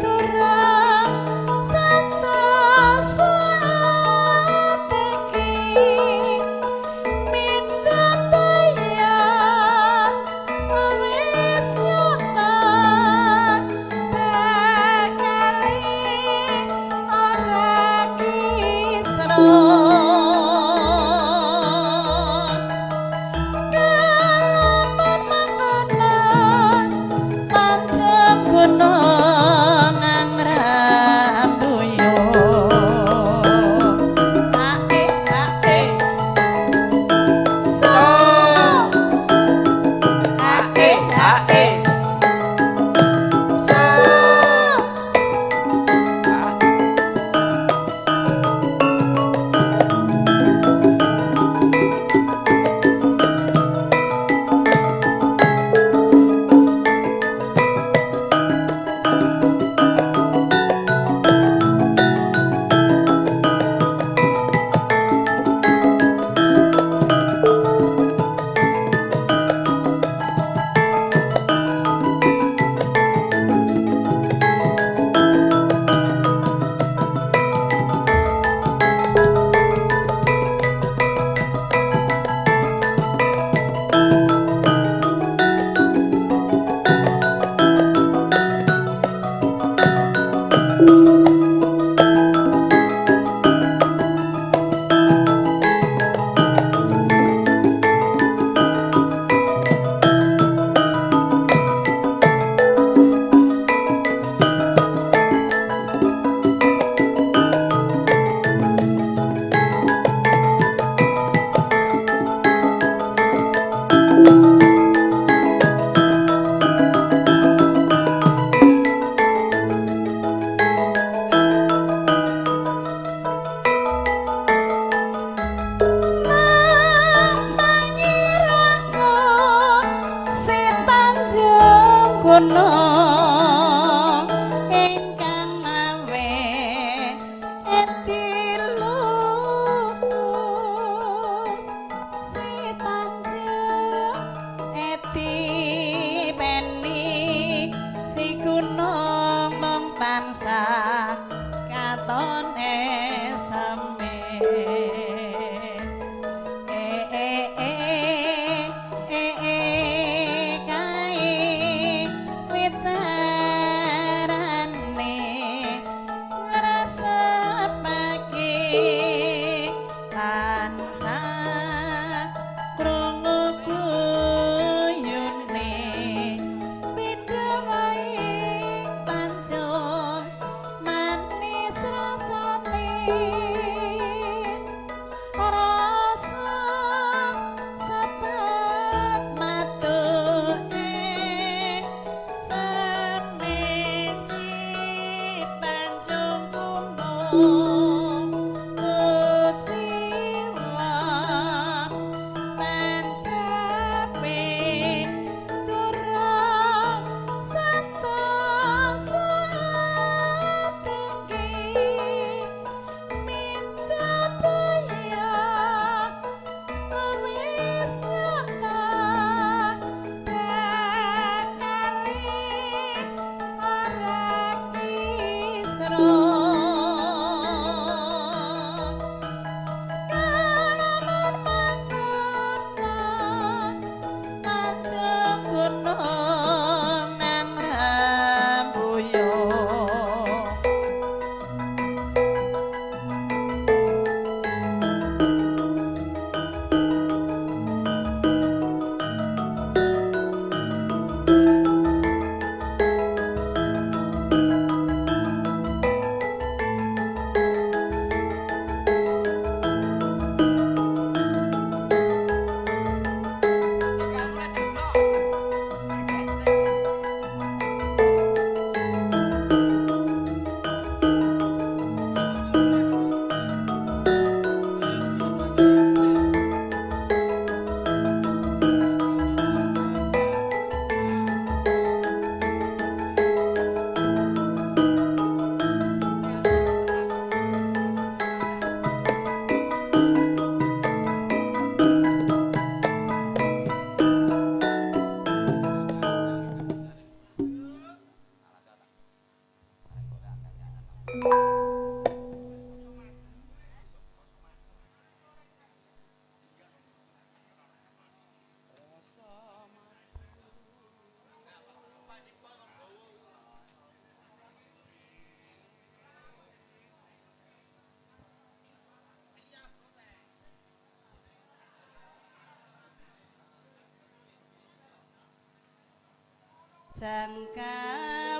Tuh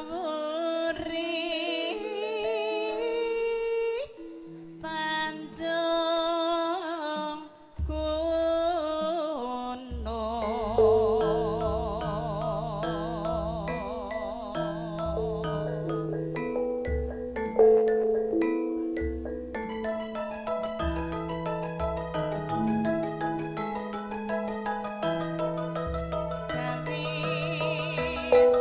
Jangkawuri Tanjung Kuno Gamis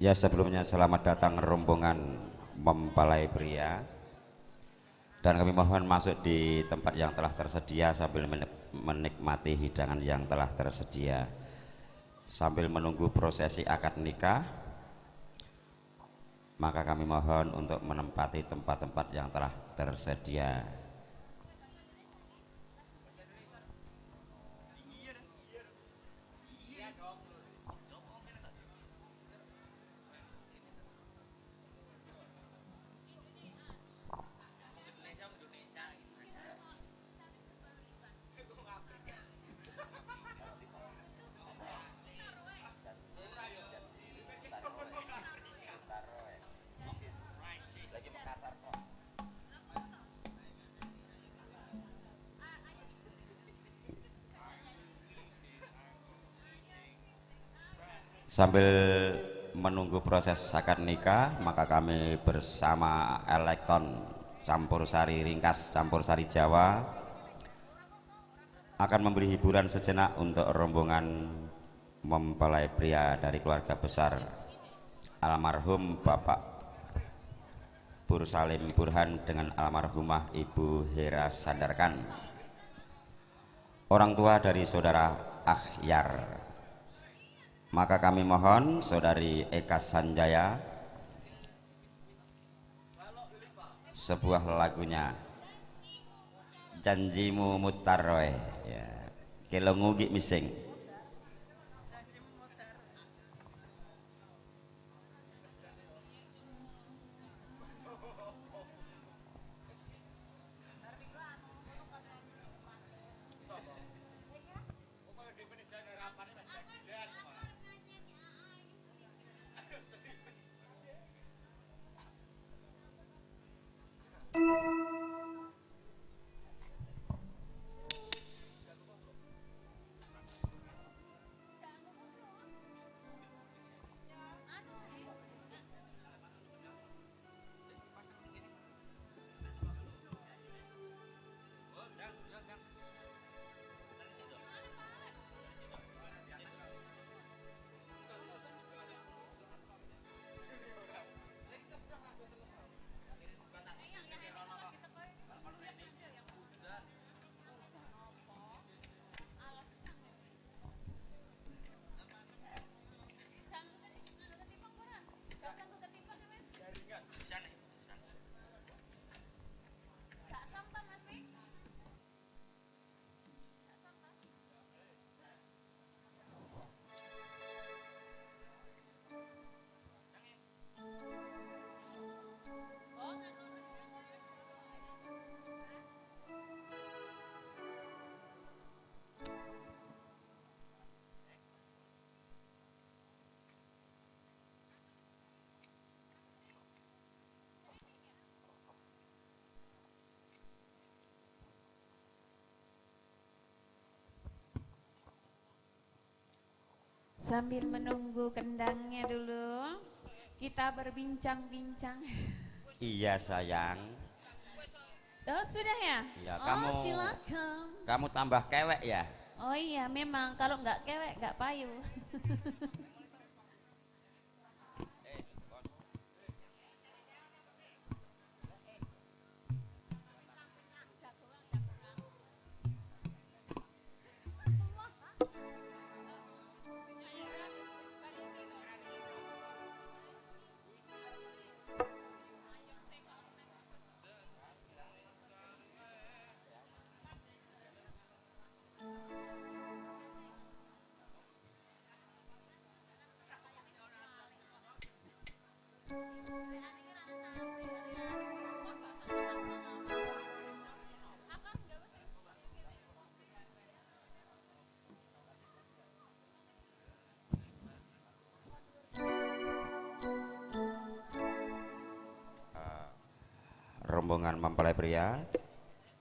Ya sebelumnya selamat datang rombongan mempelai pria, dan kami mohon masuk di tempat yang telah tersedia sambil menikmati hidangan yang telah tersedia sambil menunggu prosesi akad nikah. Maka kami mohon untuk menempati tempat-tempat yang telah tersedia. Sambil menunggu proses akad nikah, maka kami bersama Elekton Campur Sari Ringkas Campur Sari Jawa akan memberi hiburan sejenak untuk rombongan mempelai pria dari keluarga besar almarhum Bapak Pur Salim Burhan dengan almarhumah Ibu Hera Sandarkan, orang tua dari saudara Akhyar. Maka kami mohon saudari Eka Sanjaya sebuah lagunya Janjimu Mutaroe ya, kelongugi mising. Sambil menunggu kendangnya dulu, kita berbincang-bincang. Iya sayang. Oh sudah ya? Iya, oh silakan. Kamu tambah kewek ya? Oh iya memang kalau nggak kewek nggak payu. Rombongan mempelai pria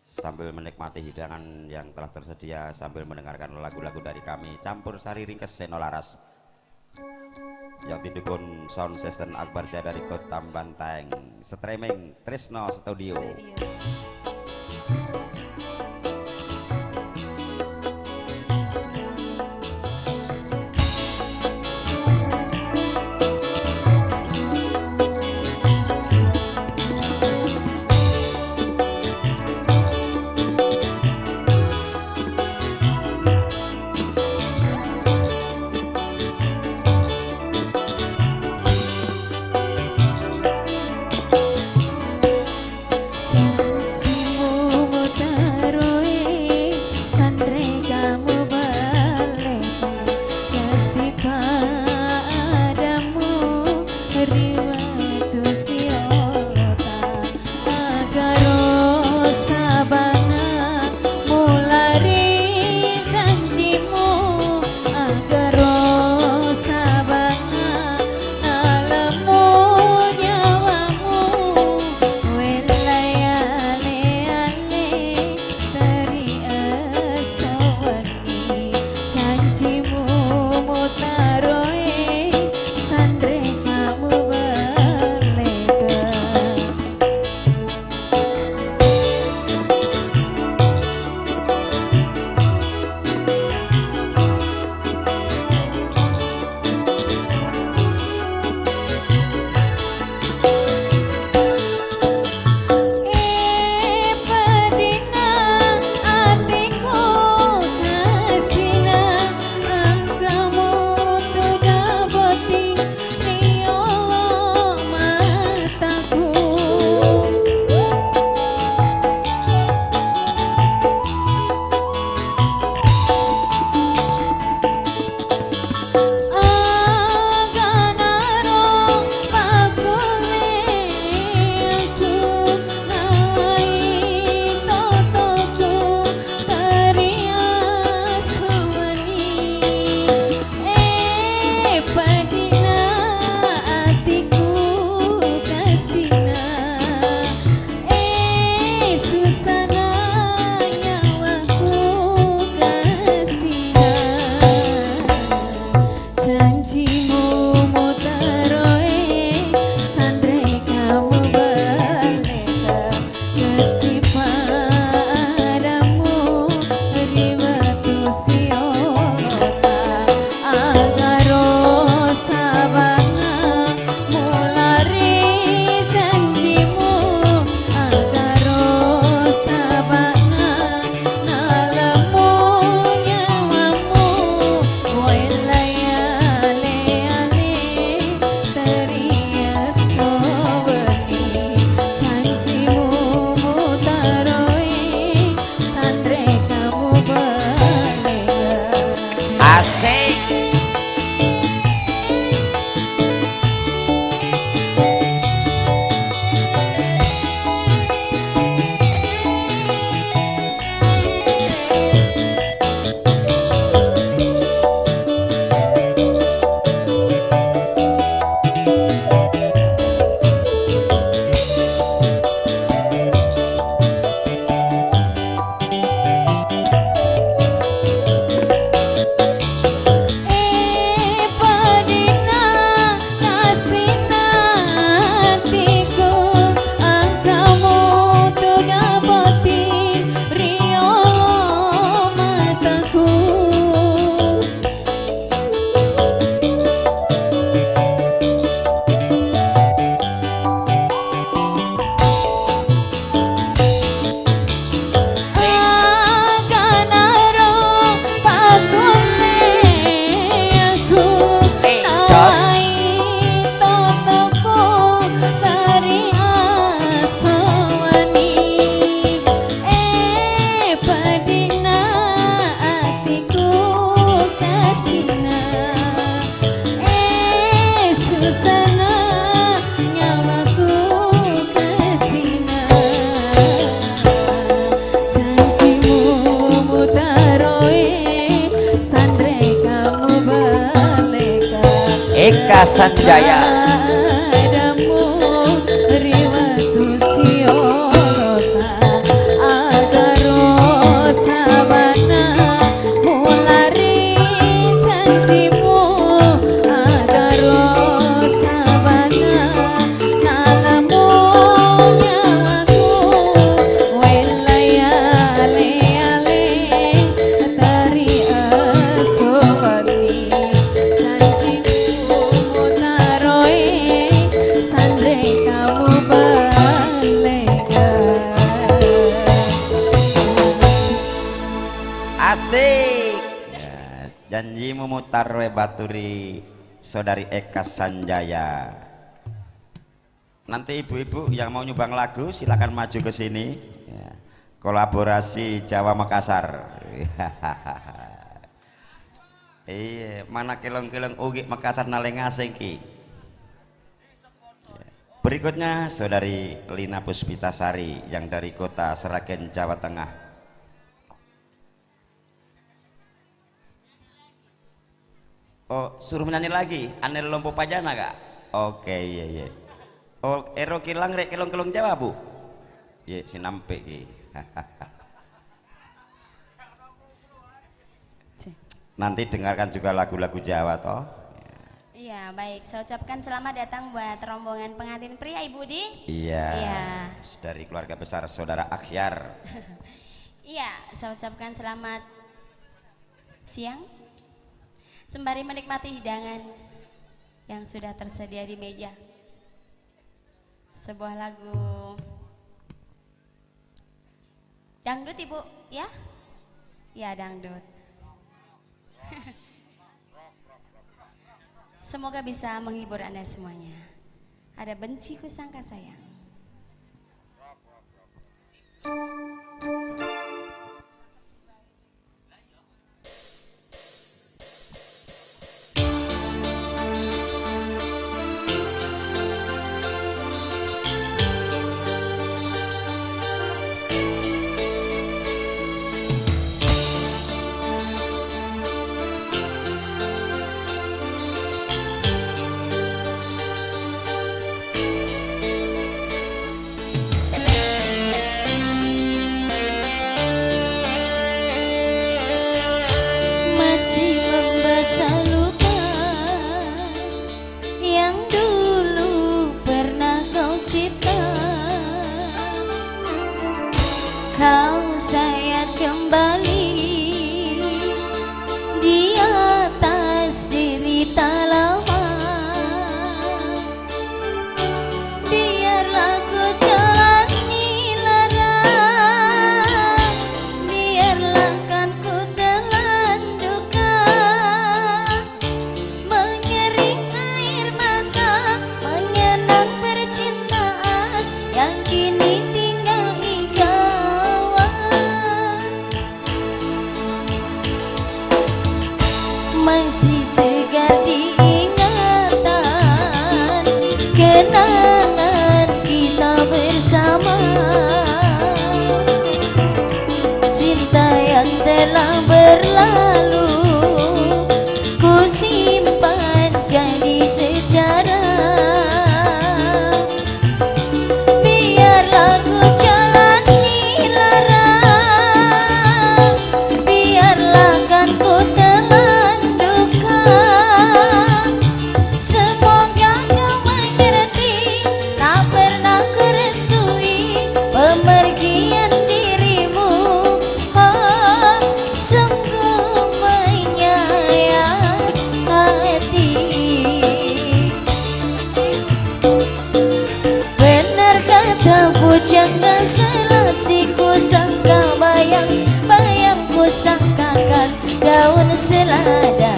sambil menikmati hidangan yang telah tersedia sambil mendengarkan lagu-lagu dari kami Campur Sari Ringkes Senolaras yang didukung sound system Akbar Jaya dari Kota Banteng, streaming Trisno Studio. Eka Sanjaya. Asik ya, janjimu mutar we baturi saudari Eka Sanjaya. Nanti ibu-ibu yang mau nyumbang lagu silakan maju ke sini ya. Kolaborasi Jawa Makassar. Iya, mana kelong-kelong ugi Makassar naleng asing ki. Berikutnya saudari Lina Puspitasari yang dari kota Seragen, Jawa Tengah. Oh, suruh menyanyi lagi, Anel Lompo Pajana kak? Oke, iya iya. Oh, ero kilang rek kelong-kelong Jawa bu? Iya, sinampe ki. Nanti dengarkan juga lagu-lagu Jawa toh. Iya, baik. Saya ucapkan selamat datang buat rombongan pengantin pria Ibu Di. Iya. Iya. Dari keluarga besar saudara Akhyar. Iya, saya ucapkan selamat siang. Sembari menikmati hidangan yang sudah tersedia di meja. Sebuah lagu dangdut Ibu, ya? Ya, dangdut. Semoga bisa menghibur Anda semuanya. Ada benci ku sangka sayang. Masih membasah luka yang dulu pernah kau cipta. Kau sayat kembali di atas derita lama. Biarlah ku jalani lara, biarlah kan ku telan duka, mengering air mata, mengenang percintaan yang kini tinggal ingkawan. Masih segar diingatan kenangan kita bersama, cinta yang telah berlalu ku simpan jadi sejarah. Biarlah ku jalani lara, biarlah kan ku telan duka. Semoga kau mengerti, tak pernah ku restui pemergian dirimu. Oh, sungguh menyayat hati. Benar kata pujangga selasiku sangka bayang, bayangku sangkakan daun selada.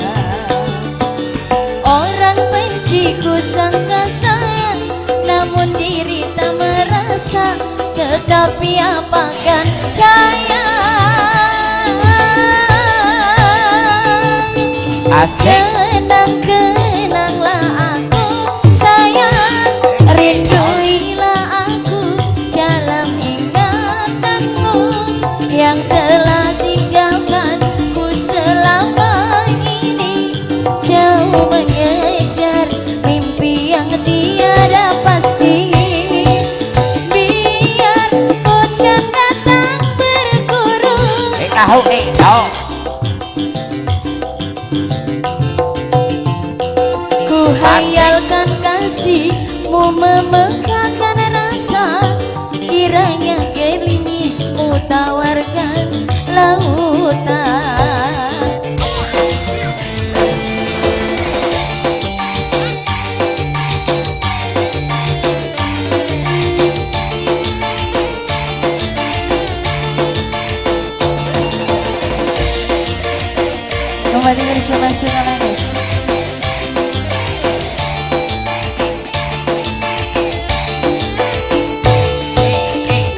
Orang benciku sangka sayang, namun diri tak merasa. Tetapi apakan daya, Asik. kenang-kenanglah aku sayang, rinduilah aku dalam ingatanmu yang telah tinggalkanku selama ini, jauh mengejar Ku hayalkan kasihmu memekakkan rasa, kiranya gerimismu tawarkan lautan. Kembali bersama Sunalaris.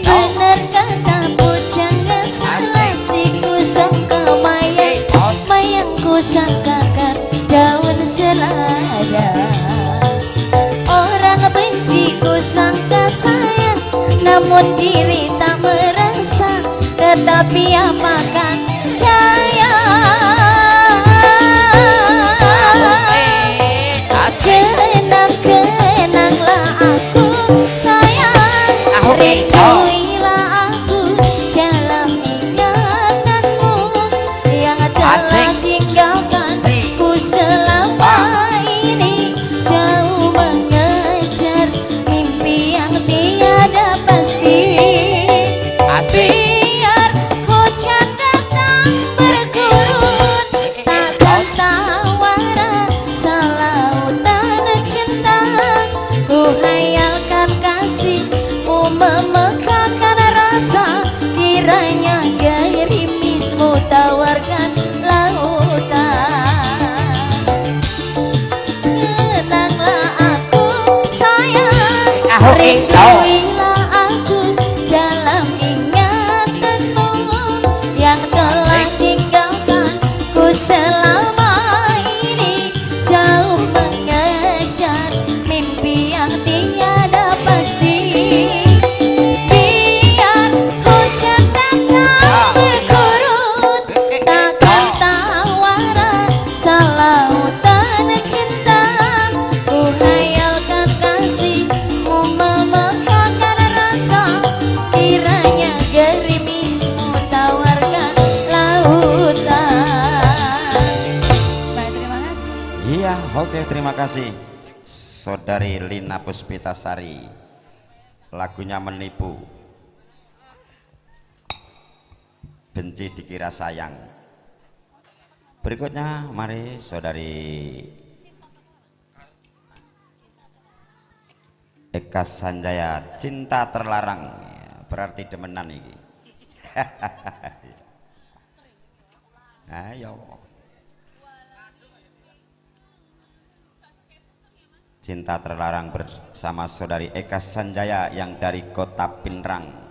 Benar kata bujangnya salah, siku sangka mayangku sangkakan daun selada. Orang benci ku sangka sayang, namun diri tak merasa, tetapi apakah daya. Kenang-kenanglah aku sayang, rinduilah aku dalam ingatanmu yang telah tinggalkan ku selama ini, jauh mengejar mimpi yang tiada pasti. Biar hujan datang bergurun, takkan tawara selautan cinta. Ku hayalkan kasihmu memekakkan rasa, kiranya gerimismu tawarkan lautan. Kenanglah aku sayang, rinduilah aku dalam ingatanmu yang telah tinggalkan ku selama ini, jauh mengejar mimpi yang tiada pasti. Biar hujan datang bergurun, takkan tawara selautan cinta. Ku hayalkan kasihmu memekakkan rasa, kiranya gerimismu tawarkan lautan. Baik, terima kasih. Iya, oke, terima kasih Saudari Lina Puspitasari. Lagunya Menipu, Benci Dikira Sayang. Berikutnya mari Saudari Eka Sanjaya, Cinta Terlarang. Berarti demenan ini. Ayo. Cinta Terlarang bersama Saudari Eka Sanjaya yang dari Kota Pinrang.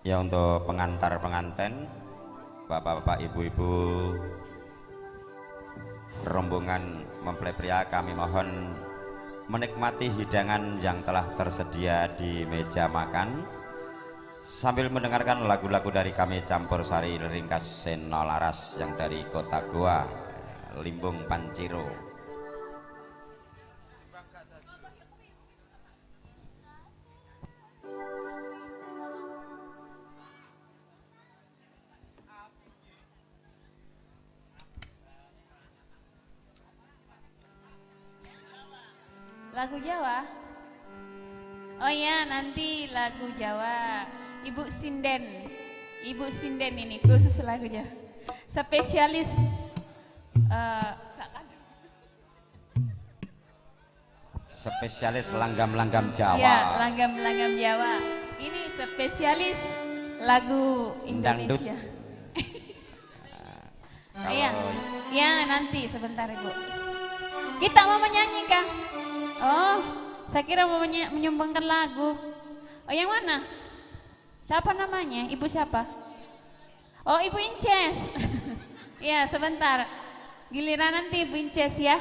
Ya, untuk pengantar pengantin, bapak-bapak, ibu-ibu, rombongan mempelai pria, kami mohon menikmati hidangan yang telah tersedia di meja makan sambil mendengarkan lagu-lagu dari kami Campur Sari Ringkas Senolaras yang dari Kota Goa, Limbung Panciro. Lagu Jawa? Oh ya, nanti lagu Jawa Ibu Sinden Ibu Sinden ini khusus lagunya. Spesialis spesialis langgam-langgam Jawa. ya, langgam-langgam Jawa. Ini spesialis lagu Dangdut. Indonesia. Kalau Iya. Ya, nanti sebentar Ibu. Kita mau menyanyikan. Oh, saya kira mau menyumbangkan lagu. Oh, yang mana? Siapa namanya? Ibu siapa? Oh, Ibu Inces. Ya, sebentar. Giliran nanti Ibu Inces ya.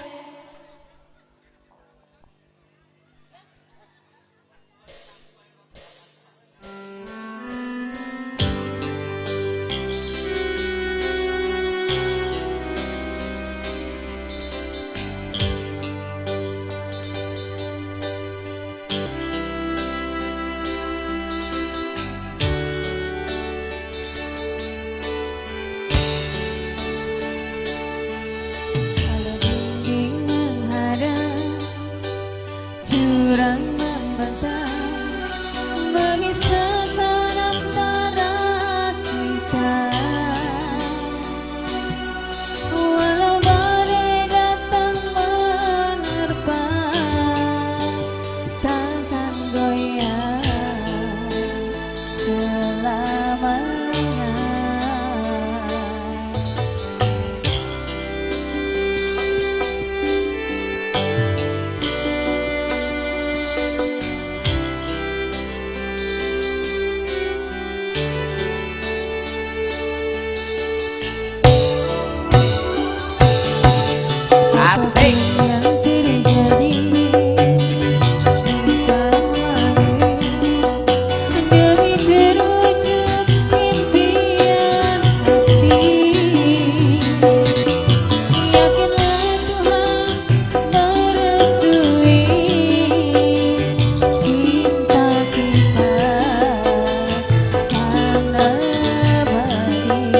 Kalau dinding menghadap, jurang membentang, memisahkan antara kita. Walau badai datang menerpa, takkan goyah selamanya. asik. Yang terjadi bukan lagi demi terwujud impian hati. Yakinlah Tuhan merestui cinta kita kan abadi.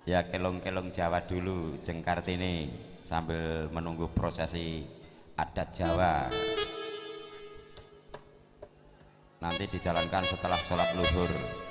Ya kelong-kelong Jawa dulu Jeng Kartini sambil menunggu prosesi adat Jawa. Nanti dijalankan setelah sholat luhur.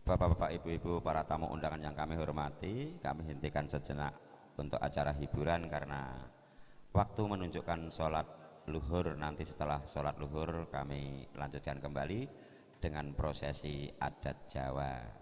Bapak-bapak, ibu-ibu, para tamu undangan yang kami hormati, kami hentikan sejenak untuk acara hiburan karena waktu menunjukkan sholat luhur. Nanti setelah sholat luhur kami lanjutkan kembali dengan prosesi adat Jawa.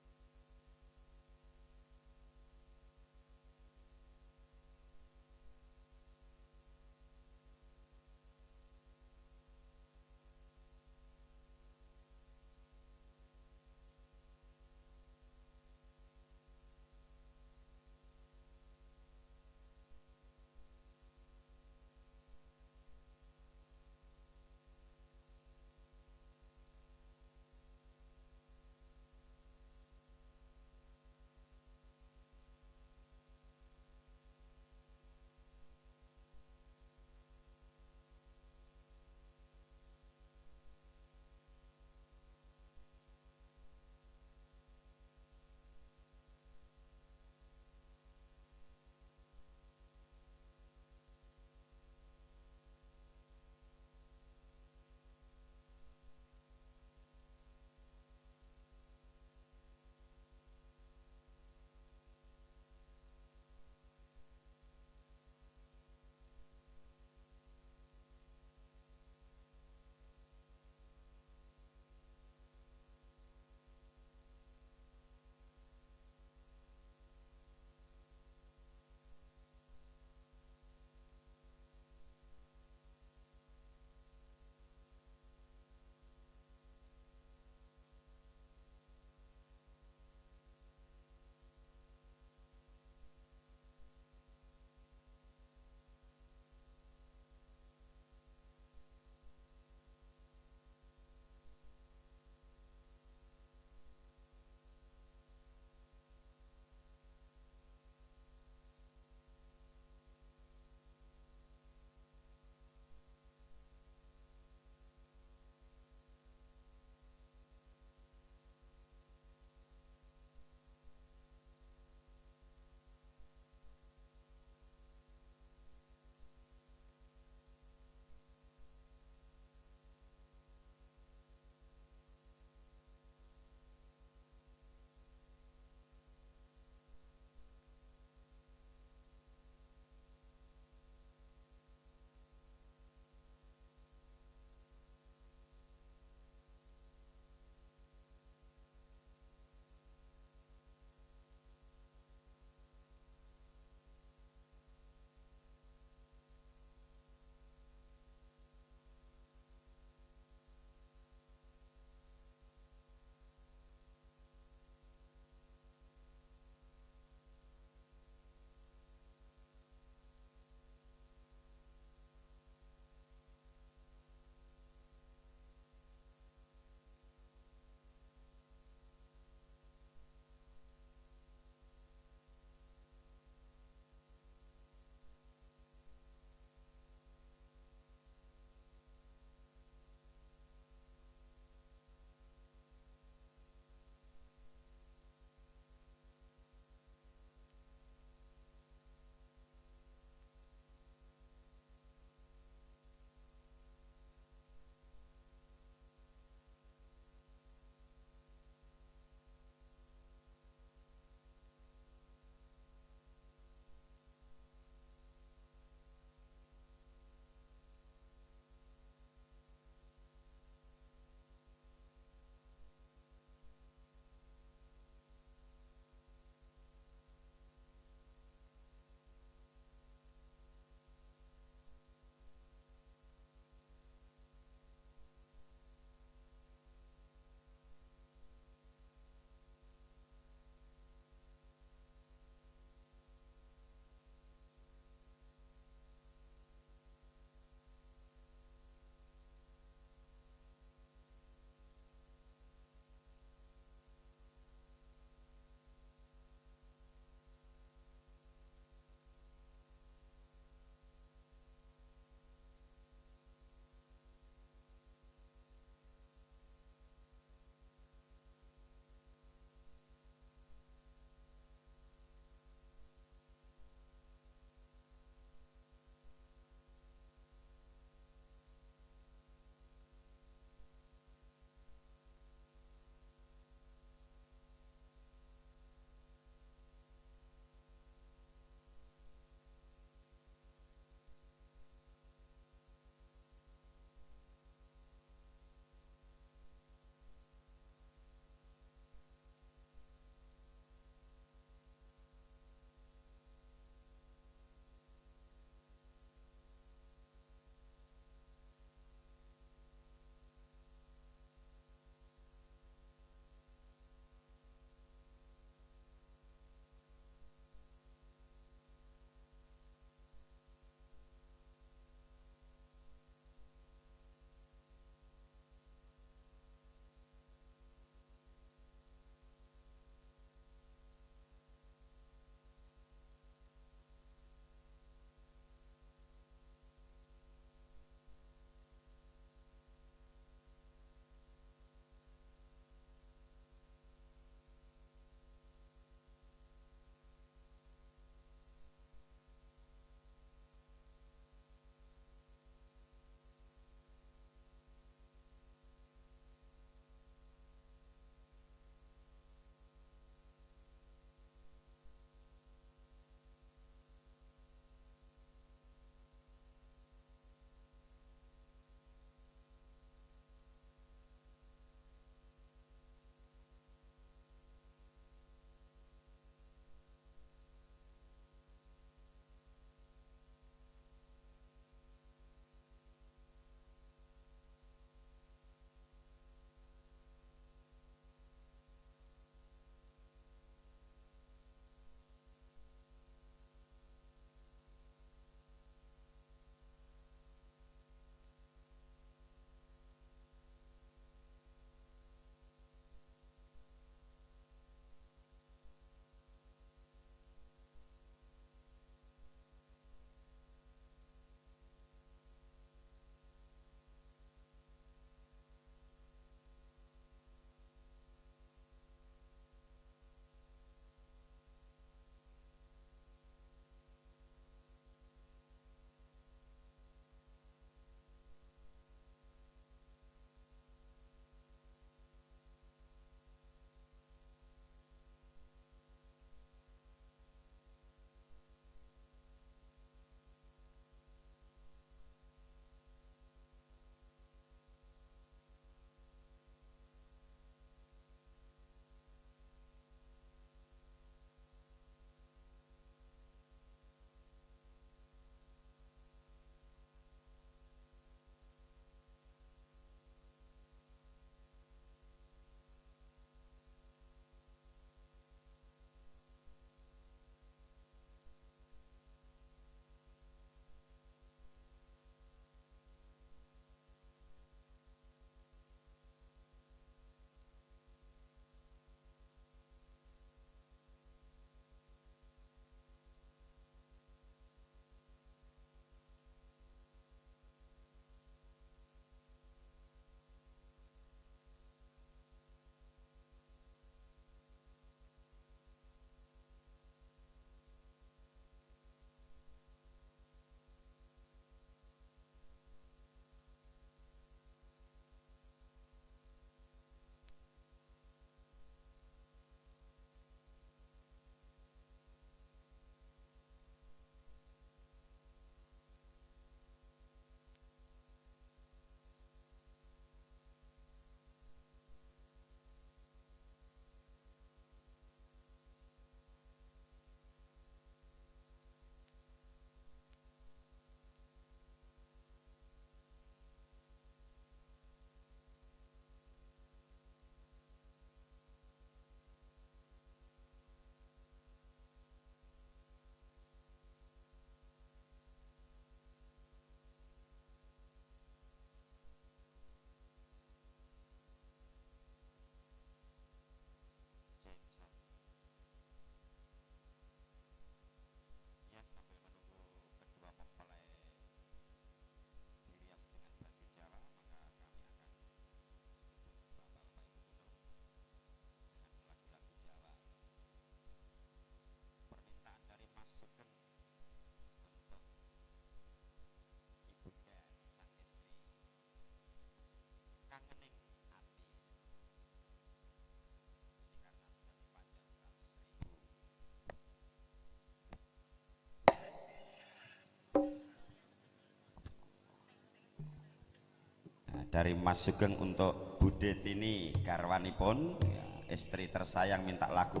dari Mas Sugeng untuk Budetini garwanipun, ya, istri tersayang minta lagu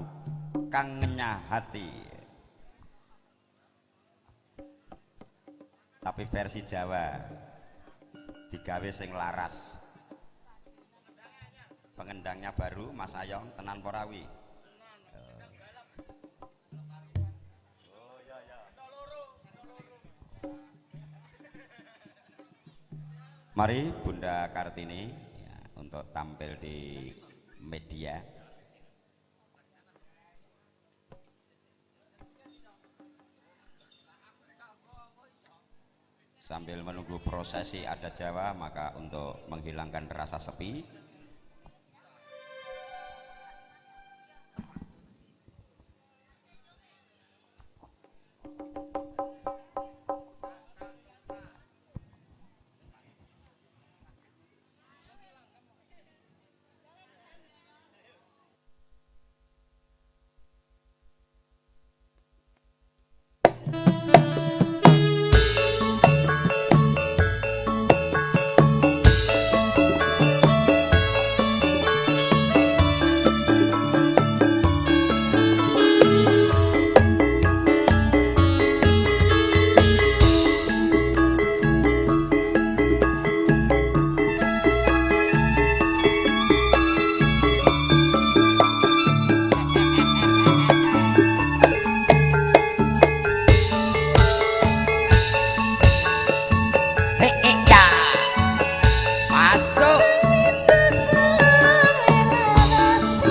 Kangennya Hati, tapi versi Jawa digawe sing laras. Pengendangnya baru Mas Ayong tenan Porawi. Mari Bunda Kartini ya, untuk tampil di media. Sambil menunggu prosesi adat Jawa, maka untuk menghilangkan rasa sepi,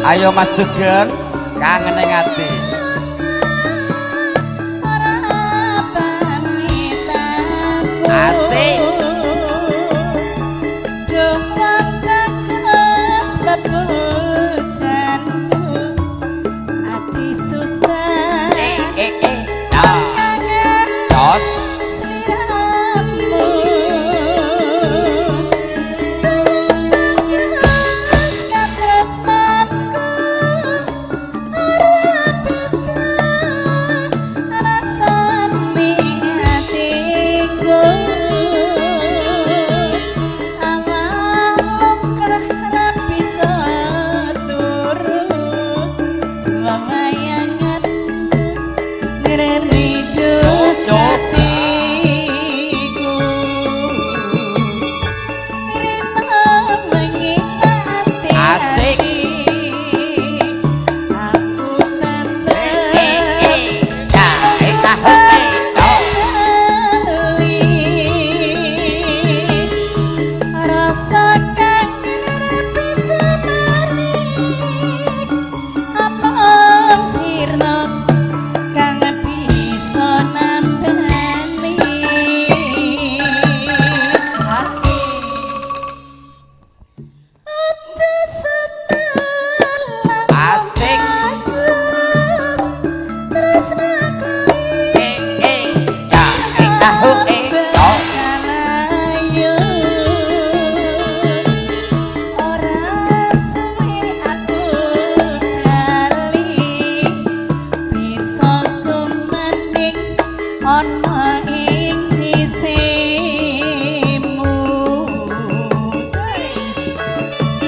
ayo Mas Sugeng, kangen ning ati. Asik.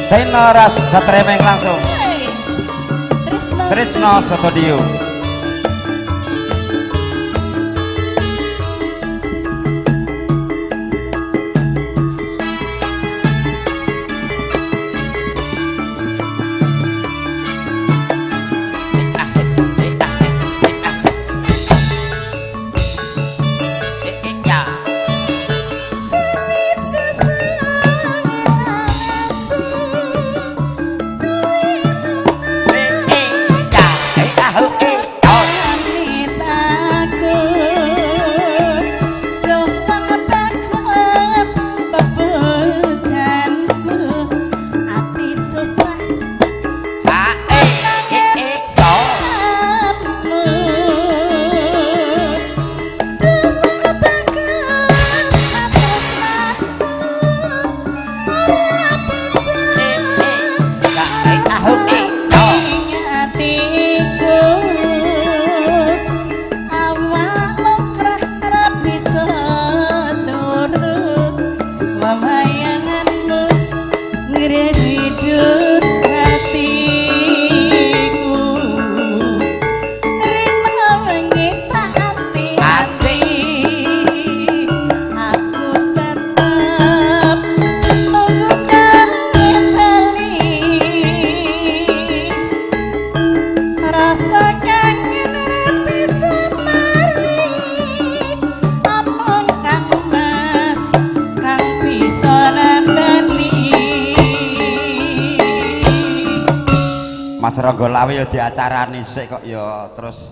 Senoras Satremeng langsung Trisno Studio. Hey. Serangga lawe ya diacarani sik kok ya terus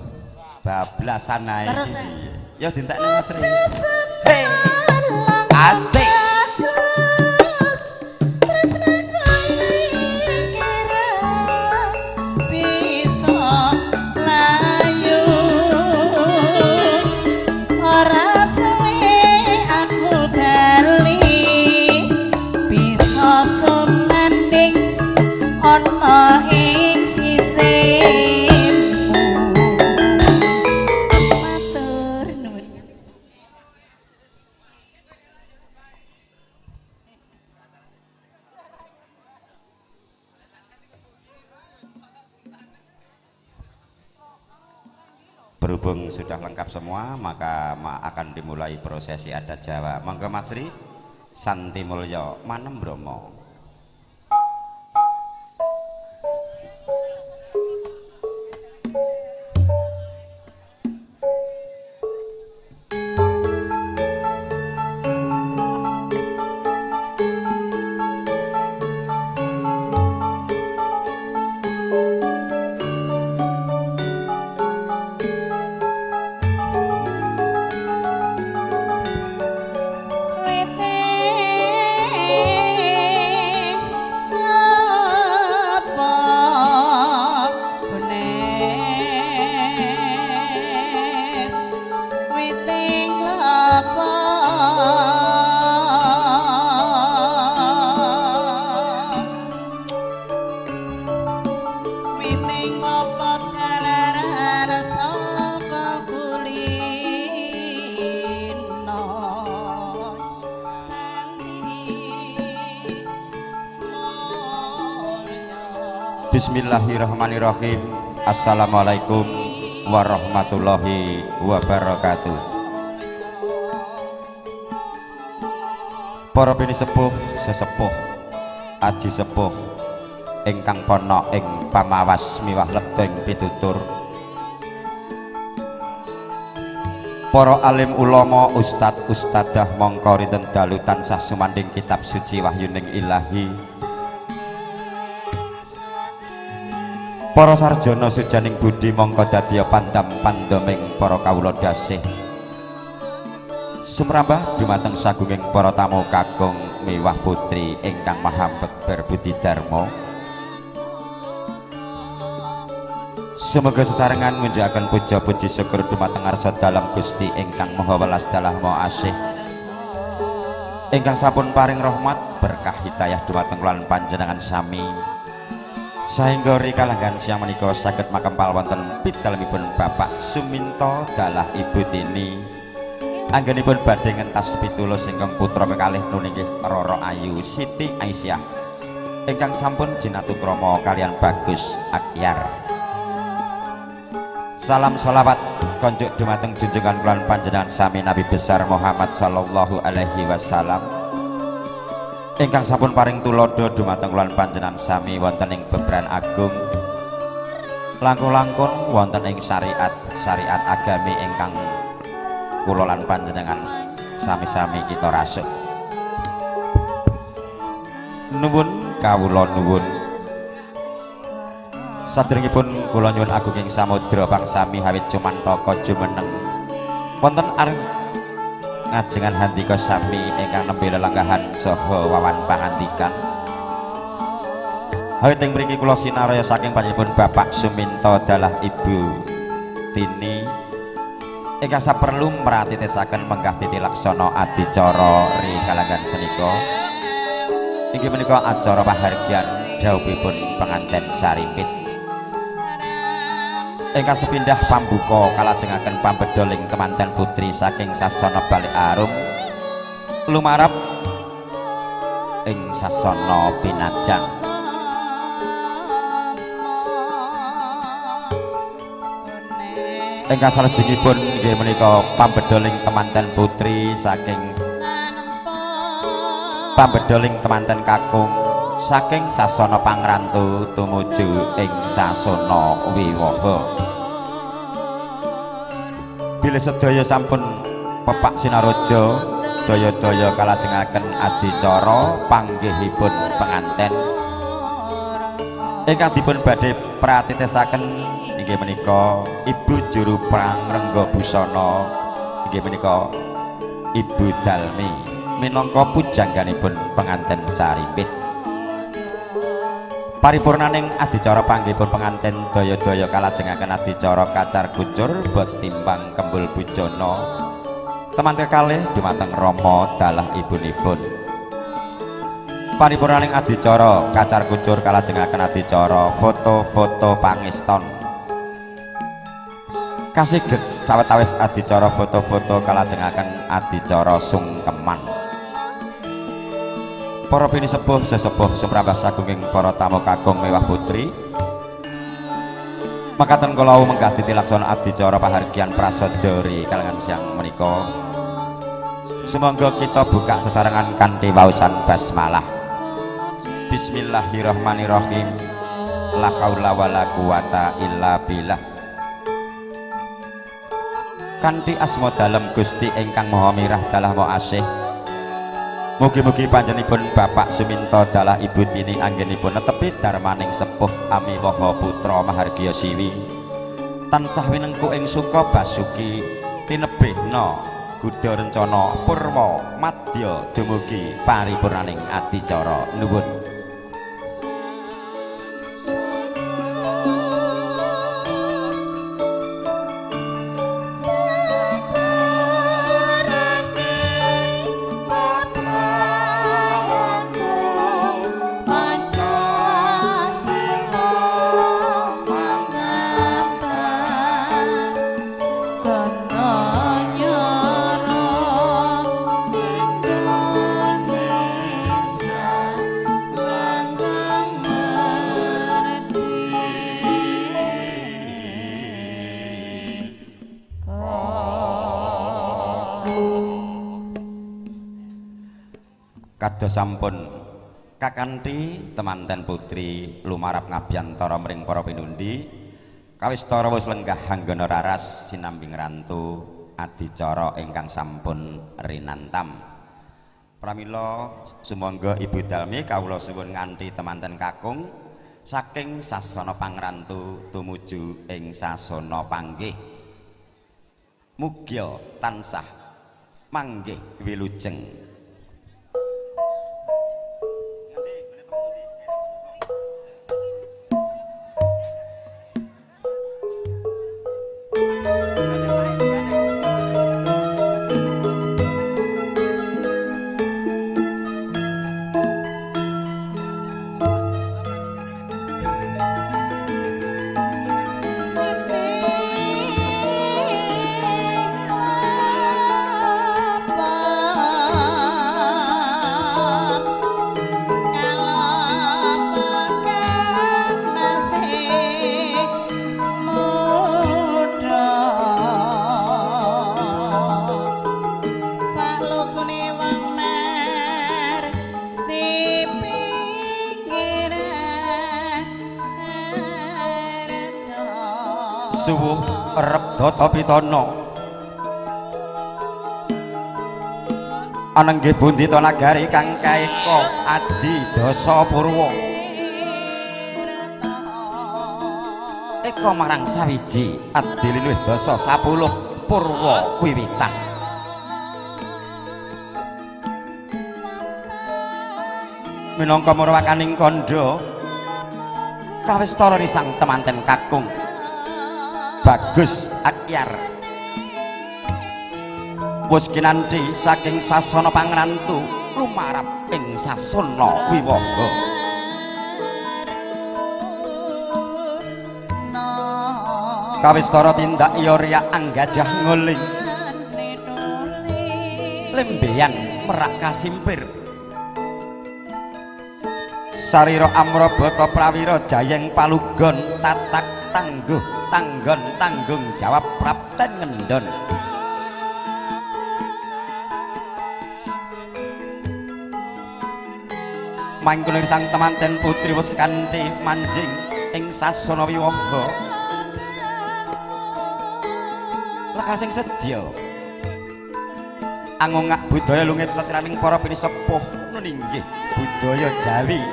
bablasan ae. Terus ya dintekne Mas Ri. Hei. Asik. Berhubung sudah lengkap semua, maka akan dimulai prosesi adat Jawa. Monggo Mas Ri, Santi Mulya Manem Bromo. Bismillahirrahmanirrahim. Assalamualaikum warahmatullahi wabarakatuh. Para bini sepuh, sesepuh, aji sepuh ingkang pono ing pamawas miwah lebeng pitutur. Para alim ulama, ustad ustadah mongko rinten dalu tansah sumanding kitab suci wahyuning Ilahi. Para sarjana sujaning budi mongko dadya pandam pandoming para kawula dasih. Sumrambah dumateng sagunging para tamu kakung miwah putri ingkang maha berbudi dharma. Semoga sesarengan munjukaken puja puji syukur dumateng ngarsa dalam Gusti ingkang maha welas dalah maha asih. Ingkang sampun paring rahmat berkah hidayah dumateng lan panjenengan sami. Saengga rikalanggan siang menika saged makempal wonten pitalemipun Bapak Suminto dalah Ibu Tini. Anggenipun badhe ngentas pitulus ingkang putra kekalih nuninggih Roro Ayu Siti Aisyah ingkang sampun jinatukrama kalian Bagus Akyar. Salam sholawat konjuk dumateng junjungan kula panjenengan sami Nabi besar Muhammad sallallahu alaihi wasallam. Ingkang sampun paring tulodo dumateng kula panjenengan sami wonten ing beberan agung langkung-langkung wonten ing syariat agami ingkang kula lan panjenengan sami-sami kita rasuk. Nuwun kawula nuwun. Sadèrèngipun kula nyuwun agung ing samudra pangsami hawit cumantaka jumeneng wonten areng ngajengan handika sami ingkang nembe lelenggahan saha wawan pangandikan. Hawit ing mriki kula sinaraya saking panjenenganipun Bapak Suminto dalah Ibu Tini ingkang saperlu mratitesaken menggah titi laksana adicara rikalanggan senika. Inggih menika acara pahargyan dhawuhipun penganten saripit. Ingkang sepindah pambuka kalajengaken pambedoling kemanten putri saking sasana Balik Arum lumarap ing sasana Pinajang. Ingkang salajengipun inggih menika pambedoling kemanten putri saking pambedoling kemanten kakung saking sasana Pangrantu tumuju ing sasana Wiwaha. Bilih sedaya sampun pepak sinaraja daya-daya kalajengaken adicara panggihipun penganten ingkang dipun badhe pratitesaken inggih menika Ibu Juru Prangrengga Busana inggih menika Ibu Dalmi minangka pujangganipun penganten Caripit. Paripurnaning adicara panggihipun penganten daya-daya kalajengaken adicara kacar kucur bot timbang kembul bujana temanten kalih dumateng Rama dalah ibunipun. Paripurnaning adicara kacar kucur kalajengaken adicara foto-foto pangeston. Kasigek sawetawis adicara foto-foto kalajengaken adicara sungkeman. Para pinisepuh sesepuh sumrambah sagunging para tamu kakung mewah putri. Makaten kula menggah titilaksana adicara pahargyan prasaja ri kalangan siang menika. Sumangga kita buka sesarengan kanthi waosan basmalah. Bismillahirrahmanirrahim. La haula wala quwata illa billah. Kanthi asma dalem Gusti ingkang Maha Mirah dalah Maha Asih. Mugi-mugi panjenenganipun Bapak Suminto dalah Ibu Tini anggenipun netepi darmaning sepuh amiwaha putra mahargya siwi. Tansah winengku ing suka basuki tinebihna Gudha rencana purwa madya dumugi paripurnaning adicara nuwun. Kados sampun kakanthi temanten putri lumarap ngabyantara mring para pinundi kawistara wis lenggah anggana raras sinambi ngrantu adicara ingkang sampun rinantam. Pramila sumangga Ibu Dalmi kawula suwun nganti temanten kakung saking sasana pangrantu tumuju ing sasana panggih. Mugia tansah manggih wilujeng. Suwuh Rebdata Pitana anenggih bundita nagari kang kaeka adi dasa purwa eka marang sawiji adi liluh dasa 10 purwa wiwitan. Minangka marwakaning kandha kawistara risang temanten kakung Bagus Akyar wis kinanthi saking sasana pangrantu lumarap ing sasana wiwaha. Kawistara tindak iya riyak anggajah ngoling lembeyan merak kasimpir sarira amrabata prawira jayeng palugon tatak tangguh tanggon tanggung jawab prapten ngendon. Mangkene sang temanten putri wis kanthi manjing ing sasana wiwaha lekasing sedya angongak budaya lungit tetiraning para pinisepuh nuninggih budaya Jawi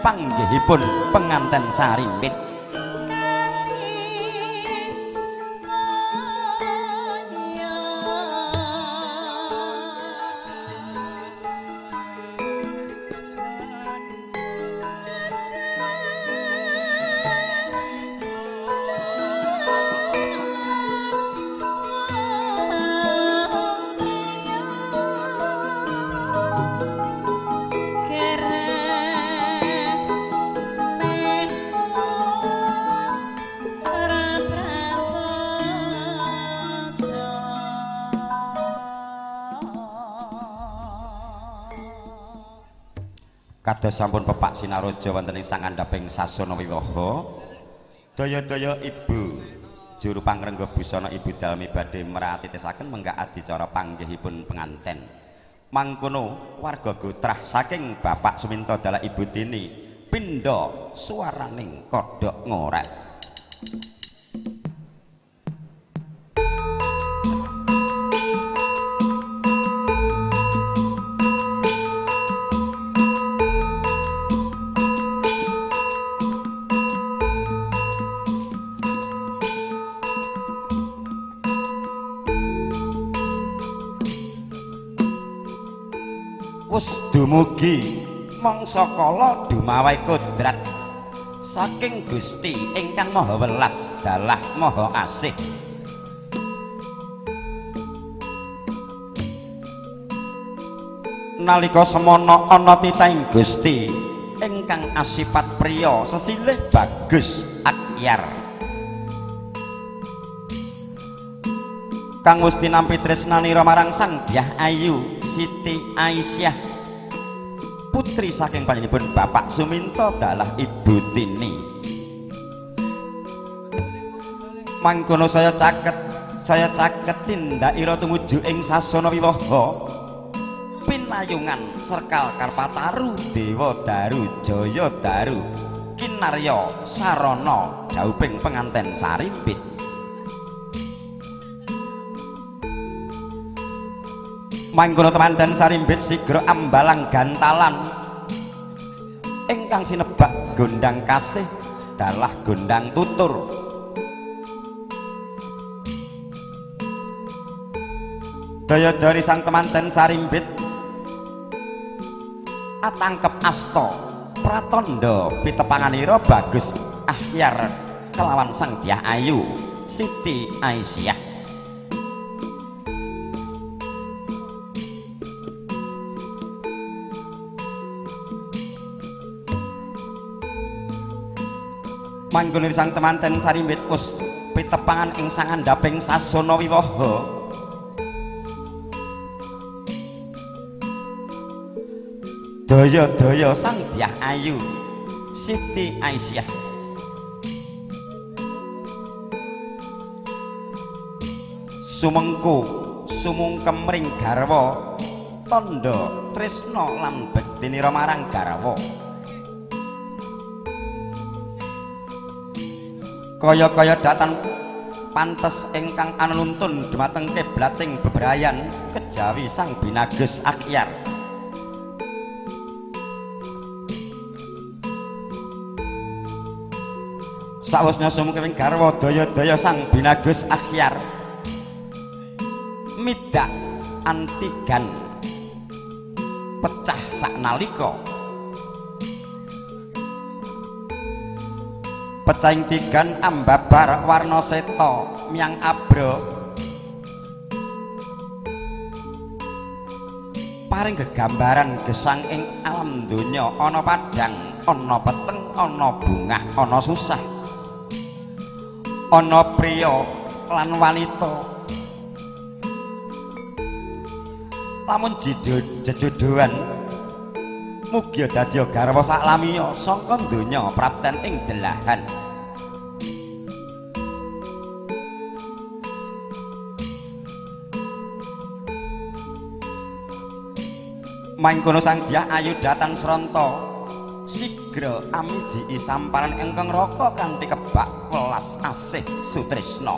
panggihipun penganten Sarimpit. Kados sampun pepak sinaroja wonten ing sangandhaping sasana wiwaha, daya-daya ibu juru pangrengga busana ibu dalmi badhe meratitesaken menggak adicara panggihipun penganten. Mangkono warga gotrah saking Bapak Suminto dalah Ibu Tini pindha swaraning kodhok ngorek. Wus dumugi mangsa kala dumawai kodrat saking Gusti ingkang Maha Welas dalah Maha Asih. Nalika semana ana titahing Gusti ingkang asipat priya sesilih bagus akyar kang wis tinampi tresnanira marang Sang Dyah Ayu Siti Aisyah putri saking panjenenganipun Bapak Suminto dalah Ibu Tini. Mangkono saya caket tindakira tumuju ing sasana wiwaha pinayungan Serkal Karpataru Dewa Daru Jaya Daru kinarya sarana dhauping penganten Sarimpit. Mangkono temanten Sarimpit sigra ambalang gantalan ingkang sinebak gondang kasih dalah gondang tutur. Daya dari sang temanten Sarimpit atangkep asta pratandha pitepanganira bagus ahyar kelawan Sang Dyah Ayu Siti Aisyah. Mangkono sang temanten Sarimpit us pitepangan ing sangandhaping sasana wiwaha. Daya-daya Sang Dyah Ayu Siti Aisyah sumengku sumungkem ring garwa tandha tresna lan bektinira marang garwa. Kaya-kaya datan pantes ingkang anuntun dhumateng kiblating bebrayan kejawi Sang Binagus Akyar. Sawusna sumungkeming garwa daya-daya Sang Binagus Akyar midak antigan pecah saknalika. Pecahing tigan ambabar warna seta miang abra paring gegambaran gesang ing alam donya ana padang ana peteng ana bungah ana susah ana priya lan wanita lamun jejodohan mugi dadi garwa saklamiya sangka donya prapten ing delahan. Mangkono Sang Dyah Ayu datan sranta sigra amiji samparan ingkang raka kanthi kebak welas asih sutresna.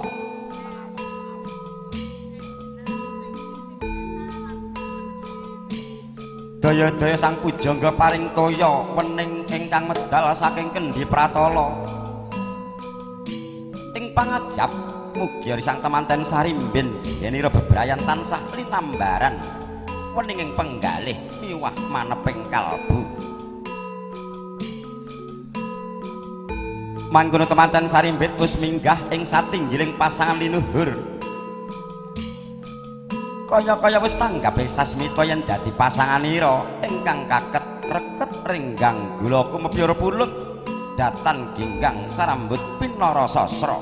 Daya-daya Sang Pujangga paring toya wening ing ingkang medal saking kendi pratala ing pangajap mugi risang temanten sarimben yenira bebrayan tansah linambaran weninging penggalih miwah maneping kalbu mangkono temanten sarimbit wis minggah ing satinggiling pasangan linuhur kaya-kaya wis tanggape sasmita yen dadi pasanganira ingkang kaket reket renggang gula kumepyara pulut datan ginggang sarambut pinara sasra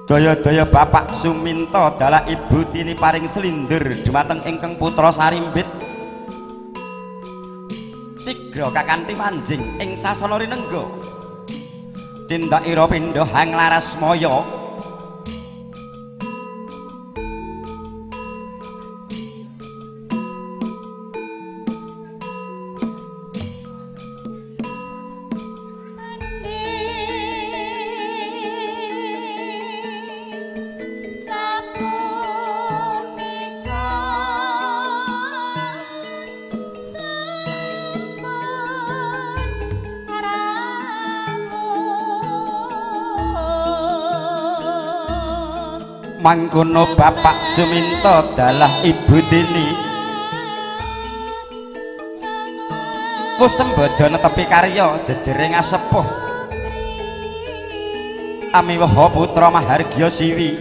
daya-daya bapak Suminto dalah ibu tini paring selindur dumateng ingkang putra sarimbit sigra kakanthi manjing ing sasana rinengga tindakira pindha hang laras maya mangkono bapak Suminto dalah ibu tini wis sembada netepi karya jejering asepuh amiwaha putra mahargya siwi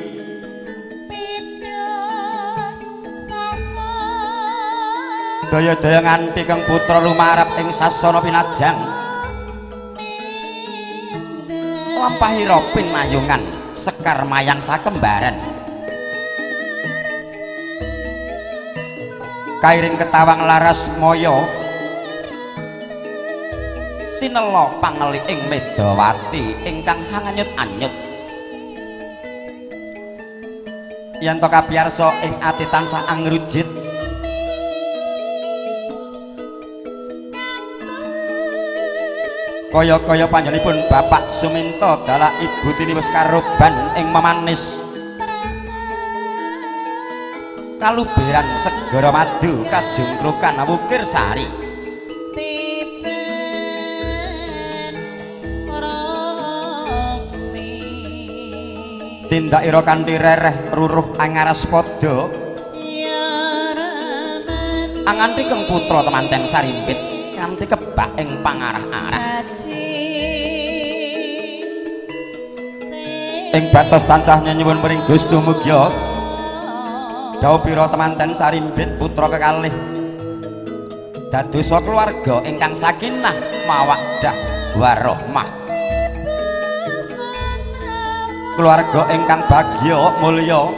daya-daya nganti kang putra lumarap ing sasana pinajang lampahira pinayungan sekar mayang sakembaran kairing ketawang laras moyo sinela pangeli ing Medawati ingkang hanganyut-anyut yen to kapiyarsa ing ati tansah angrujit kaya-kaya panjenenganipun bapak Suminto dalah ibu tini wis karoban ing memanis kaluberan segara madu kajungkrukan wukir sari tindakira kanthi rereh ruruh angaras padha anganti keng putra temanten sarimpit kanthi kebak ing pangarah-arah ing batos tansah nyuwun mring Gusti Mugya dawuh pira temanten sarimbit putra kekalih dadosa keluarga ingkang sakinah mawaddah warahmah keluarga ingkang bagya mulya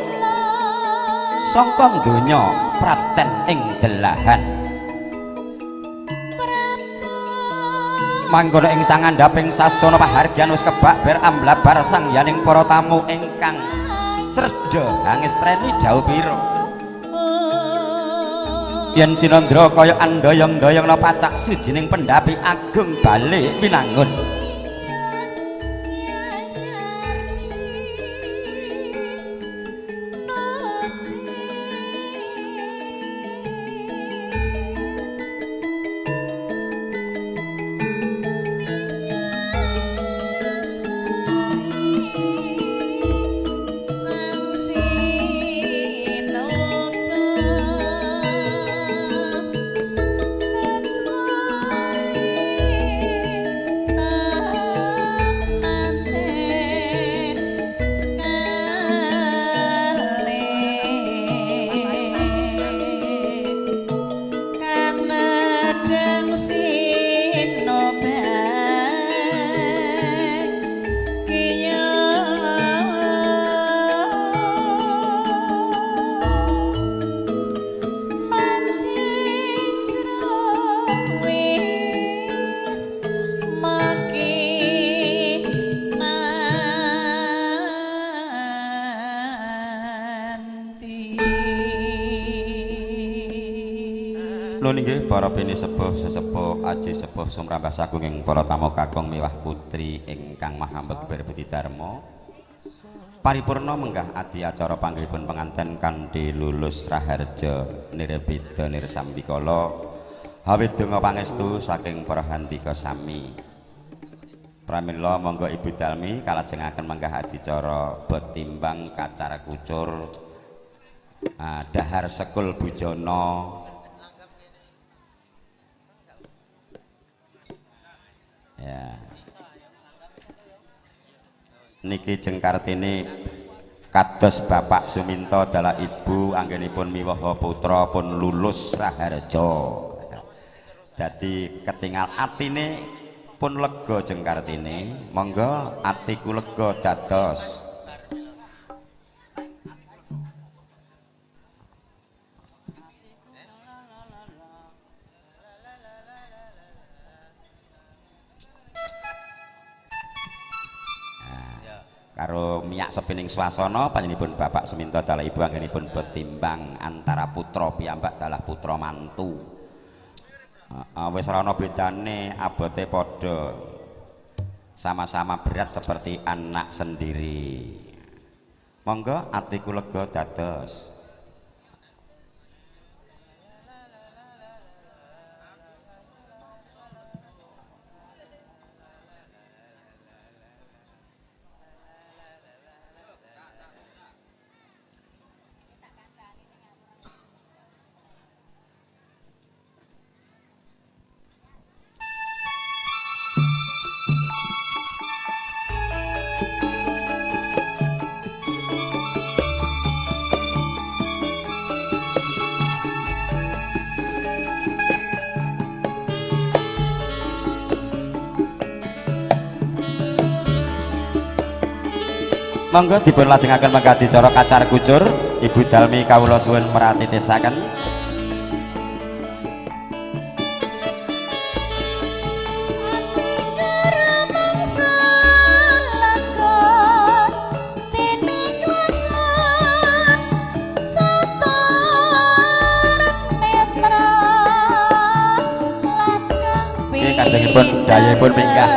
sangka donya praten ing delahan mangkono ing sangandhaping sasana pahargyan wis kebak ber amblabar sangyaning para tamu ingkang sreda hangestreni dawuh pira yen Cinandra kaya andayang-dayangna pacak sujining pendhapi agung bali pinangun Nuwun inggih para bini sepuh sesepuh aji sepuh sumrambah sagunging para tamu kakung miwah putri ingkang mahambek berbudi dharma paripurna menggah adi acara panggihipun penganten kanthi lulus raharja nirbida nirsambikala Awit donga pangestu saking para handika sami. Pramila monggo Ibu Dalmi kalajengaken menggah adicara betimbang kacar kucur dahar sekul bujana. Ya. Niki jeng kartini kados Bapak Suminto adalah ibu anggenipun miwaha putra pun lulus raharja. Dadi ketingal atine pun lega jeng kartini, monggo atiku lega dados karo miyak sepining swasana panjenenganipun Bapak Suminto dalah ibu anggenipun betimbang antara putra piyambak dalah putra mantu. Wis ora ana bedane abote padha sama-sama berat seperti anak sendiri. Monggo atiku lega dados monggo dipun lajengaken mangga dicara kacar kucur. Ibu Dalmi kawula suwun meratitesaken. Kajengipun dayahipun minggah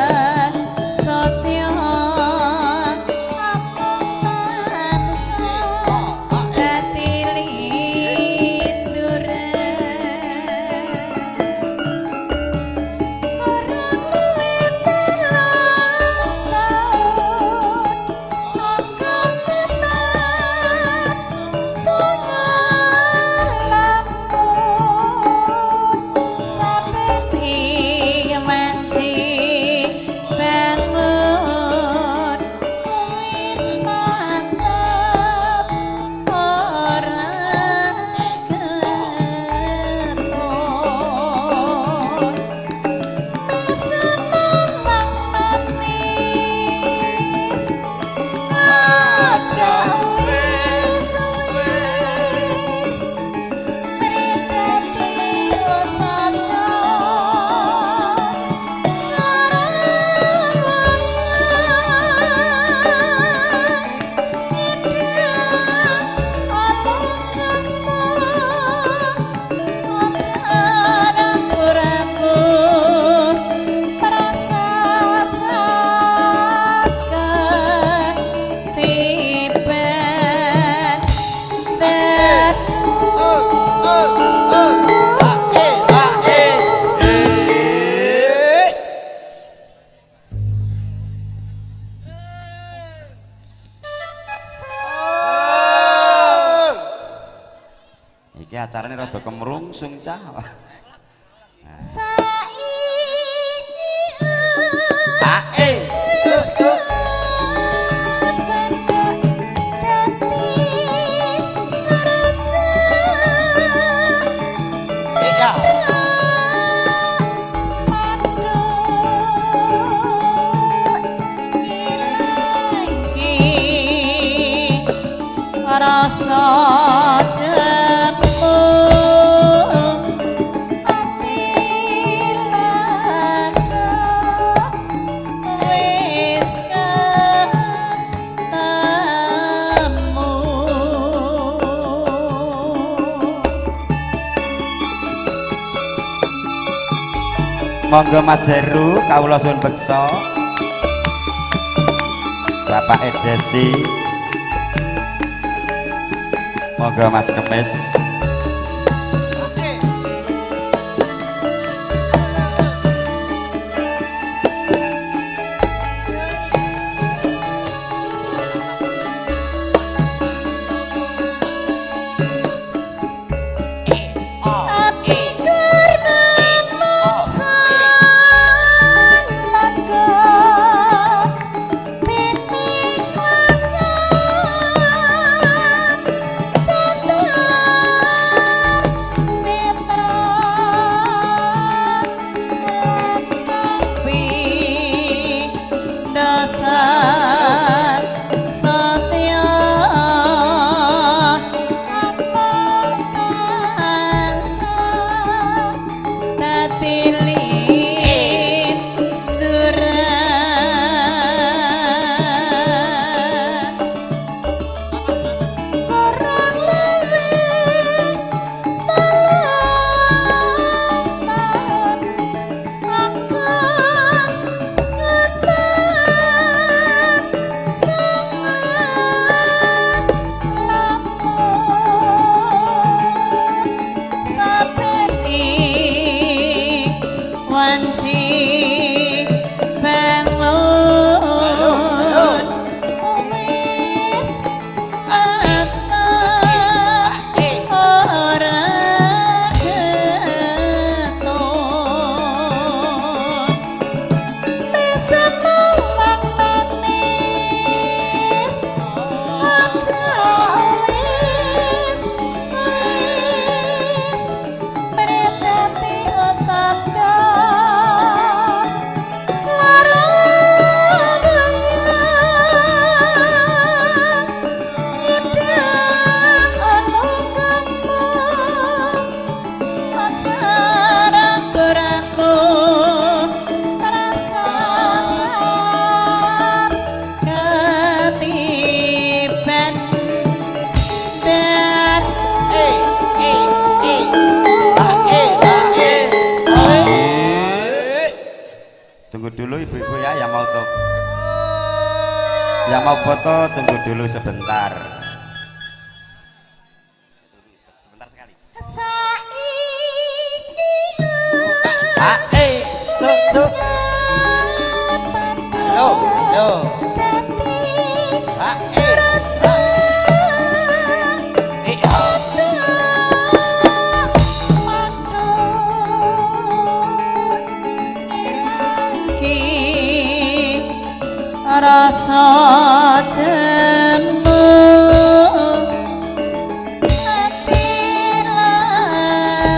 acarane rada kemrungsung cah. Monggo Mas Heru kawula suwun beksa. Bapak Edesi. Monggo Mas Kemis. Tunggu dulu ibu-ibu ya yang mau yang mau foto tunggu dulu sebentar. Sebentar sekali. Su. Halo. Rasa jemu ati lega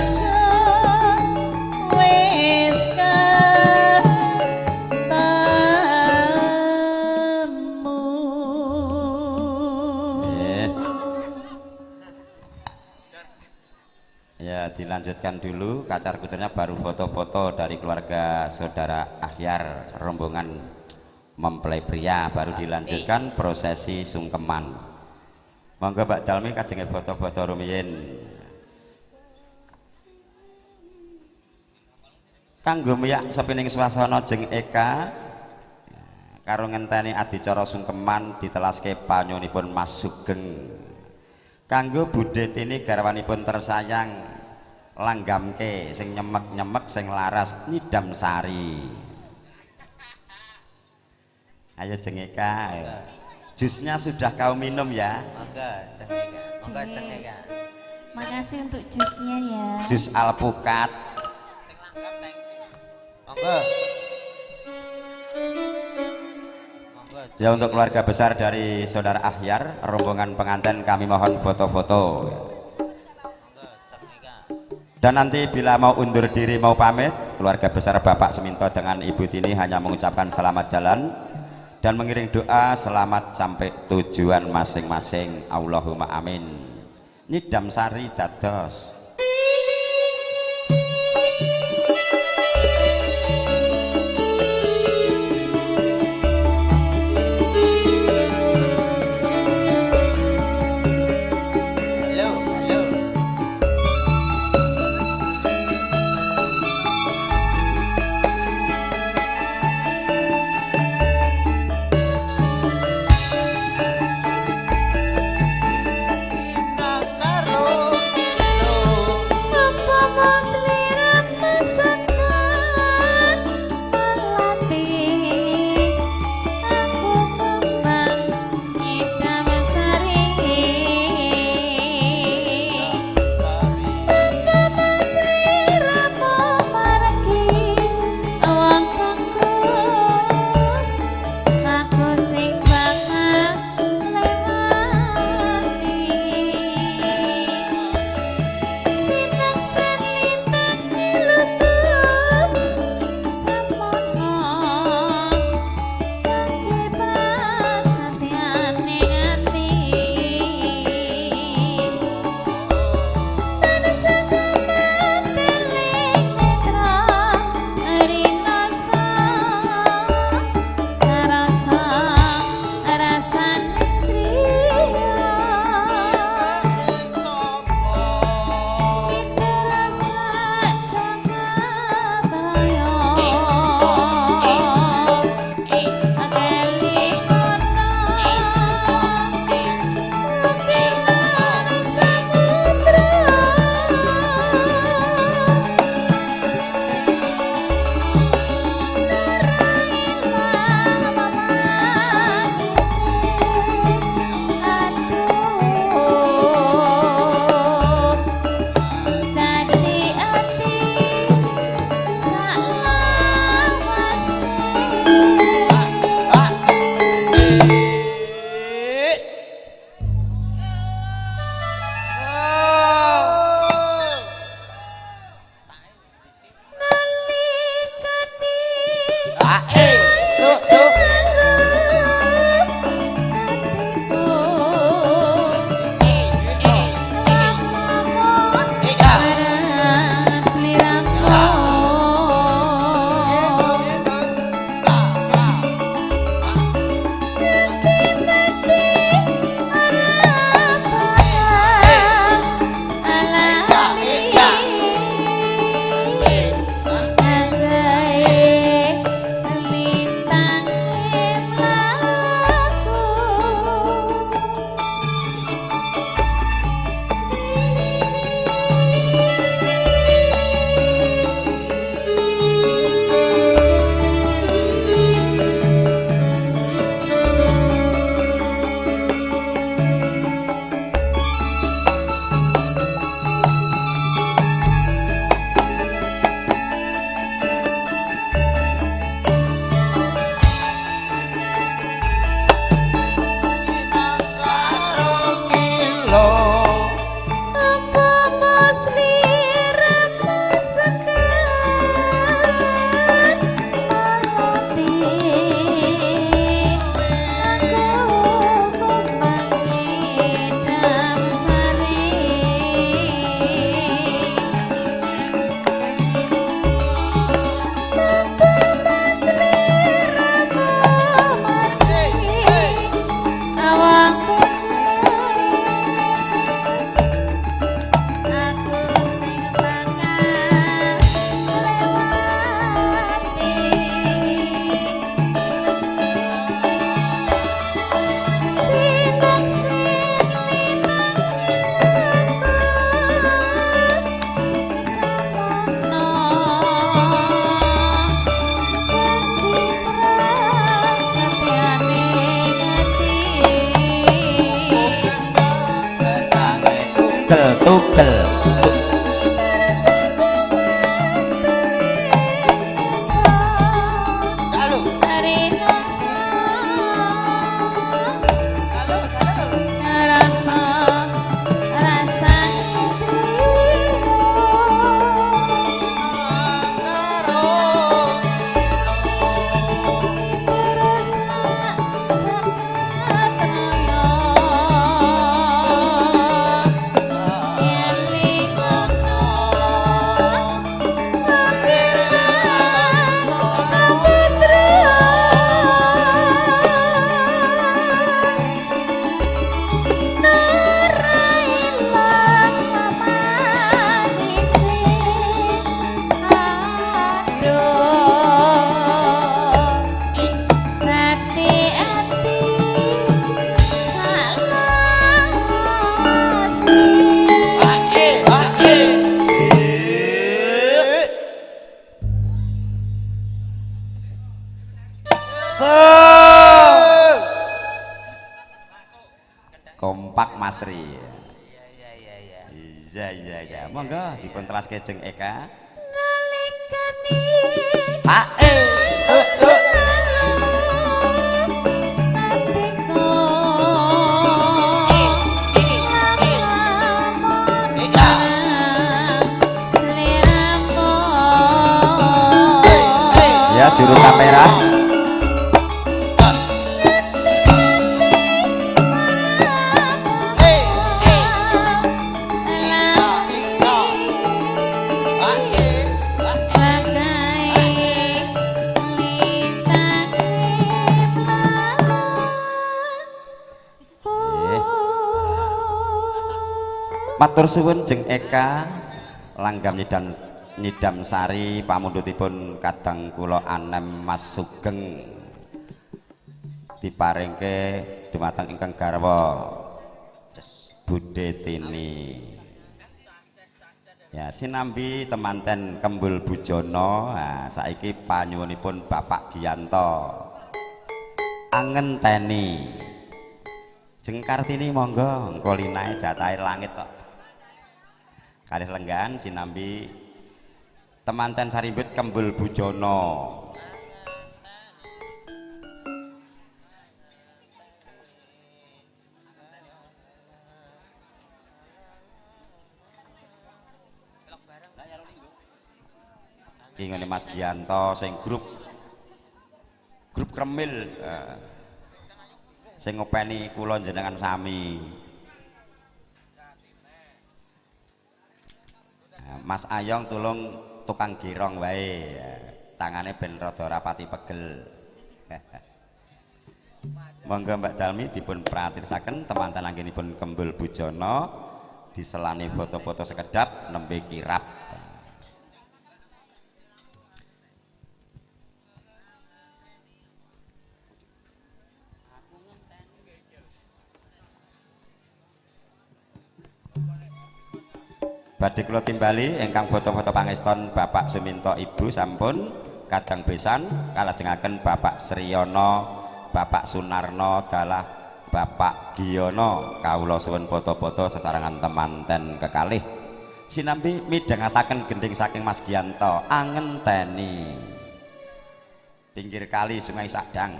wis ketemu. Ya dilanjutkan dulu kacar kucurnya baru foto-foto dari keluarga saudara Akhyar rombongan mempelai pria baru dilanjutkan prosesi sungkeman. Monggo Mbak Dalmi kajenge foto-foto rumiyin. Kanggo miyak sepining swasana jeng Eka karo ngenteni adicara sungkeman ditelaske panyunipun Mas Sugeng. Kanggo Budhe Tini garwanipun tersayang langgamke sing nyemek-nyemek sing laras Nyidam Sari. Ayo Jengeka, jusnya sudah kau minum ya? Monggo Jengeka. Makasih untuk jusnya ya. Jus alpukat. Monggo. Ya untuk keluarga besar dari saudara Akhyar, rombongan pengantin kami mohon foto-foto. Dan nanti bila mau undur diri mau pamit, keluarga besar Bapak Seminto dengan Ibu Tini hanya mengucapkan selamat jalan dan mengiring doa selamat sampai tujuan masing-masing. Allahumma amin. Nyidam Sari dados. tugel. Halo. Kompak Masri. Iya. Iya. Monggo dipun telaske jeng Eka. Nalikane Pak suk. Ya juru kamera. Matur suwun jeng Eka langgam nyidam sari pamundhutipun kadang kula Anem Mas Sugeng diparingke dumateng ingkang garwa Budhe Tini. Ya sinambi temanten Kembul Bujono. Nah, saiki panyuwunipun Bapak Giyanto angenteni jeng Kartini monggo engko linae jatahe langit kok. Kalih lenggan sinambi temanten Sarimbit Kembul Bujono. Iki ngene Mas Giyanto sing grup Kremil sing ngopeni kula jenengan sami. Mas Ayong tulung tukang girong wae. Tangane ben rada rapati pegel. Monggo Mbak Dalmi dipun pratitaken temanten anggenipun Kembul Bujono diselani foto-foto sekedap nembe kirap. Badhe kula timbali ingkang foto-foto pangeston Bapak Suminto Ibu sampun kadang besan kalajengaken Bapak Sriyono, Bapak Sunarno dalah Bapak Giyono. Kawula suwun foto-foto sesarengan temanten kekalih sinambi midhangetaken gending saking Mas Giyanto angenteni pinggir kali Sungai Sadang.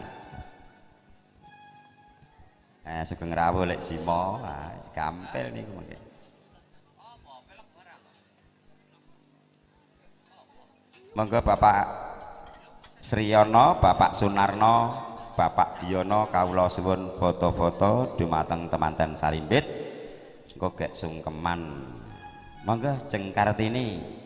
Sugeng rawuh lek Jimo, gampil niku mengke. Monggo Bapak Sriyono, Bapak Sunarno, Bapak Giyono kawula suwun foto-foto dumateng temanten Sarimbit engko gek sungkeman. Monggo jeng Kartini.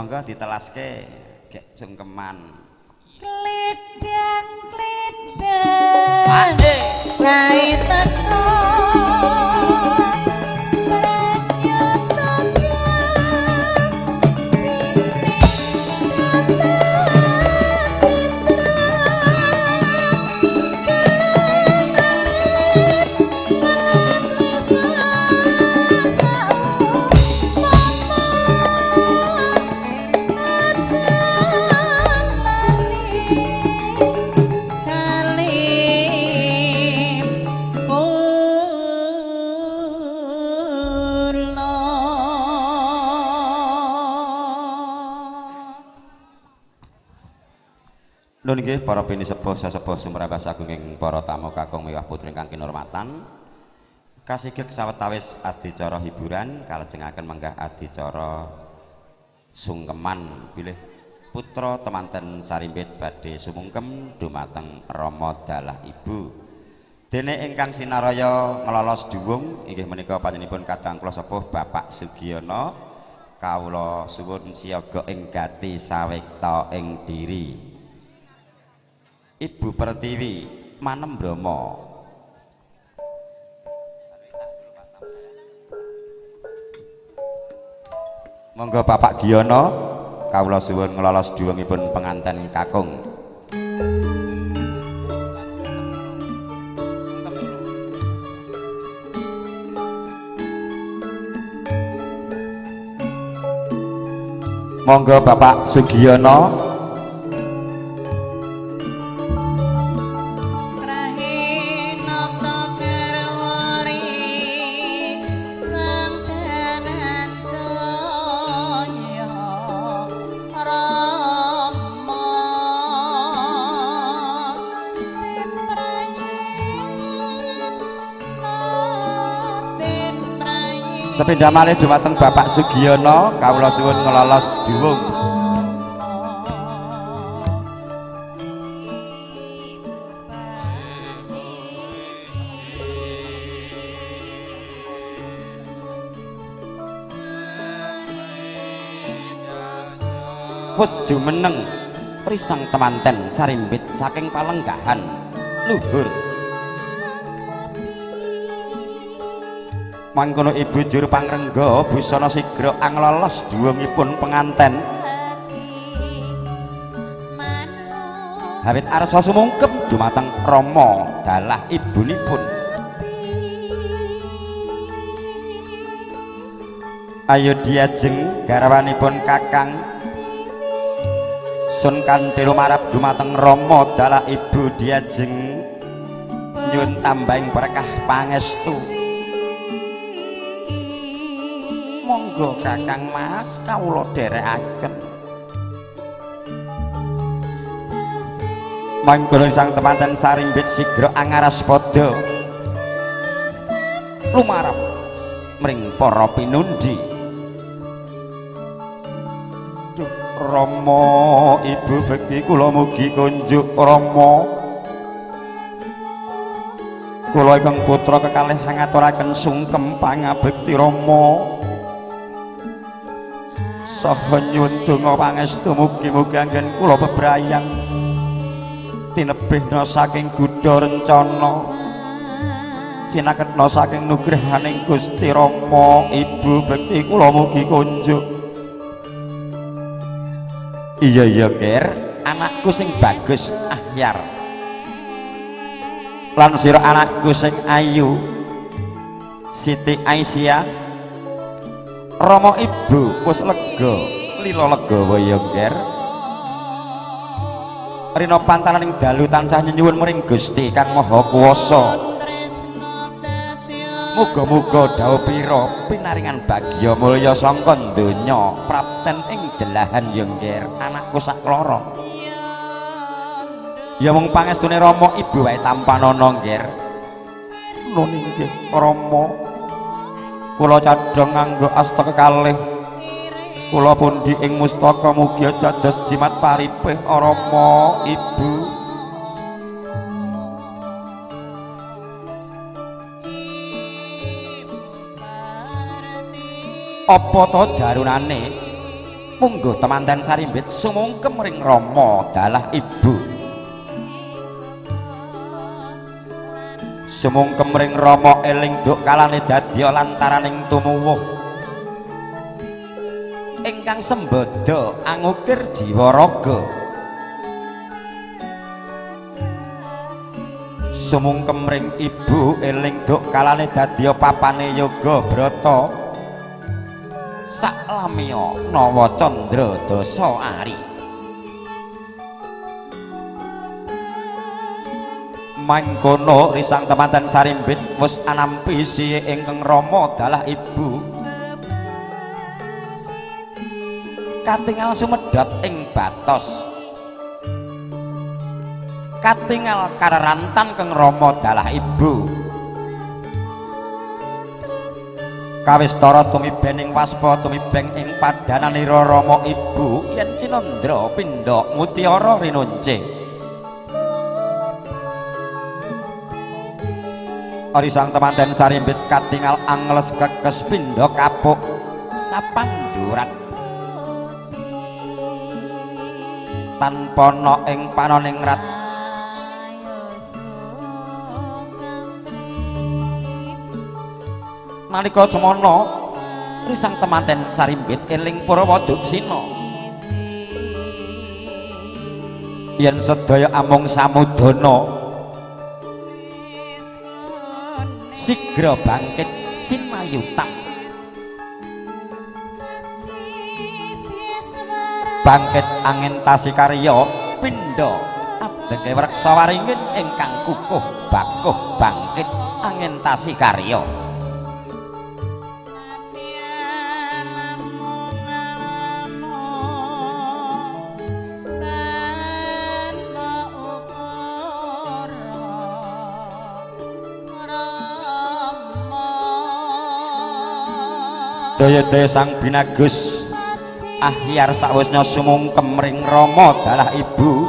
monggo ditelaske gek sungkeman. Kledang sae teko Nun nggih para bini sepuh sesepuh sumrambah sagunging para tamu kakung miwah putri ingkang kinurmatan. Kasigek sawetawis adicara hiburan kalajengaken menggah adicara sungkeman bilih putra temanten sarimbit badhe sumungkem dumateng Rama dalah Ibu. Dene ingkang sinaraya ngelolos duwung inggih menika panjenenganipun kadang kula sepuh Bapak Sugiono. Kawula suwun siyaga ing gati sawekta ing diri. Ibu Pertiwi Manem Bromo. Monggo Bapak Giono kawula suwun ngelolos duwungipun penganten kakung. Monggo Bapak Sugiono. Sepindah malih dumateng Bapak Sugiono kawula suwun ngelolos duwung. Wus jumeneng risang temanten carimbit saking palenggahan luhur. Mangkono ibu juru pangrengga busana sigra anglolos duwungipun penganten. Hawit arsa sumungkem dumateng Rama dalah ibunipun. Ayo diajeng garwanipun Kakang Sun Kantelo marap dumateng Rama dalah ibu diajeng nyuwun tambahing berkah pangestu. Monggo Kakang Mas kawula dherekaken. Mangkono sang temanten sarimbit sigra angaras padha lumarap mring para pinundi. Duh Rama ibu bekti kula mugi kunjuk Rama. Kula ingkang putra kekalih ngaturaken sungkem pangabekti Rama. Saha nyuwun donga pangestu mugi-mugi anggen kula bebrayang tinebihna saking Gudha rencana cinaketna saking nugrahaning Gusti Rama. Ibu bekti kula mugi kunjuk. Iya Ger, anakku sing bagus ahyar lan sira anakku sing ayu Siti Aisyah. Rama ibu wis lega lila legawa ya Ger. Rina pantalaning dalu tansah nyuwun muring Gusti Kang Maha Kuwasa. Muga-muga dawuh pira pinaringan bagya mulya sangka donya prapten ing delahan ya Ger anakku sakloro. Ya mung pangestune Rama ibu wae tampanana Ger. Nun inggih Rama kula cadhong nganggo asta kekalih kula pundi ing mustaka mugi dados jimat paripih Rama ibu. Apa to darunane mungguh temanten sarimbit sumungkem ring Rama dalah ibu. Sumungkem ring Rama eling duk kalane dadya lantaraning tumuwuh ingkang sembada angukir jiwa raga. Sumungkem ring ibu eling duk kalane dadya papane yoga brata saklamiya nawa candra dasa ari. Mangkono risang temanten sarimbit wis anampi siye ingkang Rama dalah ibu katingal sumedhot ing batos katingal karerantan keng Rama dalah ibu kawistara tumibening waspa tumibeng ing padananira Rama ibu yen Cinandra pindha mutiara rinunce. Arisang temanten sarimbit katingal angles kekes pindha kapuk sapandurat tanpa ana ing panoningrat nalika semana risang temanten sarimbit eling Purwaduksina yen sedaya amung samudana sigra bangkit sinmayutam bangkit angin tasikarya pindha abdenge wreksa waringin ingkang kukuh bakuh bangkit angin tasikarya. Daya-daya sang binagus ahyar sawisna sumungkem ring Rama dalah ibu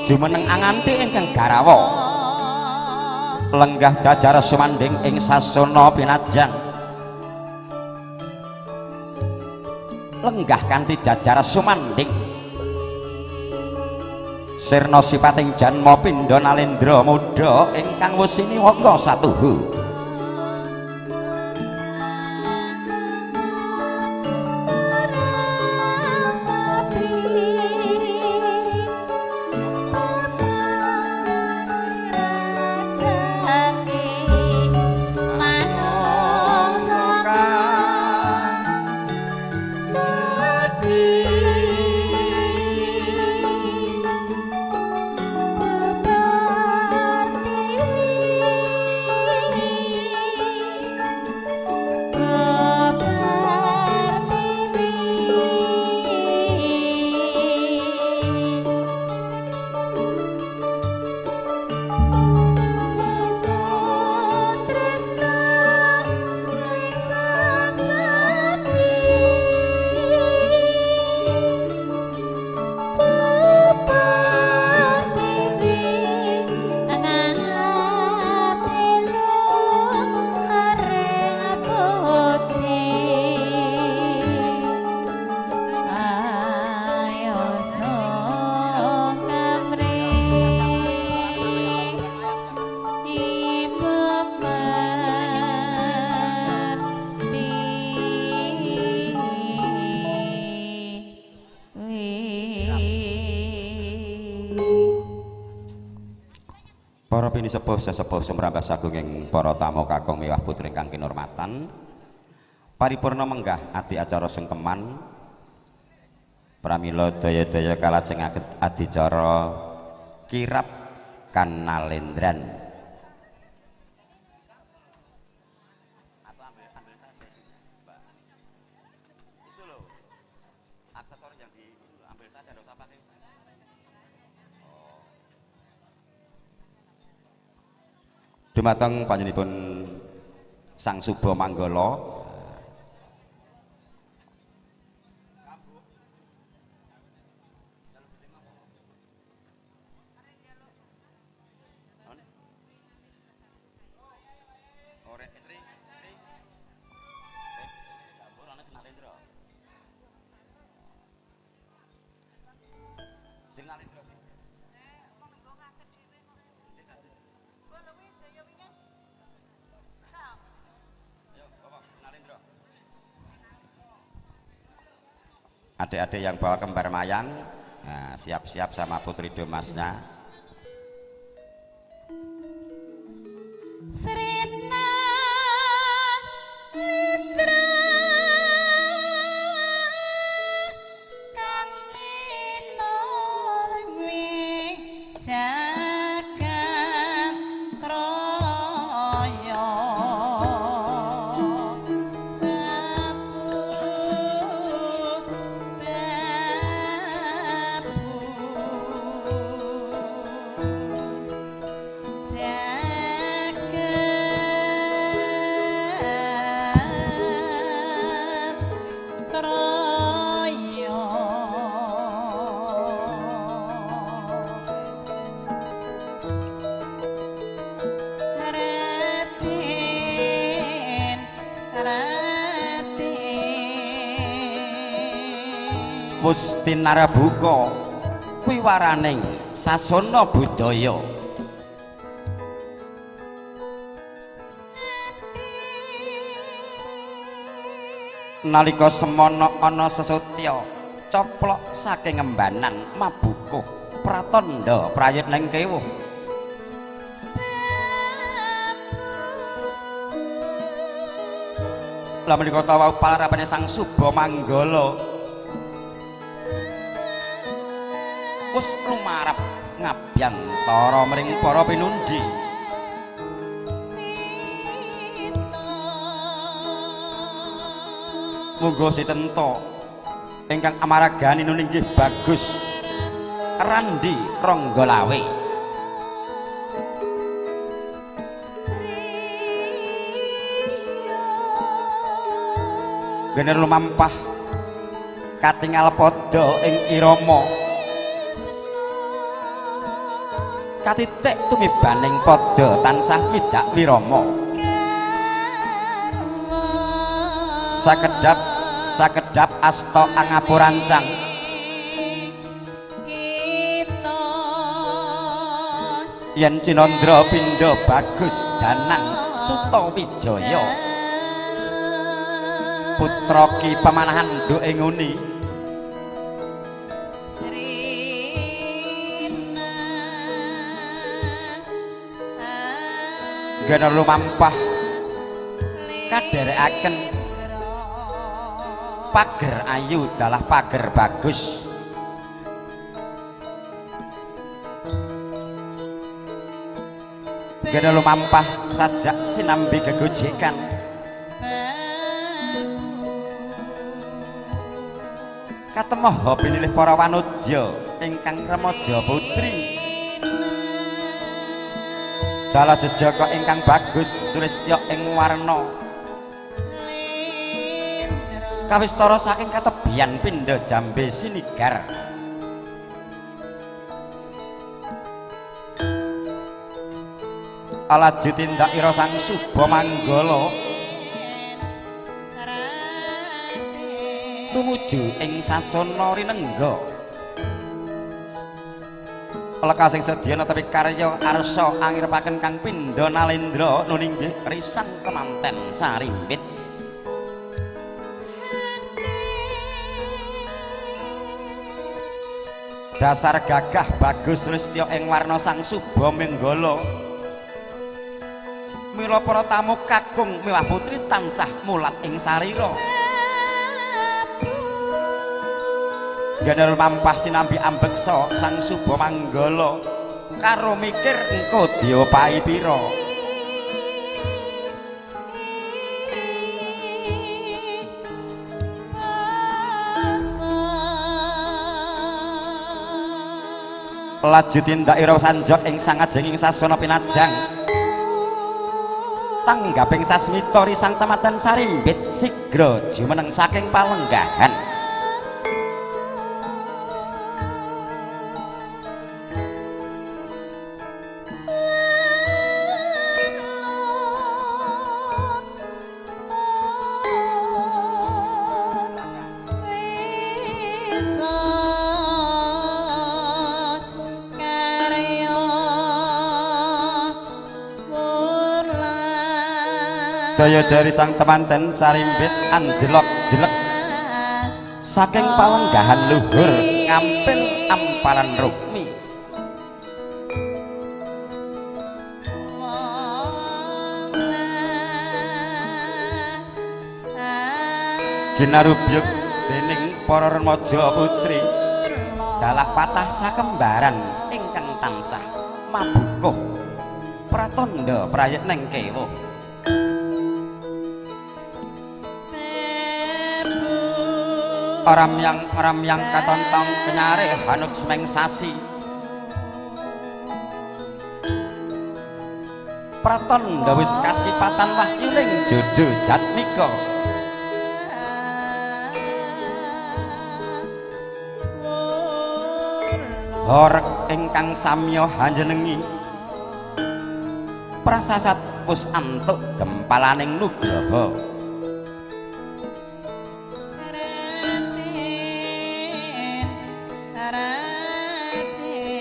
jumeneng anganti ingkang garawa lenggah jajar sumanding ing sasana pinajang lenggah kanthi jajar sumanding sirna sipating janma pindha nalendra muda ingkang wusini waka satuhu. Para pinisepuh sesepuh sumrambah sagunging para tamu kakung miwah putri ingkang kinurmatan paripurna menggah adi acara sungkeman pramila daya-daya kalajengaken adicara kirab kanalendran. Dumateng panjenenganipun Sang Suba Manggala Adik-adik yang bawa kembar mayang, nah, siap-siap sama putri Domasnya. Serena Litra kang minolmi jagat raya Wus tinarabuka kuwi waraning sasana budaya. Nalika semana ana sesotya coplok saking embanan mabukuh pratandha prayit ning kewuh. Lah menika tawa palarapane Sang Suba Manggala wis lumarap ngabyantara mring para pinundi. Monggo sitenta ingkang amaragani nuninggih bagus Randi Ranggalawe. Gener lumampah katingal padha ing irama katitik tumibaning padha tansah widak wirama. Sakedap asta angapurancang yen Cinandra pindha bagus danang Sutawijaya putra Ki Pamanahan Nduk ing nguni gener lumampah kadherekaken pager ayu dalah pager bagus. Gener lumampah sajak sinambi gegojekan katemoh pinilih para wanodya ingkang remaja putri dalah jejaka ingkang bagus sulistya ing warna kawistara saking katebian pindha jambe sinigar alaju tindakira Sang Suba Manggala tumuju ing sasana rinengga lekasing sedya tapi karya arsa angirapaken kang pindha nalendra nuninggih risang kemanten sarimbit dasar gagah bagus sulistya ing warna Sang Suba Manggala mila para tamu kakung miwah putri tansah mulat ing sarira gener mampah sinambi ambeksa Sang Suba Manggala karo mikir engko diopahi pira laju tindakira sanjok ing sangajenging sasana pinajang tanggaping sasmita risang tematan sarimbit sigra jumeneng saking palenggahan daya dari sang temanten sarimbit anjelok jelek saking palenggahan luhur ngampil amparan rukmi ginarubyuk dening para remaja putri dalah patah sakembaran ingkang tansah mabukuh pratandha prayekning kewa Orang yang katontong kenyare hanuk semeng sasi pratandha wis kasipatan wahyuning jodoh jatmika horeg ingkang samya hanjenengi prasasat pus antuk gempalaning nugraha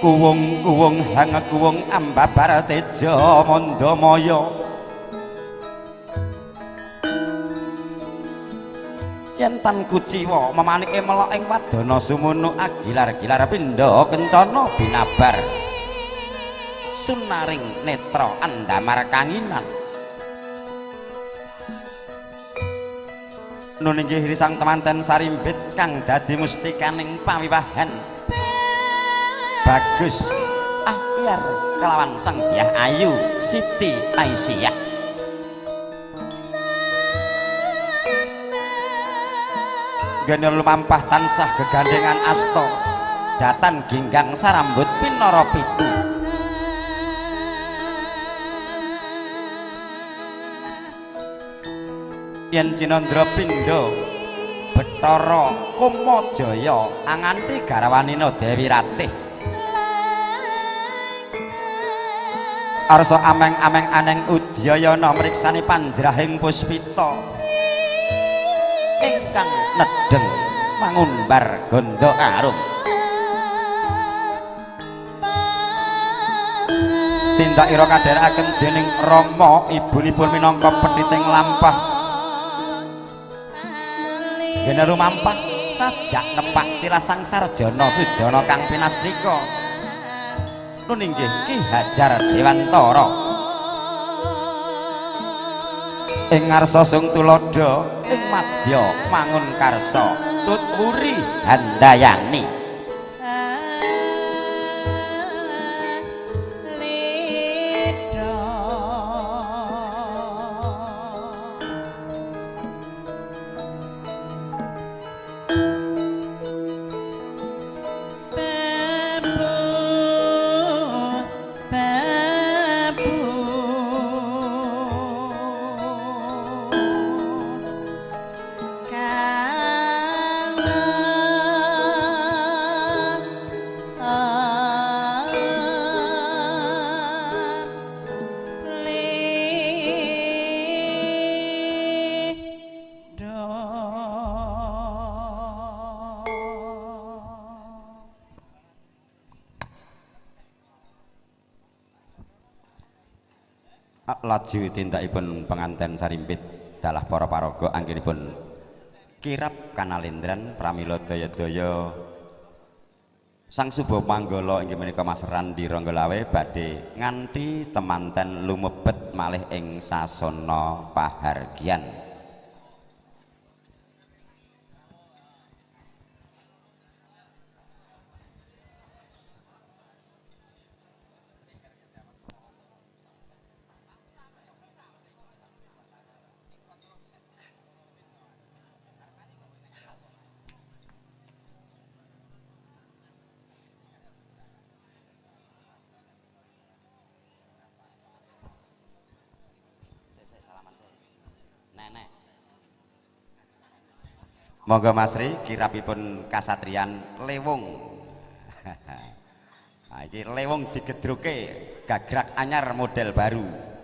kuwung-kuwung hangekuwung ambabar teja mandamaya yen tan kuciwa memanike melok ing wadana sumunu agilar-gilar pindha kencana binabar sunaring netra andamar kanginan nun inggih risang temanten sarimbit kang dadi mustikaning pawiwahan bagus ahyar kelawan sang Dyah Ayu Siti Aisyah gene lumampah tansah gegandengan asta datan ginggang sarambut pinara pitu yen Cinandra pindha Bathara Kumajaya anganti garwanina Dewi Ratih arsa ameng-ameng aneng Udyayana mriksani panjrahing puspita ingkang nedeng mangumbar ganda arum tindak ira kadherekaken dening Rama ibunipun minangka pethiting lampah yen lumampah sajak nepak tilasang sarjana sujana kang pinastika nun inggih Ki Hajar Dewantara ing ngarsa sung tuladha ing madya mangun karsa tutwuri handayani laju tindakipun penganten sarimpit dalah para paraga anggenipun kirap kanalendran pramila daya-daya sang suba manggala inggih menika Mas Randi Ranggalawe badhe nganti temanten lumebet malih ing sasana pahargyan. Monggo Mas Ri kirapipun kasatriyan lewung. Nah, iki lewung digedruke gagrak anyar model baru.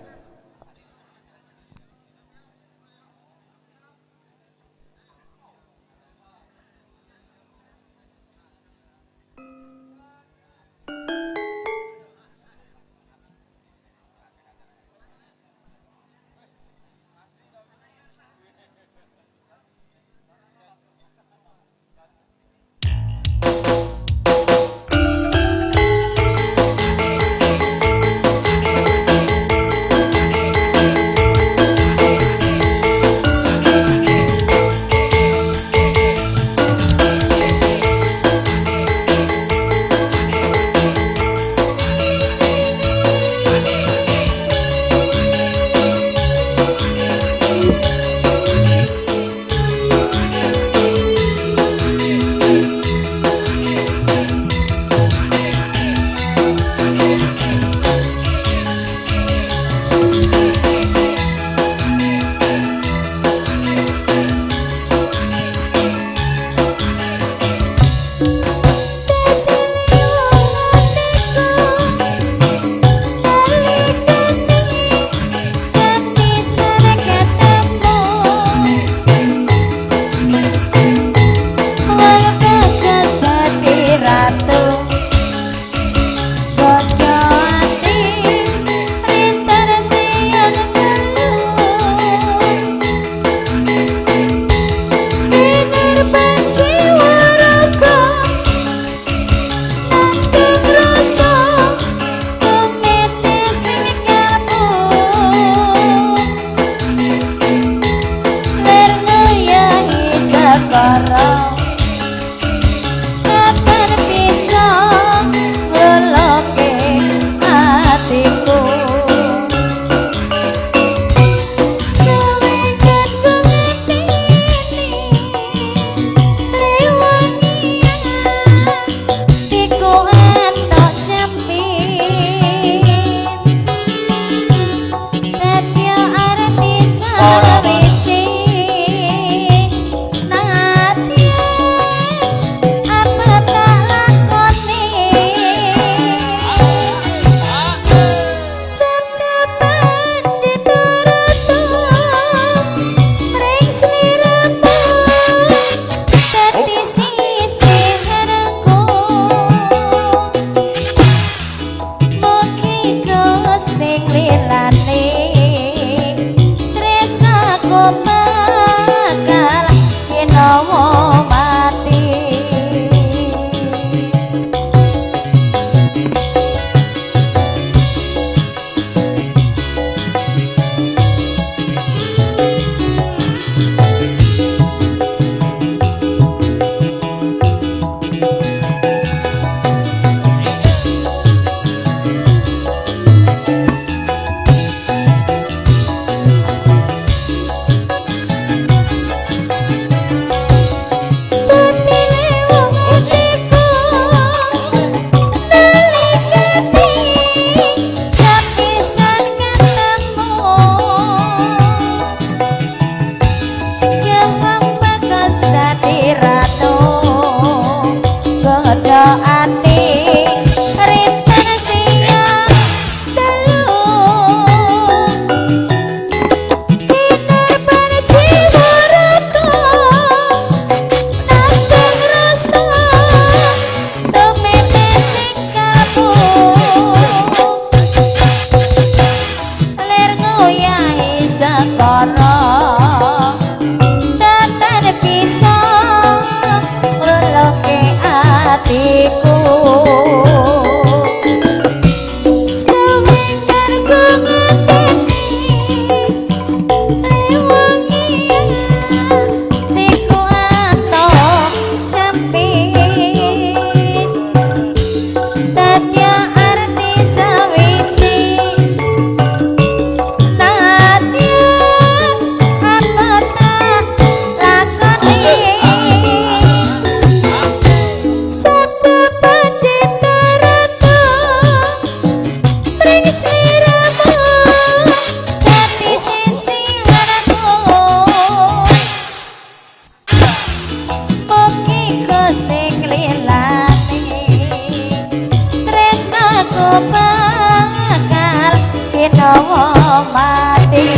ilani tresnaku bakal kinawa mati.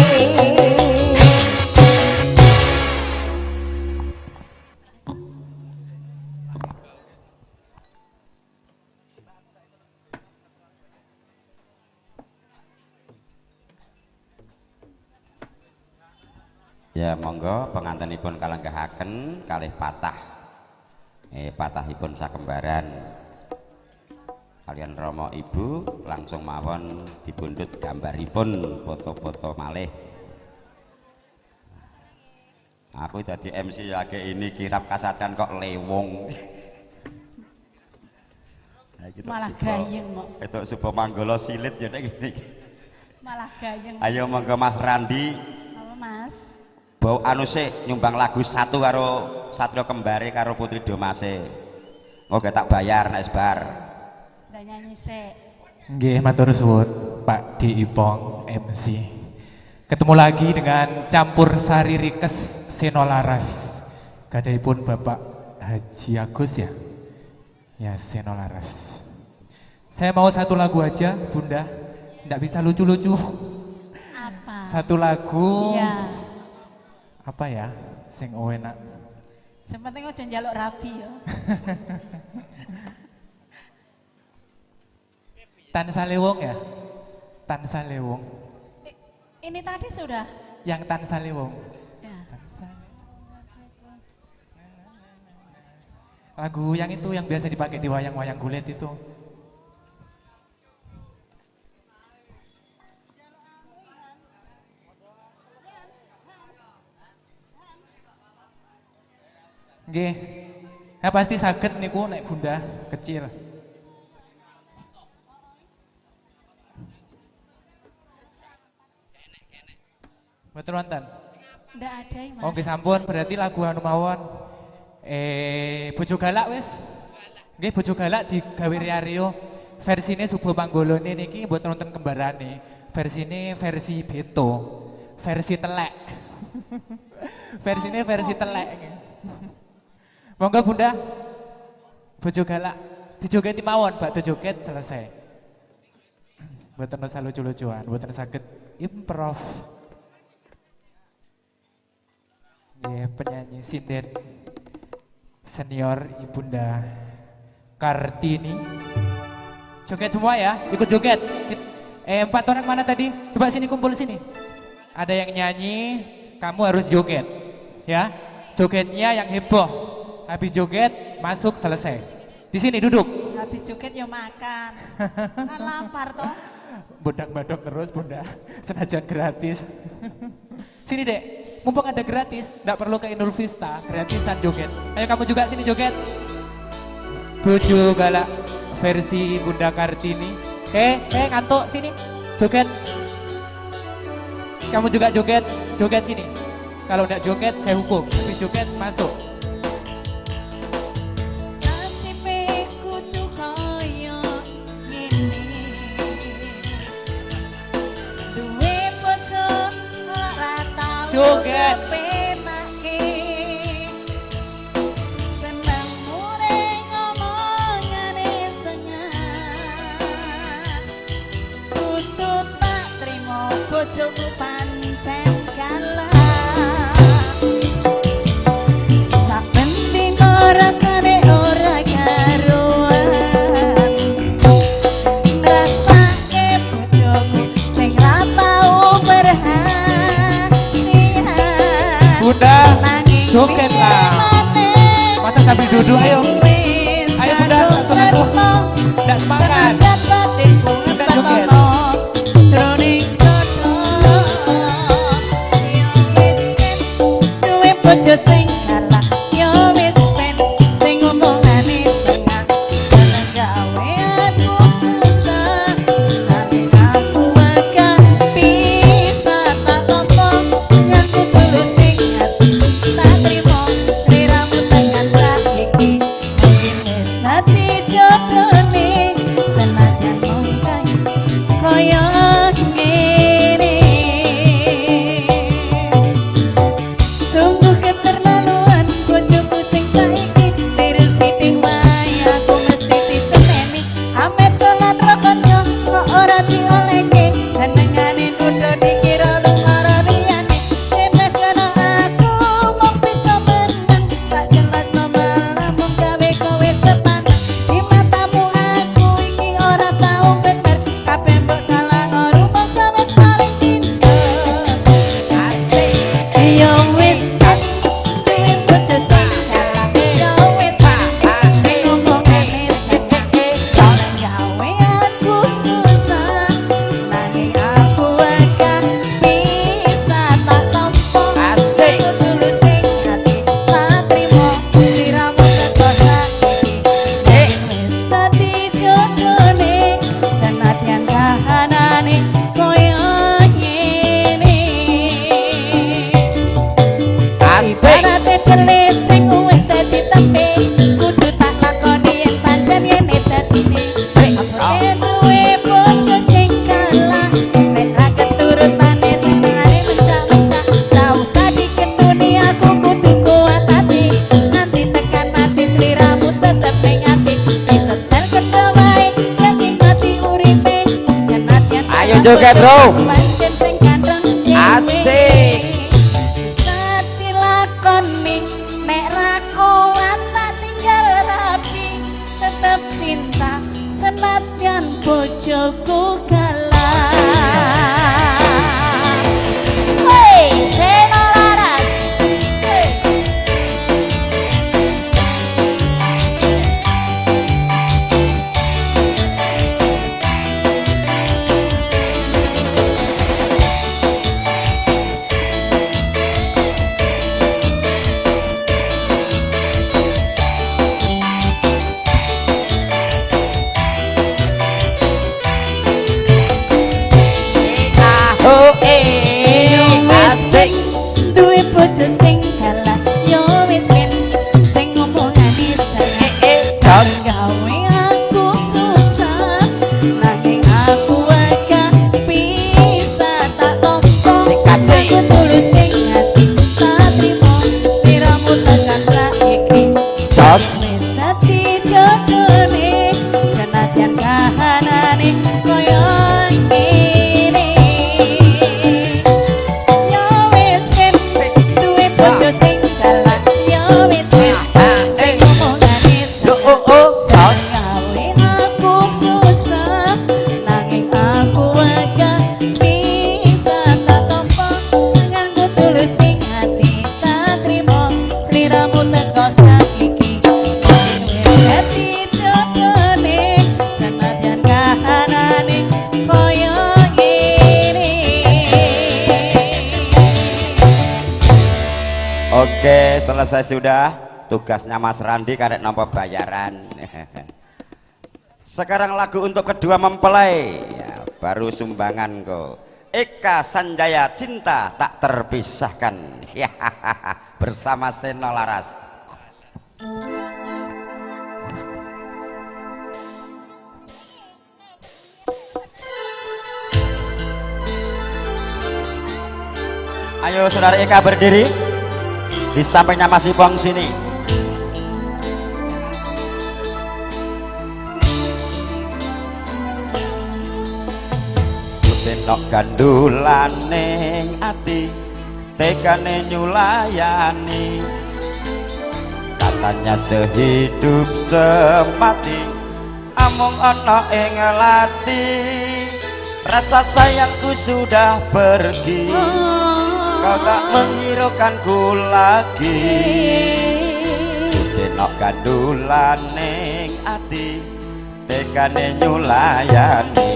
Ya monggo pengantenipun kalenggahaken kalih patah patahipun sakembaran kalian Romo Ibu langsung mawon dipundhut gambaripun foto-foto malih. Aku dadi MC lagi ini kirap kasatkan kok lewong. Malah gayeng kok. Itu Subo Manggolo silit ya nek ngene iki. Malah gayeng. Ayo monggo Mas Randi. Apa Mas? Bau anu sik nyumbang lagu satu karo Satrio Kembare karo Putri Domase. Moga tak bayar nek bar. Ndak nyanyi sik. Nggih, matur suwun Pak Di Ipong MC. Ketemu lagi dengan Campur Sari Rikes Senolaras. Gadahipun Bapak Haji Agus ya. Ya, Senolaras. Saya mau satu lagu aja, Bunda. Ndak bisa lucu-lucu. Apa? Satu lagu. Iya. Apa ya? Sing enak. Sepenting aja njaluk rabi ya. Tan Salewong ya? Tan Salewong. Ini tadi sudah. Yang Tan Salewong. Ya. Lagu yang itu yang biasa dipakai di wayang-wayang gulet itu. Nggih. Ya pasti saged niku nek Bunda kecil. Mboten wonten. Ndak ada Mas. Oh nggih sampun, berarti lagu anu mawon. Bojo Galak wis. Nggih Bojo Galak digawe Rio. Versine Subo Manggolone niki mboten wonten kembarane. Versine versi Beto. Versi telek. Versine versi telek. Monggo Bunda. Bojo Galak dijogeti mawon, bakdo joget selesai. Mboten usah lucu-lucuan, mboten saged improv. Ya, penyanyi sinden senior Ibunda Kartini. Joget semua ya, ikut joget. 4 orang mana tadi? Coba sini kumpul sini. Ada yang nyanyi, kamu harus joget. Ya, jogetnya yang heboh. Habis joget, masuk selesai. Di sini duduk. Habis joget ya makan. Kan lapar toh. Bodak-badok terus Bunda, senajan gratis. Sini dek, mumpung ada gratis, nggak perlu ke Inul Vista, gratisan joget. Ayo kamu juga sini joget. Bojo Galak versi Bunda Kartini. Ngantuk sini, joget. Kamu juga joget, joget sini. Kalau nggak joget saya hukum, tapi joget masuk. Joget. Bojoku pancen kalah. Saben dina rasane ora karuan. Ngrasake bojoku sing ra tau perhatian. Bunda, joget lah. Masa sambil duduk ayo. Ayo Bunda, satu-satu. Nggak semangat. Bunda joget. Oke bro, pancen sing ganteng asik. Sati lakoni nek ra kowan tak tinggal rapi tetep cinta senadyan bojoku kalah. Hei, Seno Laras. Hei. Oh Asik duwe bojo sing kalah yo wis ben sing ngomongane saya gawe aku susah nanging aku wae bisa tak tompo aku tulus sing hati tak trimo diramu tekan saiki wis dadi jodone senadyan kahanane koyo ngene. Yo wis ben duwe bojo sing kalah yo wis ben sing ngomongane gawe aku susah nanging aku wae bisa tak tompo nganggo tulus sing hati tak trimo sliramu teko saiki wis dadi jodone senadyan kahanane koyo ngene. Oke, selesai sudah. Tugasnya Mas Randi karek nampa bayaran. Sekarang lagu untuk kedua mempelai. Ya, baru sumbangan kok. Eka Sanjaya Cinta Tak Terpisahkan. Ya, bersama Seno Laras. Ayo saudara Eka berdiri. Di sampingnya Mas Ipong sini. Tenok gandulane ati tekane nyulayani katanya sehidup semati amung ana ing lati rasa sayangku sudah pergi kau tak menghiraukanku lagi tenok gandulane ati tekane nyulayani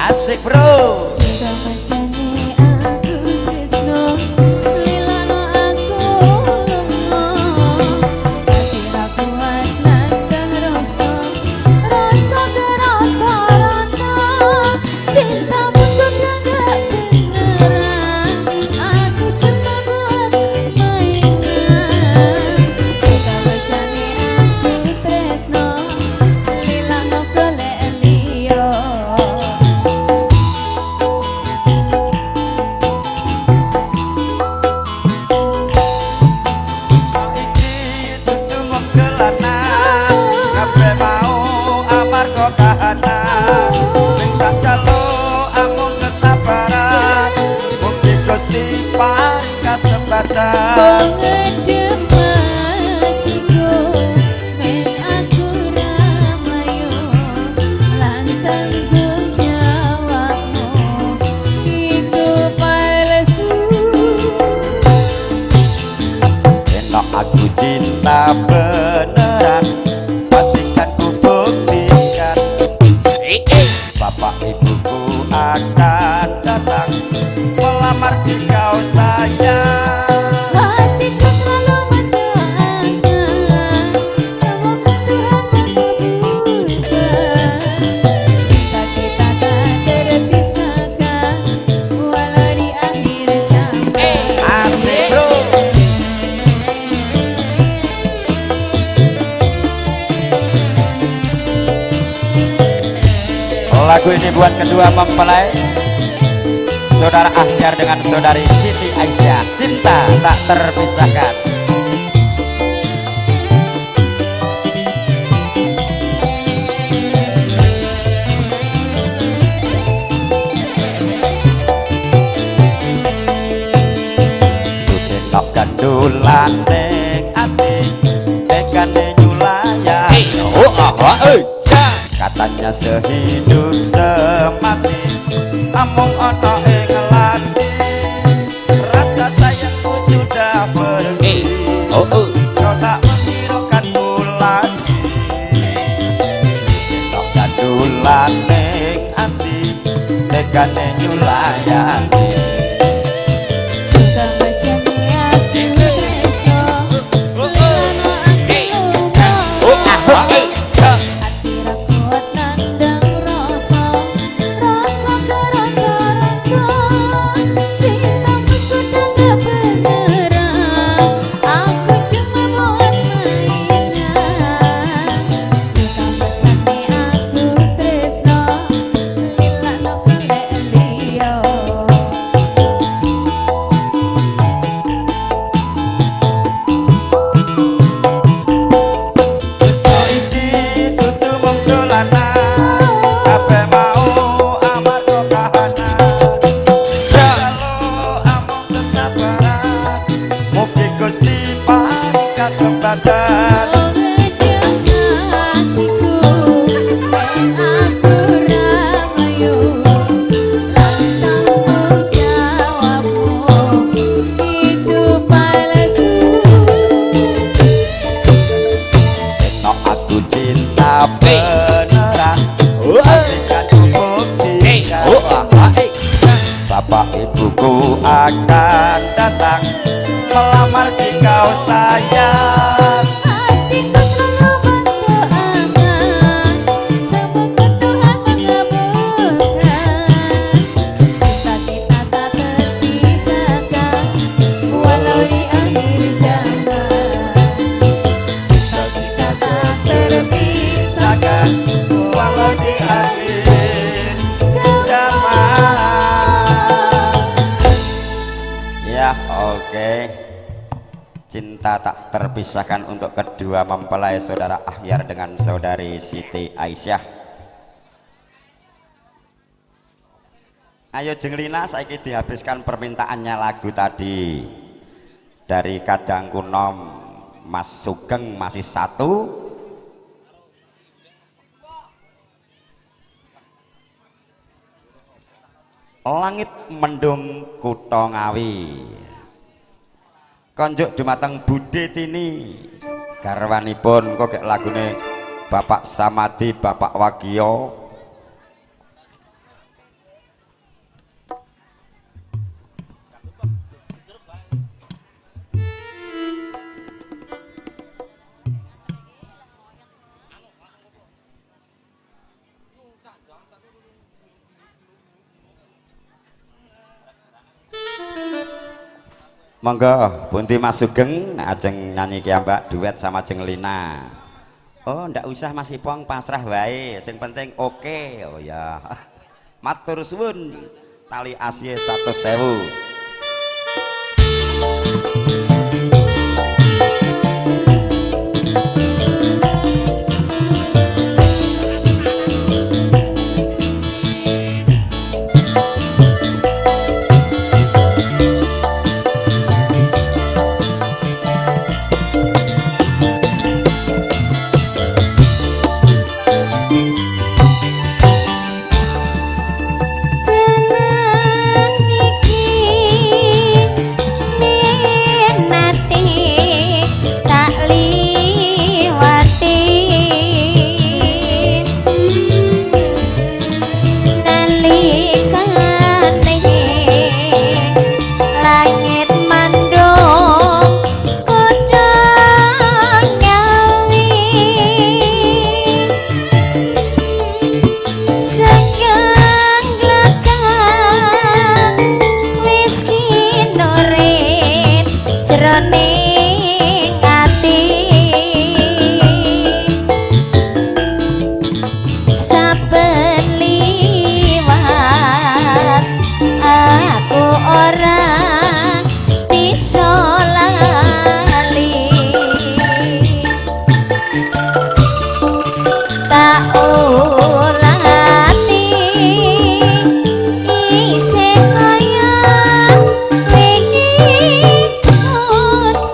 asik bro. Samajane aku tresno lilano aku lunga ati aku nang rasa gerata cintamu sudah gak beneran aku cuma buat mainan samajane aku tresno lilano golek liya. Pengedem hatiku men aku ramayo lan tanggung jawabmu itu palsu. Enak aku cinta beneran pastikan ku buktikan bapak ibuku akan datang melamar di kau sayang. Hatiku selalu mendoakan semoga Tuhan mengabulkan cinta kita tak terpisahkan walau di akhir zaman. Asik bro. Lagu ini buat kedua mempelai Saudara Asyar dengan saudari Siti Aisyah, cinta tak terpisahkan. nyulan ning ati tekane nyulayan katanya sehidup semati amung ana ing lati rasa sayangku sudah pergi kau tak menghiraukanku lagi kau gandulan ning ati tekane nyulayani Bapak ibuku akan datang melamar di kau sayang. Hatiku selalu berdoa, semoga Tuhan mengabulkan cita-cita tak terpisahkan walau di akhir zaman. Cita-cita tak terpisahkan Walau di akhir zaman. Ya, oke. Cinta tak terpisahkan untuk kedua mempelai saudara Ahyar dengan saudari Siti Aisyah. Ayo Jenglina, saiki dihabiskan permintaannya lagu tadi dari Kadang Kunom. Mas Sugeng masih satu. Langit mendung kutha Ngawi. Konjuk dumateng Budhe Tini garwanipun kok kayak lagune Bapak Samadi Bapak Wagio. Monggo Bunti Mas Sugeng ajeng nyanyi ki Mbak duet sama Jenglina. Oh ndak usah Mas Ipong, pasrah wae, sing penting oke. Oh ya. Matur suwun. Tali asih 100.000.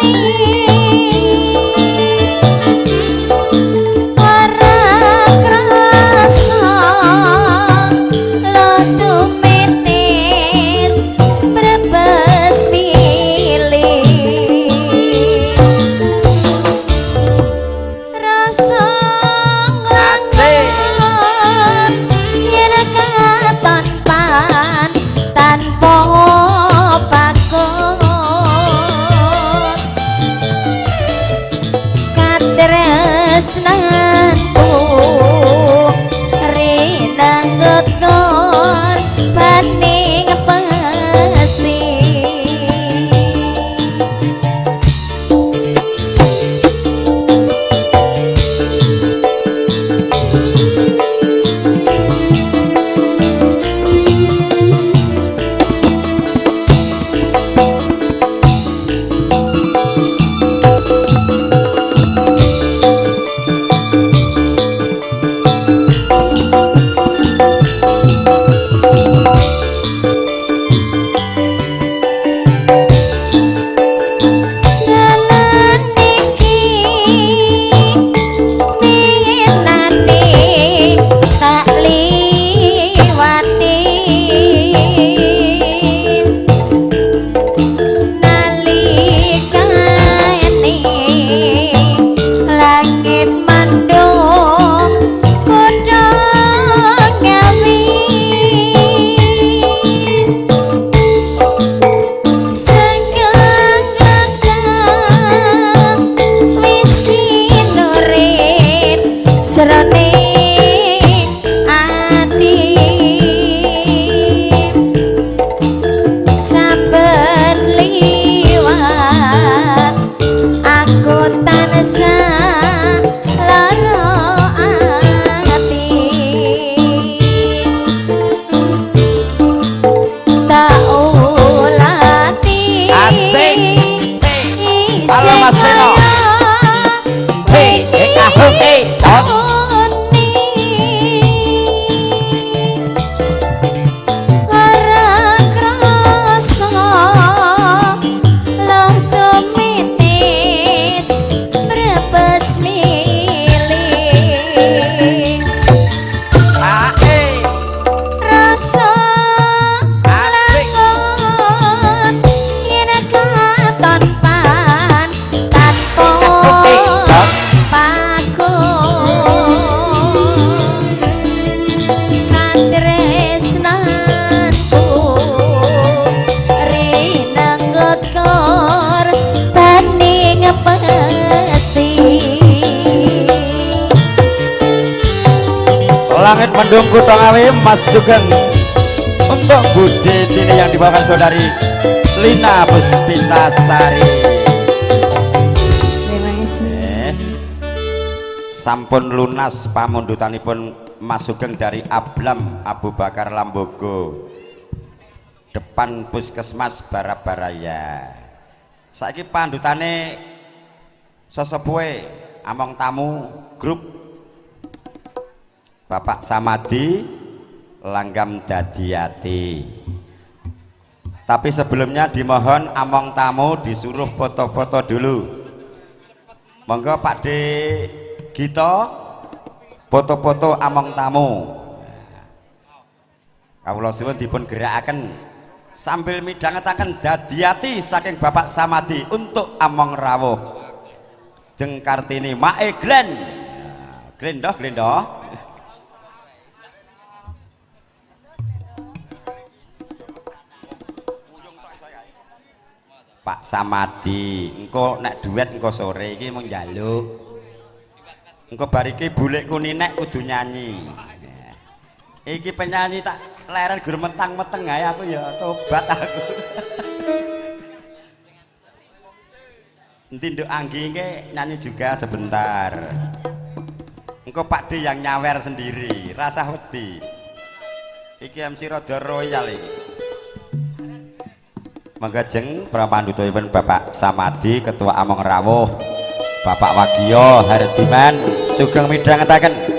ini Langit mendung kutong awi Mas Sugeng untuk Budi Tini yang dibawakan saudari Lina Puspitasari. Terima kasih. Sampun lunas pamundutanipun Mas Sugeng dari Ablam Abu Bakar Lambogo depan Puskesmas Barabaraya. Saiki pandutane sesepuhe among tamu grup Bapak Samadi Langgam Dadiati. Tapi sebelumnya dimohon among tamu disuruh foto-foto dulu. Monggo Pak D Gito foto-foto among tamu. Kawula suwun dipun gerakaken sambil midhangetaken Dadiati saking Bapak Samadi untuk among rawuh. Jeng Kartini Mae Glen. Glendoh Glendoh. Pak Samadi, engko nek duet engko sore iki mung njaluk. Engko bar iki bulik kuninek kudu nyanyi. Iki penyanyi tak leren gur mentang-meteng ae aku ya tobat aku. Nanti Nduk Anggi iki nyanyi juga sebentar. Engko Pak D yang nyawer sendiri, rasa wedi. Iki MC rada royal iki. Menggajeng prapandhutipun Bapak Samadi Ketua Among Rawuh Bapak Wagio Hardiman sugeng midhangetaken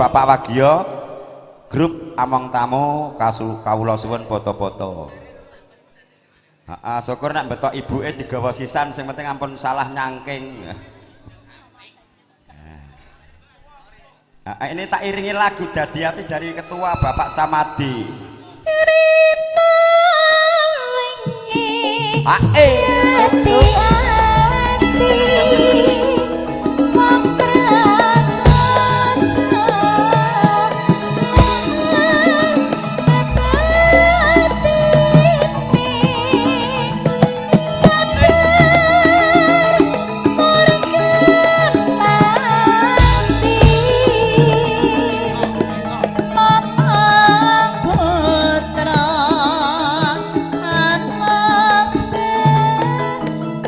Bapak Wagio grup Among Tamu kawula suwun foto-foto. Syukur nek betok ibuke digawa sisan sing penting ampun salah nyangking. Ini tak iringi lagu Dadiati dari Ketua Bapak Samadi.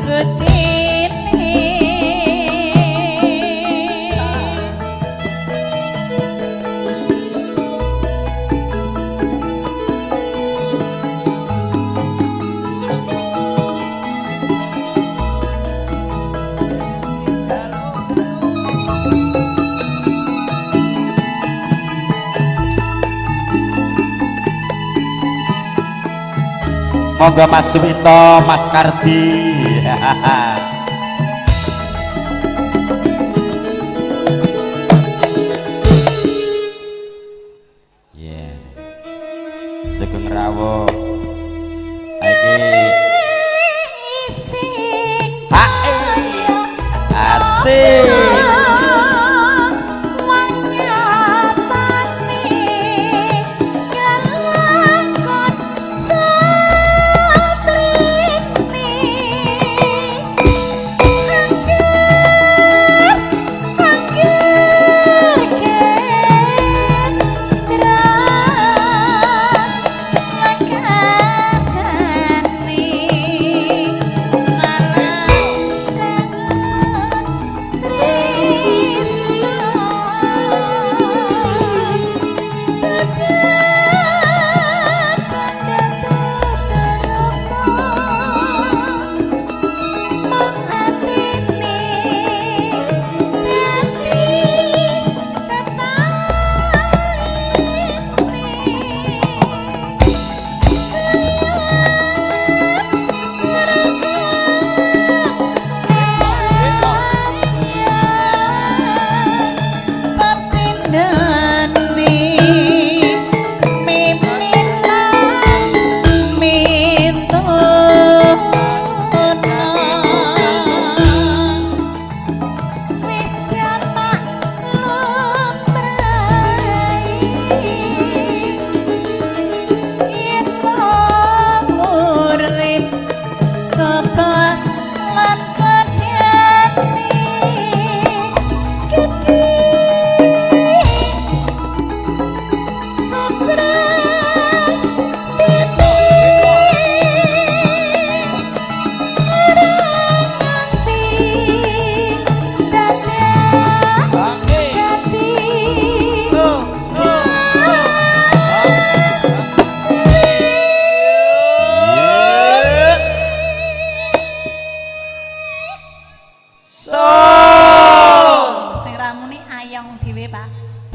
Good Monggo Mas Suwito, Mas Kardi. Yeah. Sugeng rawuh. Iki asik.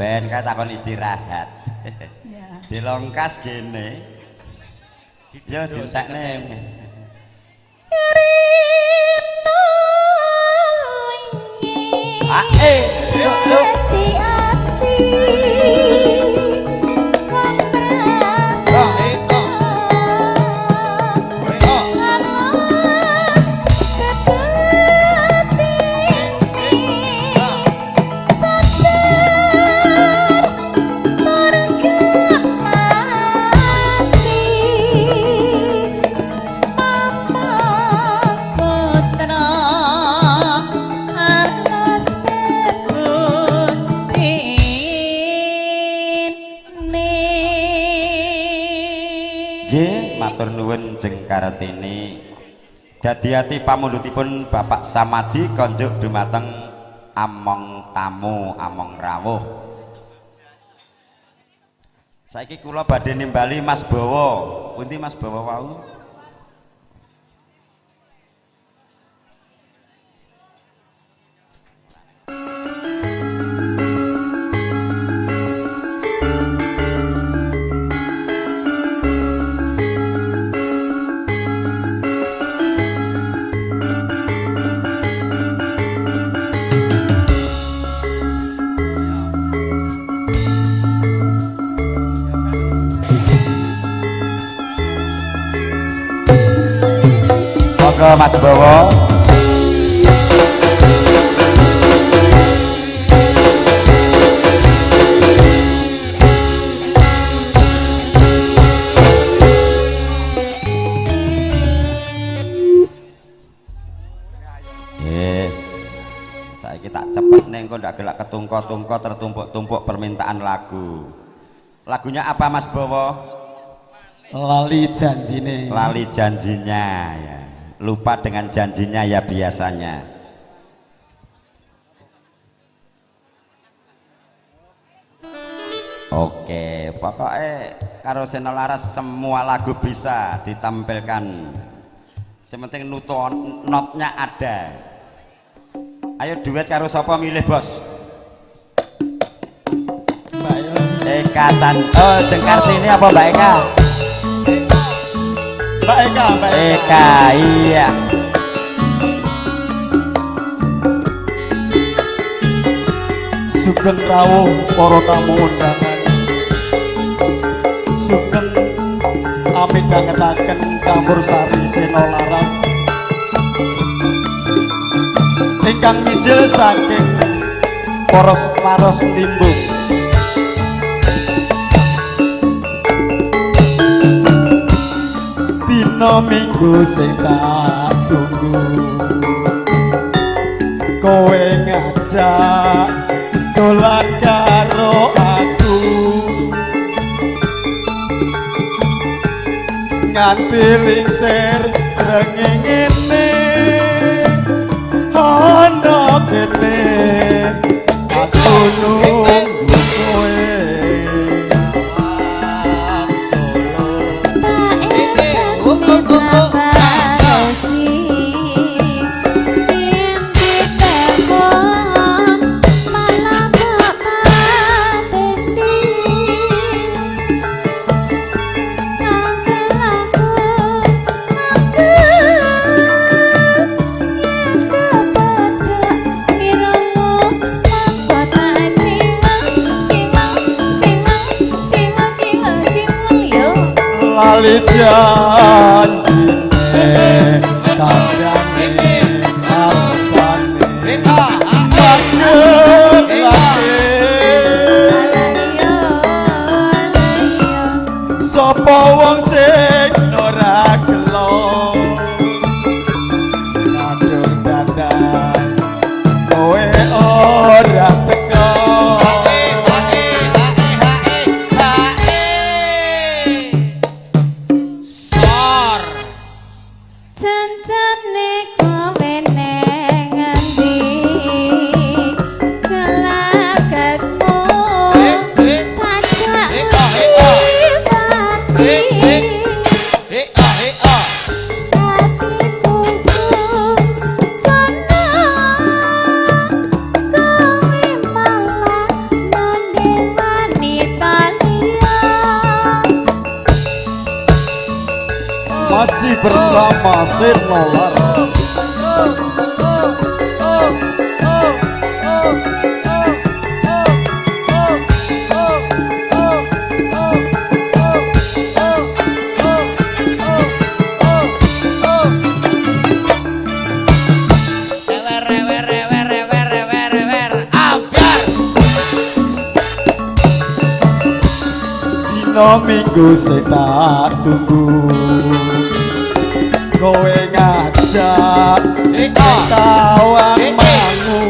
Ben kae takon istirahat. Ya. Dilongkas gene. Ya dientekne. Suk. Matur nuwun jeng Kartini. Dadi ati pamundhutipun Bapak Samadi konjuk dumateng among tamu, among rawuh. Saiki kula badhe nimbali Mas Bowo. Pundi Mas Bowo wau? Monggo Mas Bowo. Saiki tak cepet neng kok ndak gelak ketungko-tungko tertumpuk-tumpuk permintaan lagu. Lagunya apa Mas Bowo? Lali janjine. Lali janjinya ya. Lupa dengan janjinya ya biasanya. Oke, pokoknya karo Seno Laras semua lagu bisa ditampilkan. Sementing notnya ada. Ayo duet karo sapa milih bos? Mbak Eka Santo, Jeng Kartini apa Mbak Eka? Mbak Eka, Mbak Eka. Eka, iya. Sugeng rawuh para tamu undangan. Sugeng amidhangetaken campursari Sena Laras. Ingkang mijil saking poros laros timbung. Dina minggu sing tak tunggu. Kowe ngajak dolan karo aku nganti lingsir srengenge ana kene aku nunggu kowe lali janjine kandhane arsane manggel lagi sapa wong sing ora gelo kadung dadan kowe ora teko masih bersama Sena Laras. Dina minggu sing tak tunggu kowe ngajak kawan mangu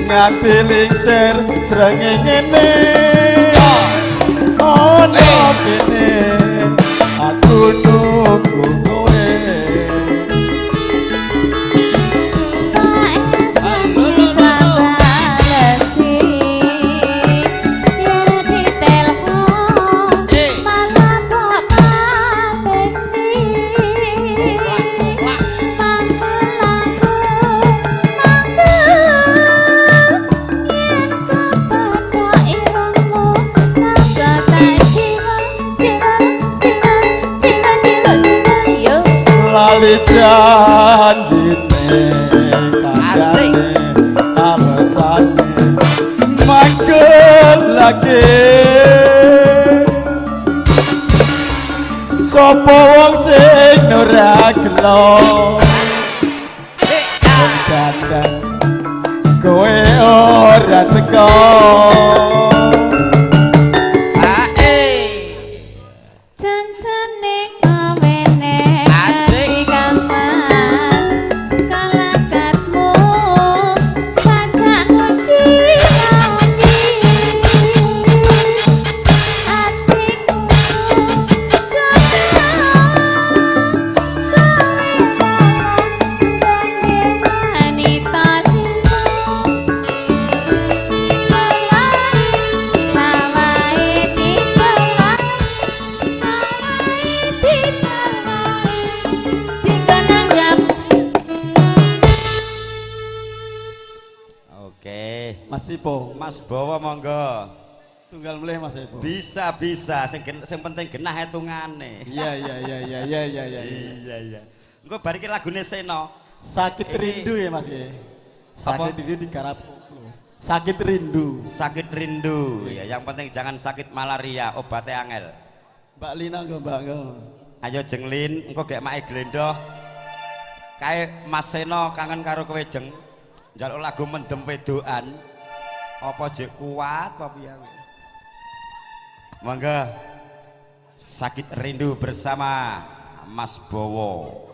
nganti lingsir srengenge ana kene aku nunggu kowe lali janjine kandhane arsane manggel lagi sapa wong sing ora gelo wong dadan kowe ora teko Oke, Mas Ipo, Mas Bowo monggo. Tunggal mulai Mas Ebo. Bisa, sing penting genah hitungane. Iya. Iya. Engko bar iki lagune Seno. Sakit rindu ya Mas ya. Sakit rindu digarap. Sakit rindu. Sakit rindu. Ya, yang penting jangan sakit malaria, obatnya angel. Mbak Lina nggo Mbak nggo. Ayo jenglin, engko gek make glendho. Kae Mas Seno kangen karo kowe jeng. Njaluk lagu mendem wedokan. Apa jek kuat apa piye? Mangga. Sakit rindu bersama Mas Bowo.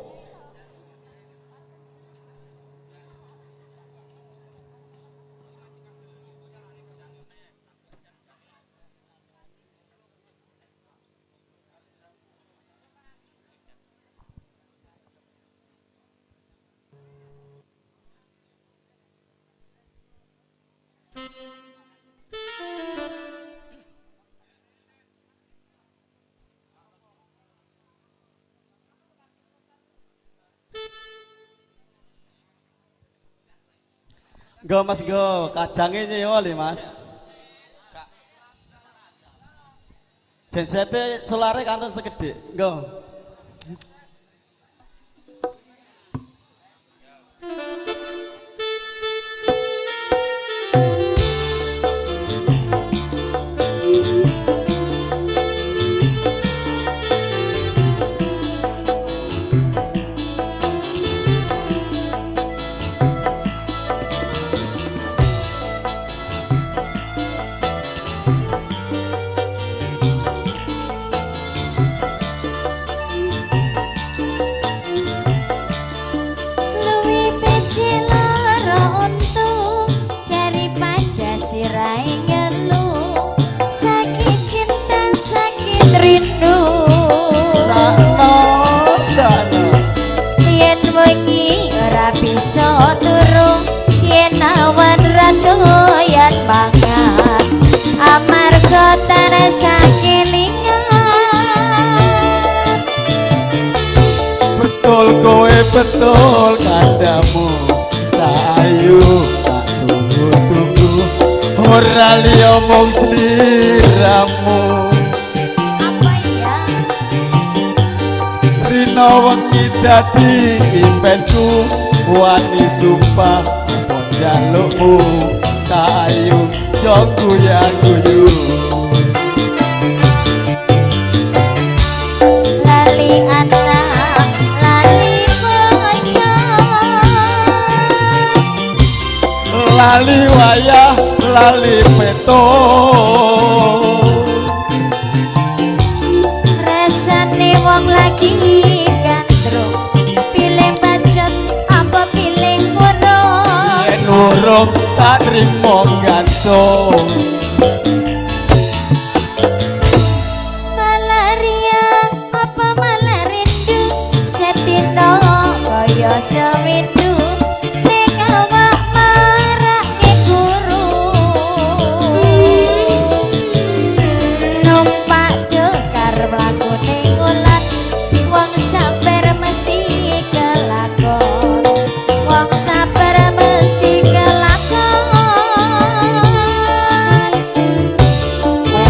Nggo Mas nggo, kajange nyewol Mas. Jensete solare kanton sekedhik. Nggo. Luwih becik lara untung daripada sirai ngeluh. Sakit cinta, sakit rindu. Sana. Yen wengi ora bisa turu, yen awan ra doyan mangan, amarga tarasa kelingan. Betul kowe betul kandamu. Sayu tak tunggu-tunggu. Ora liya mung sliramu. Apa ya? Rino wengi dadi impenku. Wani sumpah mon jalukmu. Sayu joku ya guyu. Lali anak, lali bocah. Lali wayah, lali peto. Rasane wong lagi gandrung, pilih bacot apa pilih murung. Yen urung tak rimo gantung. Malaria apa malah rindu, setino kaya sewindu. Ning awak marake guru, numpak dekar mlaku ning ulan. Wong sabar mesti kelakon, wong sabar mesti kelakon.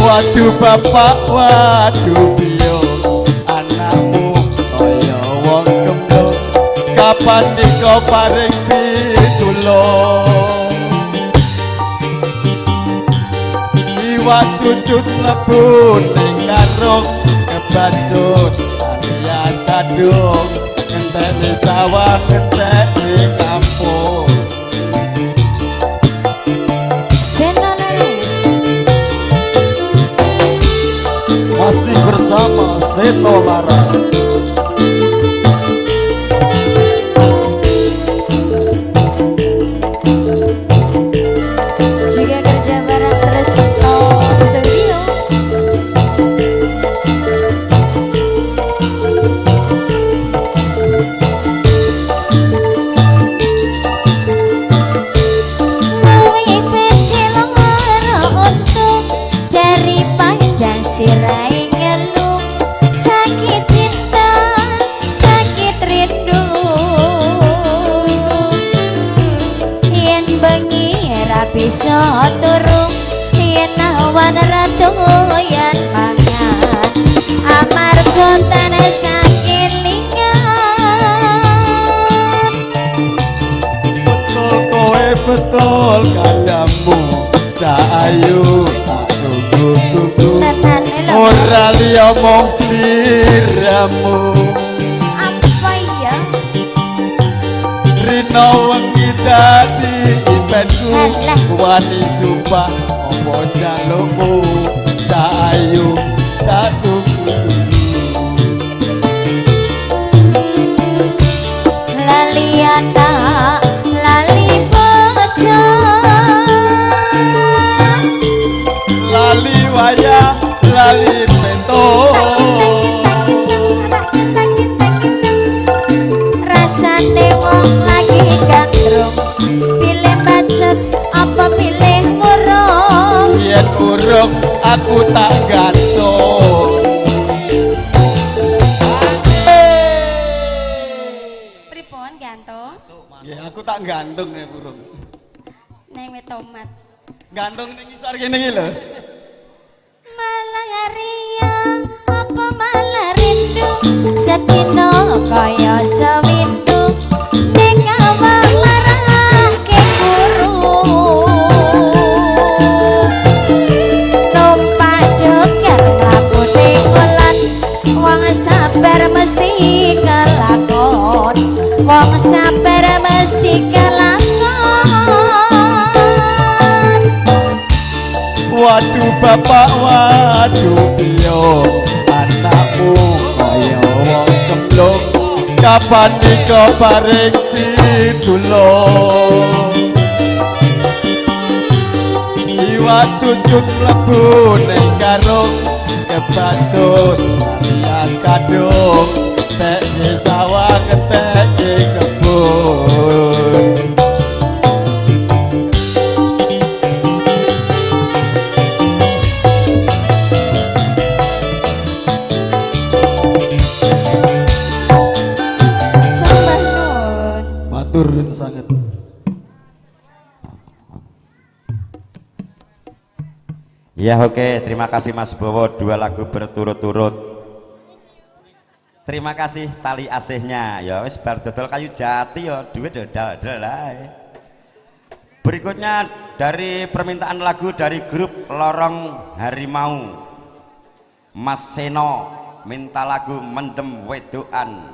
Waduh bapak, waduh biyo. Anakmu kaya wong gemblong. Kapan diko paring pitulung. Iwak cucut mlebu ning karung. Kebacut alias kadung. Ngenteni sawah, ngenteni kampung. Seno Laris. Masih bersama Seno Laras. Juga kerja bareng Resto Studio. Luwih becik lara untung daripada sirai ngeluh. Sakit cinta, sakit rindu. Yen bengi ra bisa turu, yen awan ratu yan mangan amarga tanah sakilingan betul kowe betul kadamu Cahayu tak tunggu-tunggu ora liya mung sliramu apa ya Rino wengi dadi impenku wani sumpah apa jalukmu Cahayu tak tunggu-tunggu laliana lali bojo lali wayah lali pento rasane wong lagi gandrung pilih bacot apa pilih ngurung yen urung aku tak gantung Pripun gantung? ya aku tak gantung nek urung Neng wit tomat. gantung ning ngisor kene iki lho malah riang apa malah rindu sedina kaya sewindu ning awak marake guru numpak dokter ngapune kolon wong sabar mesti kelakon wong sabar mesti kelakon waduh bapak waduh piyo anakmu kaya wong kemblong kapan nikah bareng pitulung iwak cucut mlebu ning karung kebatut alias kadung tek sawah ketek kebun matur sangat Ya oke, terima kasih Mas Bowo, 2 lagu berturut-turut. Terima kasih tali asihnya. Ya wis bar dodol kayu jati ya, duit dodol ae. Berikutnya dari permintaan lagu dari grup Lorong Harimau. Mas Seno minta lagu Mendem Wedokan.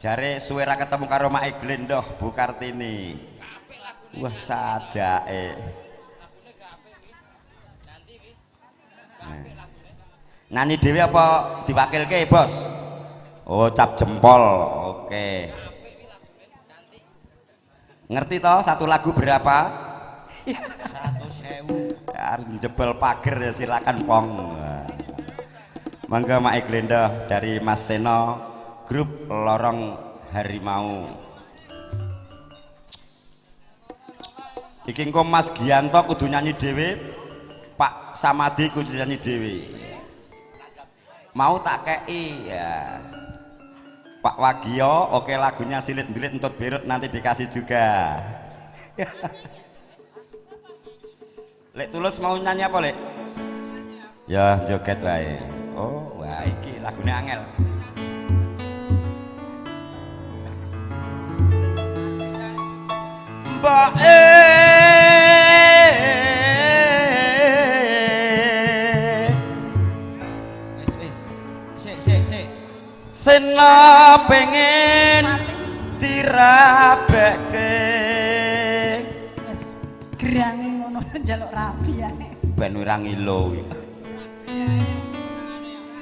Jare suwe ra ketemu karo Mak Glendoh Bu Kartini. Wah sajake. Nyanyi dhewe apa diwakilke, Bos? Oh, cap jempol. Oke. Ngerti toh satu lagu berapa? 100.000. Ya, jebol pager ya silakan pong. Mangga Mak Glendoh dari Mas Seno, grup Lorong Harimau. Iki engko Mas Gianto kudu nyanyi dhewe, Pak Samadi kudu nyanyi dhewe. Mau tak kei ya. Pak Wagio, oke lagunya Silit-Ndelit Entut Berut nanti dikasih juga. Lek Tulus mau nyanyi apa, Lek? Ya joget wae. Oh, wah iki lagunya angel. Mbak Sena pengen dirabekke wis gerang ngono njaluk rapi ya ben ora ngilo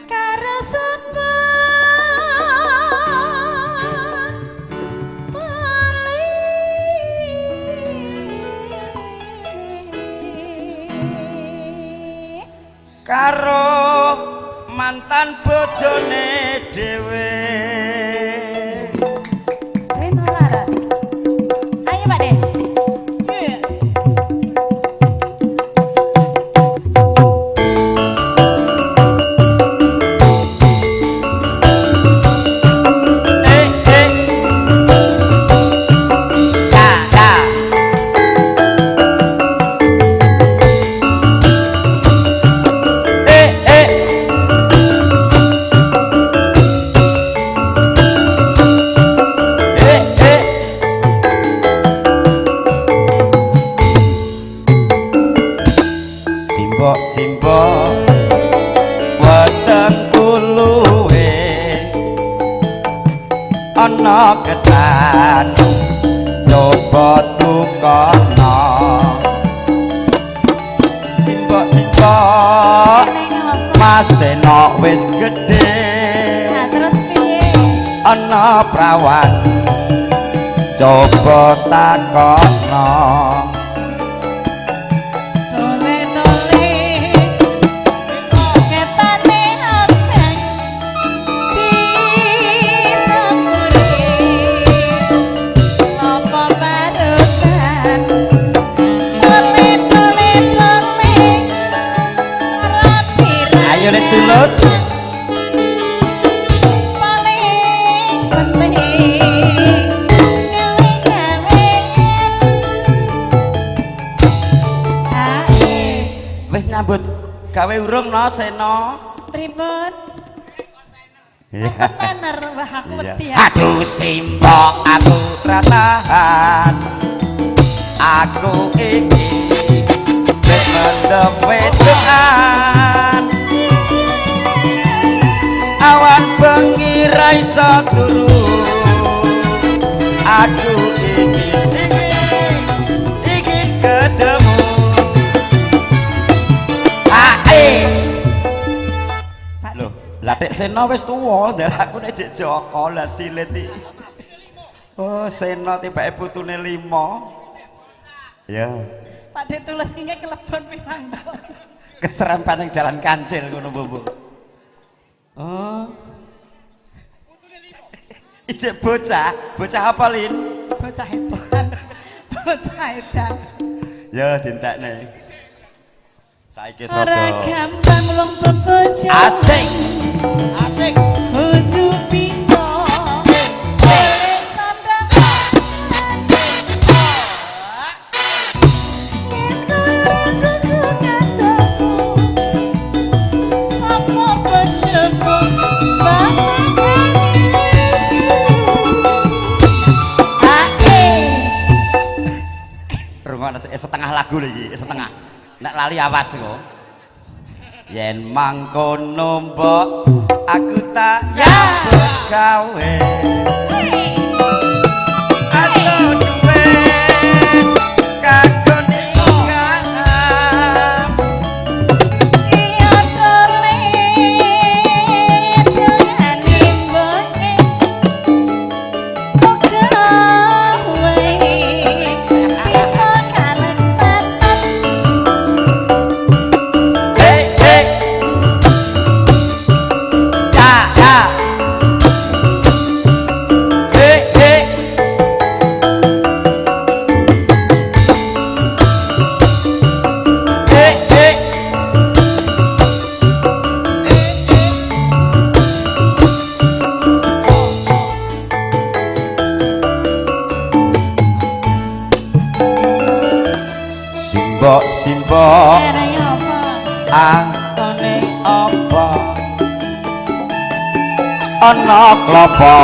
karo sapa karo mantan bojone dhewe Seno Laras ayo Pak De ana ketan coba tukono simbok-simbok masena wis gedhe Nah, terus piye? ana prawan coba takono Dole-dole ketane abang dicampuri apa barukan dole-dole rapi ayo nek tulus paling penting wis nyambut gawe urung no seno pripun iya kontainer wah aku wedi ya. aduh simbok aku ratahan aku iki wis mendem wedokan awan bengi ra iso turu aku iki ketemu lho latik Sena wis tuwa ndara aku nek jek Joko lah silit iki oh Sena tibake putune 5 ya Pak De tulus ki kelebon pirang tahun keserempet ning jalan kancil ngono Bu oh ijek bocah apa Lin bocah edan bocah edan ya dintekne saiki ora sodo gampang wong bojo asik kudu bisa oleh sandangan apa bojoku rungokno setengah lagu lagi setengah nek lali awas kok yen mangkono mbok aku tak ya gawe aku duwe kanggo ninggal iya dole jangan imbone gawe bisa kaleksanan hey hey ya ya hey hey hey hey simbok Ereng apa angkone apa ana klapa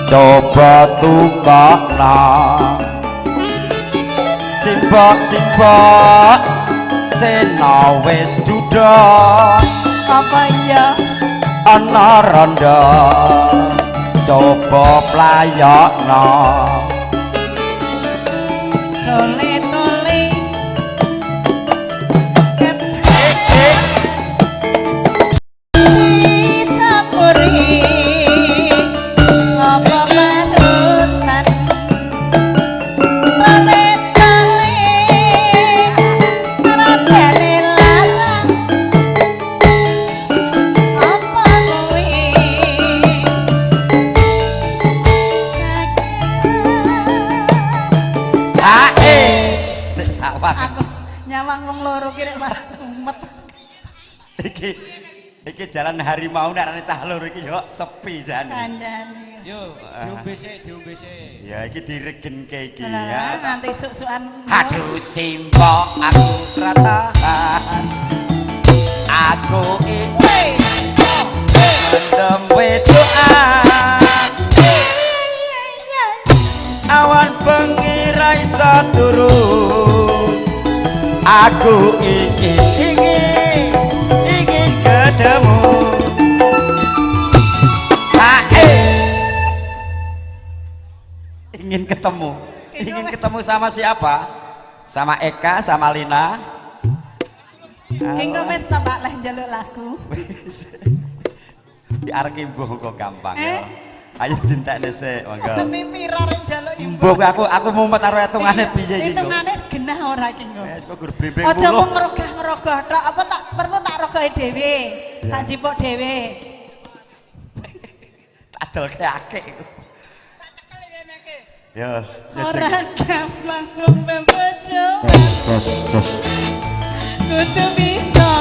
coba tukokna simbok Sena wis duda apa iya ana randa coba playokna dole-dole dicampuri apa barukan dole-dole radane larang apa kuwi sik sawang aku nyawang wong loro kira marah umet iki jalan harimau nek arane cah loro iki yo sepi jane kandhane Yo, diombe sik. ya iki diregenke iki lah ya nanti suk-sukan aduh simbok aku ratahan aku iki mendem wedokan awan bengi ra iso turu aku ingin ketemu ingin ketemu. Ingin ketemu sama siapa? Sama Eka, sama Lina. Kengko wis tambah leh njaluk lagu. Di arkimbo kok gampang ya. Ayo dintekne sik, monggo. Ini pira rek njaluk ibu. Mbok aku mumet karo hitungane piye iki. Hitungane genah ora iki kok. Wes kok gur blimbing Aja mulu. mung ngerogah-ngerogah tok, apa tak perlu tak rogohi dhewe. Tak jipuk dhewe. Adelke akeh iku. Ya, Ora gampang ngombe bojo. Kudu bisa.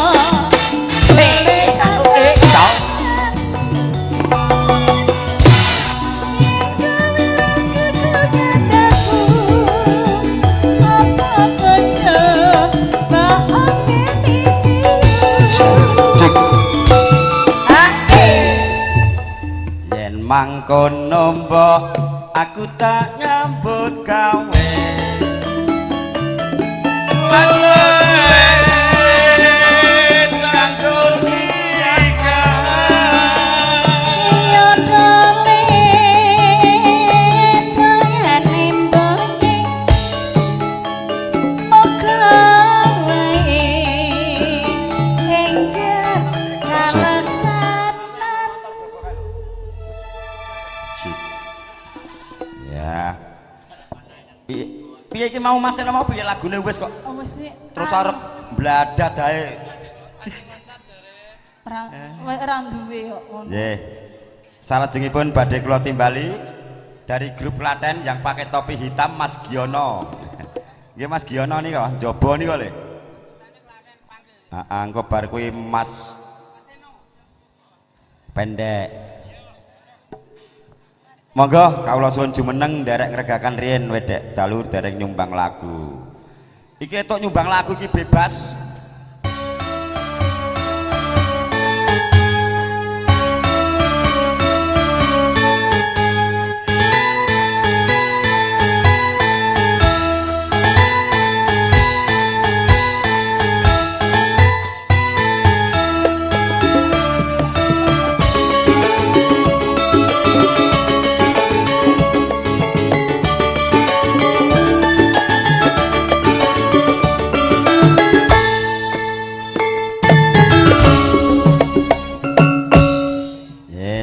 Yen mangkono mbok aku tak nyambut gawe. Ya. Piye iki mau Mas mau piye lagune wis kok. Oh wis Terus arep bladat ae. ora duwe kok ngono. Nggih. Salajengipun badhe kula timbali dari grup Klaten yang pakai topi hitam Mas Giono. Nggih Mas Giono nika, njaba nika lho. Heeh, engko bar kuwi Mas pendek. Monggo kawula suwun jumeneng derek ngregakan riyen wedek dalu derek nyumbang lagu. Iki etuk nyumbang lagu iki bebas.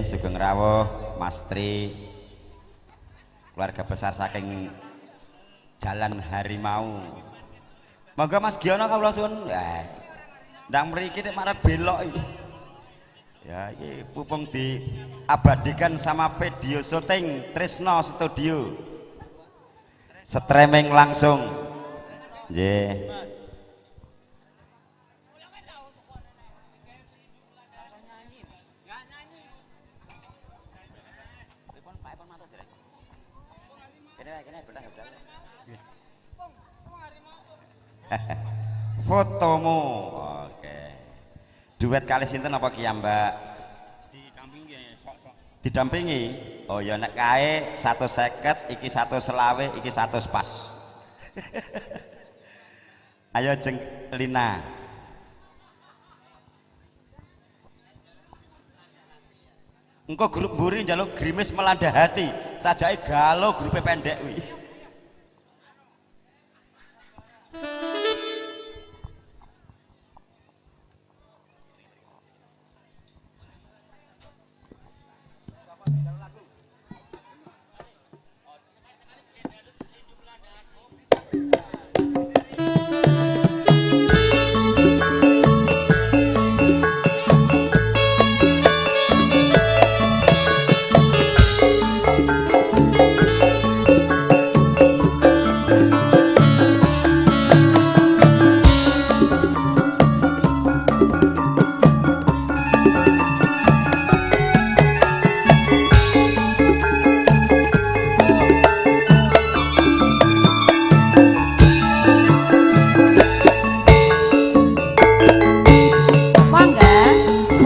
Sugeng rawuh Mas Tri, keluarga besar saking Jalan Harimau. Monggo Mas Giono kawula suwun. Ndang mriki nek marat belok iki. Ya iki pupung diabadikan sama video syuting Trisno Studio. Streaming langsung. Nggih. Fotomu, oke. Duet kali sinten apa ki Mbak? Didampingi. Oh ya nek kae 150, iki 120, iki 100 pas. Ayo jeng Lina. Engko grup mburi njaluk grimis melanda hati, sajake galau grupe pendek kuwi.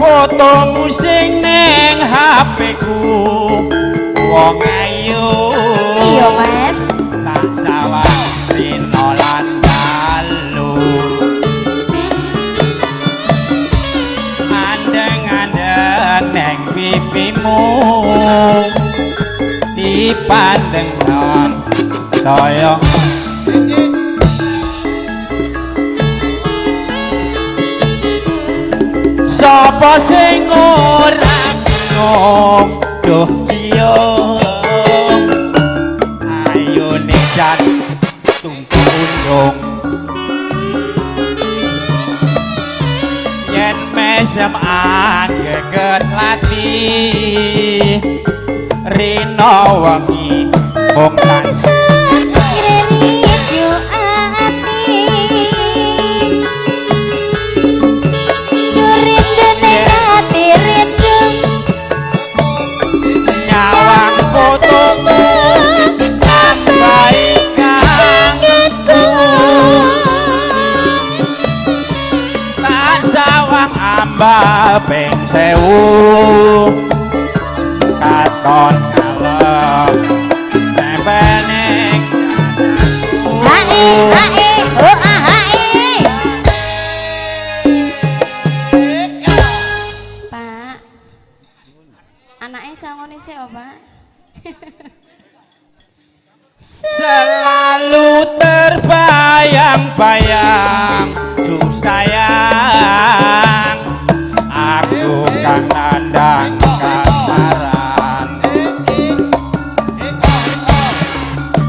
Fotomu sing ning HP-ku wong ayu. Iya Mas. Tak sawang rino lan dalu. Andeng-andeng neng pipimu dipandeng sang saya sapa sing ora bingung duh piye ayo nek tunggu undung yen mesem geget lati rina wengi mung tansah nyawang fotomu tambahi kangenku tak sawang ambal ping 1000 katon ngalem tempel ning Pak, anaknya sangoni sih, oh Pak. selalu terbayang-bayang duh sayang aku kang nandang kamaran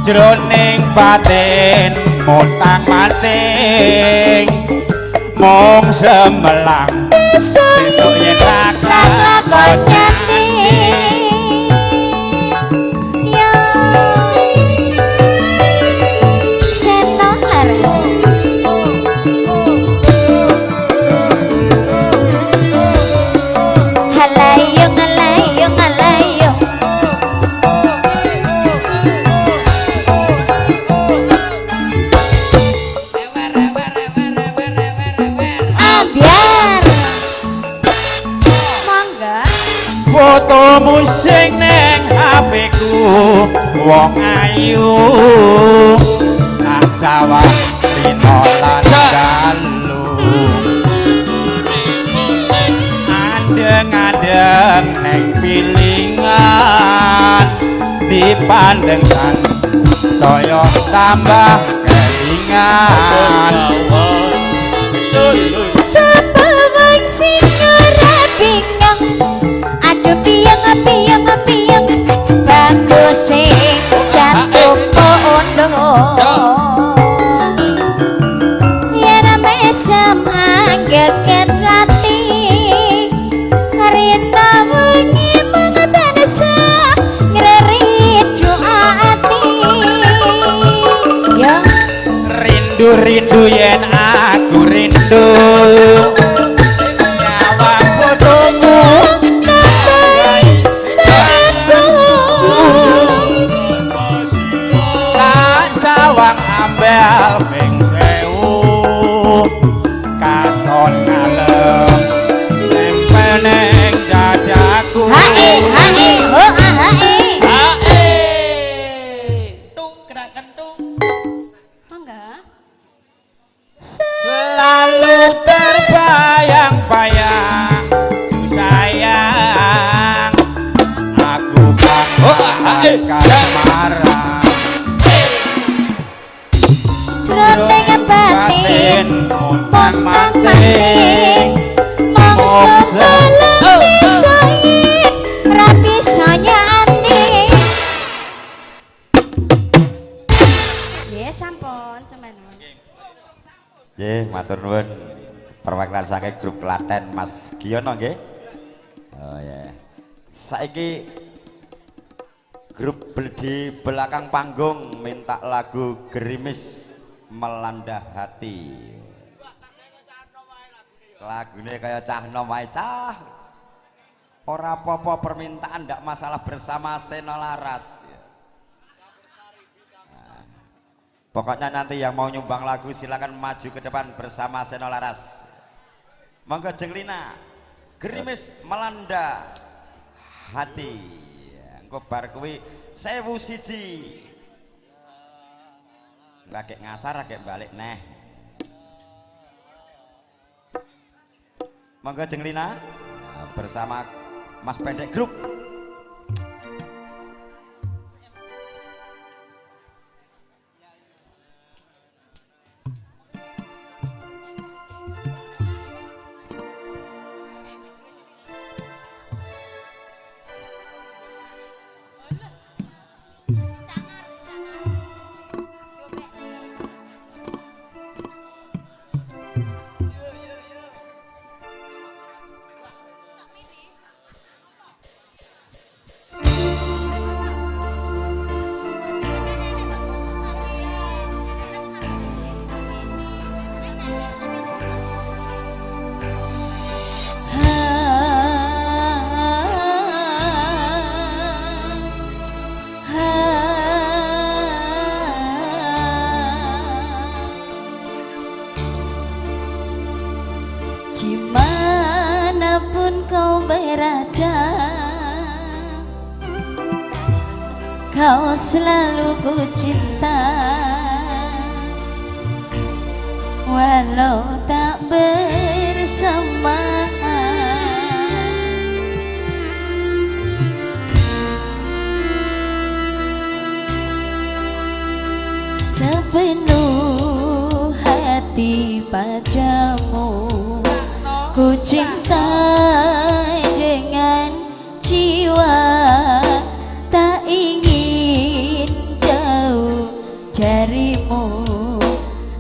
jroning batin montang mating mung semelang besok yen lakon nyanyi fotomu sing neng HP ku wong ayu tak sawang rino lan dalu adeng-adeng neng pilingan dipandengkan saya tambah kelingan Sapa wong sing ora bingung aduh piang bagus sing jantung pondok yen mesem geget lati rina wengi mangan sa ngrerit ati ya rindu yen aku rindu nyawang fotomu tak sawang ambel ping 1000 katon ngalem nempel ning dadaku lalu terbayang-bayang tuh sayang aku akan marah Jroning batin montang mating mongso dalam sohit rapi sanyane Ya sampun, semen-men. Nggih, matur nuwun. Perwakilan saking grup Klaten Mas Giono nggih. Oh ya. Saiki grup di belakang panggung minta lagu Gerimis Melanda Hati. Lagune kaya cah nom wae cah. Ora apa-apa permintaan ndak masalah bersama Seno Laras. Pokoknya nanti yang mau nyumbang lagu silakan maju ke depan bersama Seno Laras. Monggo Jenglina, Gerimis Melanda Hati. Engko bar kuwi 1001. Lagi ngasar lagi balik neh. Monggo Jenglina bersama Mas Pendek Group. Dimanapun kau berada, kau selalu ku cinta, walau tak bersama. Sepenuh hati padamu ku cinta dengan jiwa, tak ingin jauh darimu,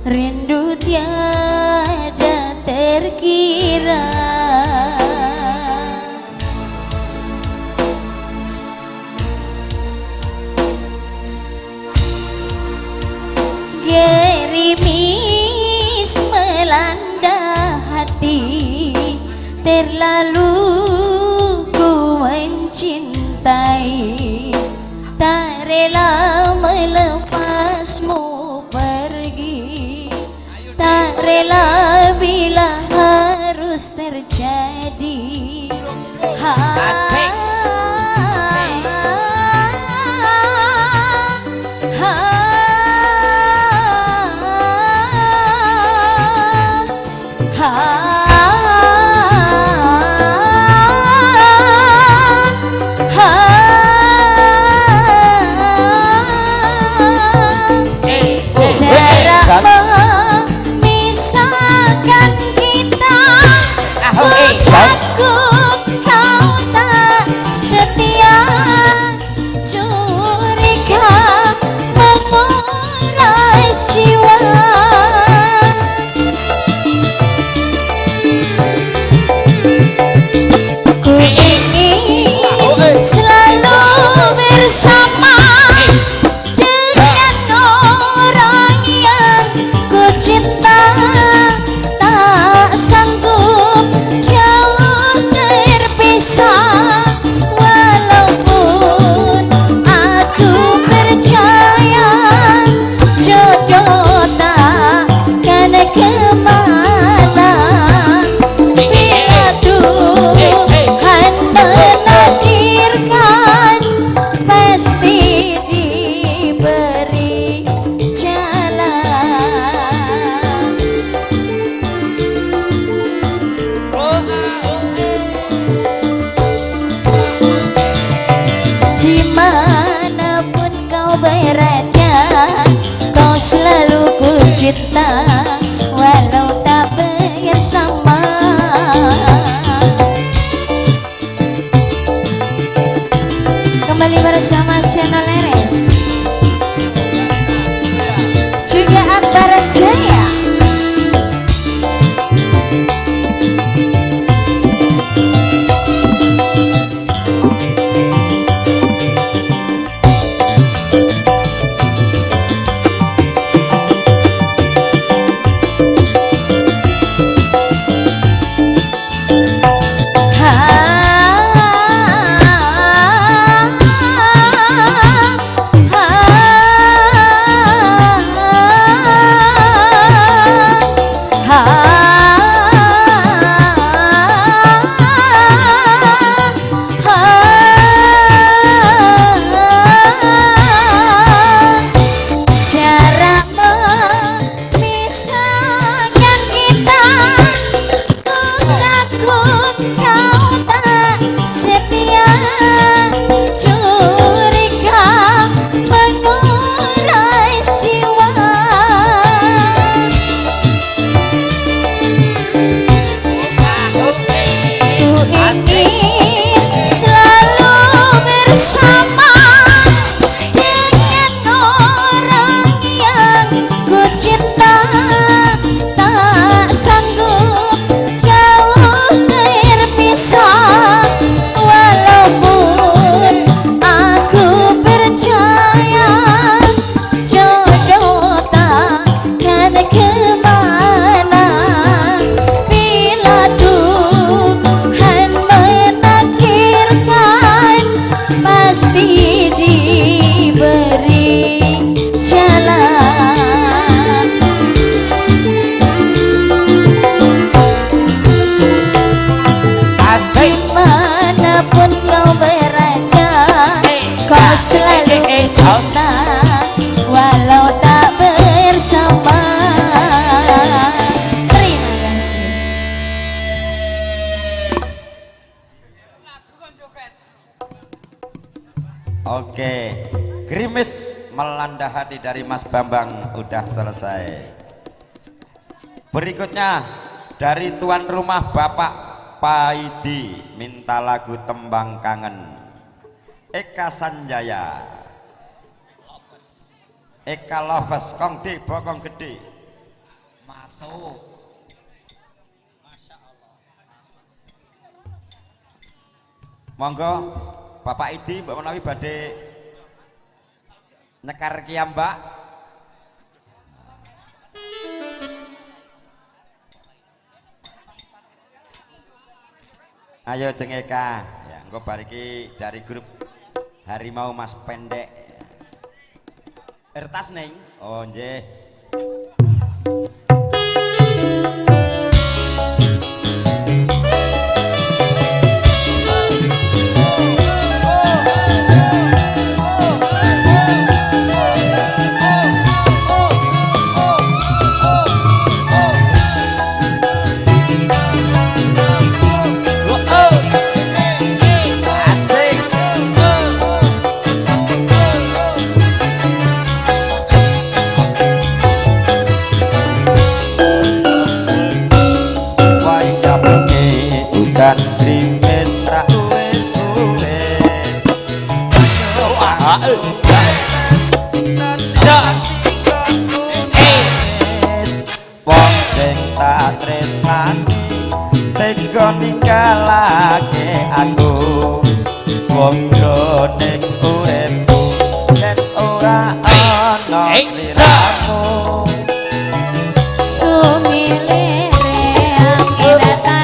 rindu tiada terkira. Gerimis melanda hati, terlalu ku mencintai, tak rela melepasmu pergi, tak rela bila harus terjadi. Jarak memisahkan kita, aku kau tak setia, curiga menguras jiwa. Ku ingin selalu bersama dengan orang yang ku cinta, tak sanggup jauh terpisah. Walaupun aku percaya jodoh takkan kemana, bila Tuhan menakdirkan pasti diberi jalan. Dimanapun kau berada, kau selalu ku cinta, walau tak bersama. Kembali bersama Seno Leres juga Akbar Jaya. Oke, Gerimis Melanda Hati dari Mas Bambang udah selesai. Berikutnya dari tuan rumah Bapak Paidi minta lagu Tembang Kangen. Eka Sanjaya, Eka Loves, Kong D, Bokong Gede. Masuk. Monggo Bapak Idi Mbak Menawi badhe nekar Mbak. Ayo Jengeka, ya engko bariki dari grup Harimau Mas Pendek. Ertas neng, oh nggih. Dan krimis ra wis wong sing tak tresnani tega ninggalake aku swangga ning uripku yen ora ana sliramu Sumile reang inatan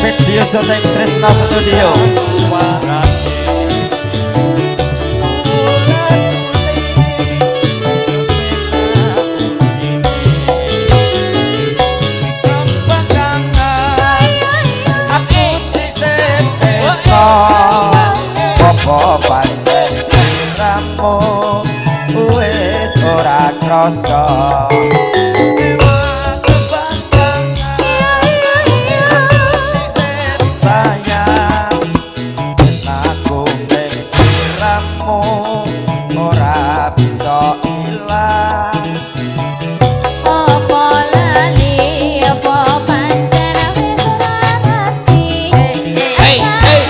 Video syuting Trisno Studio. Apa pancen siramu wis ora krasa. Ora bisa ilang apa lali apa pancen wis ora ngerti anane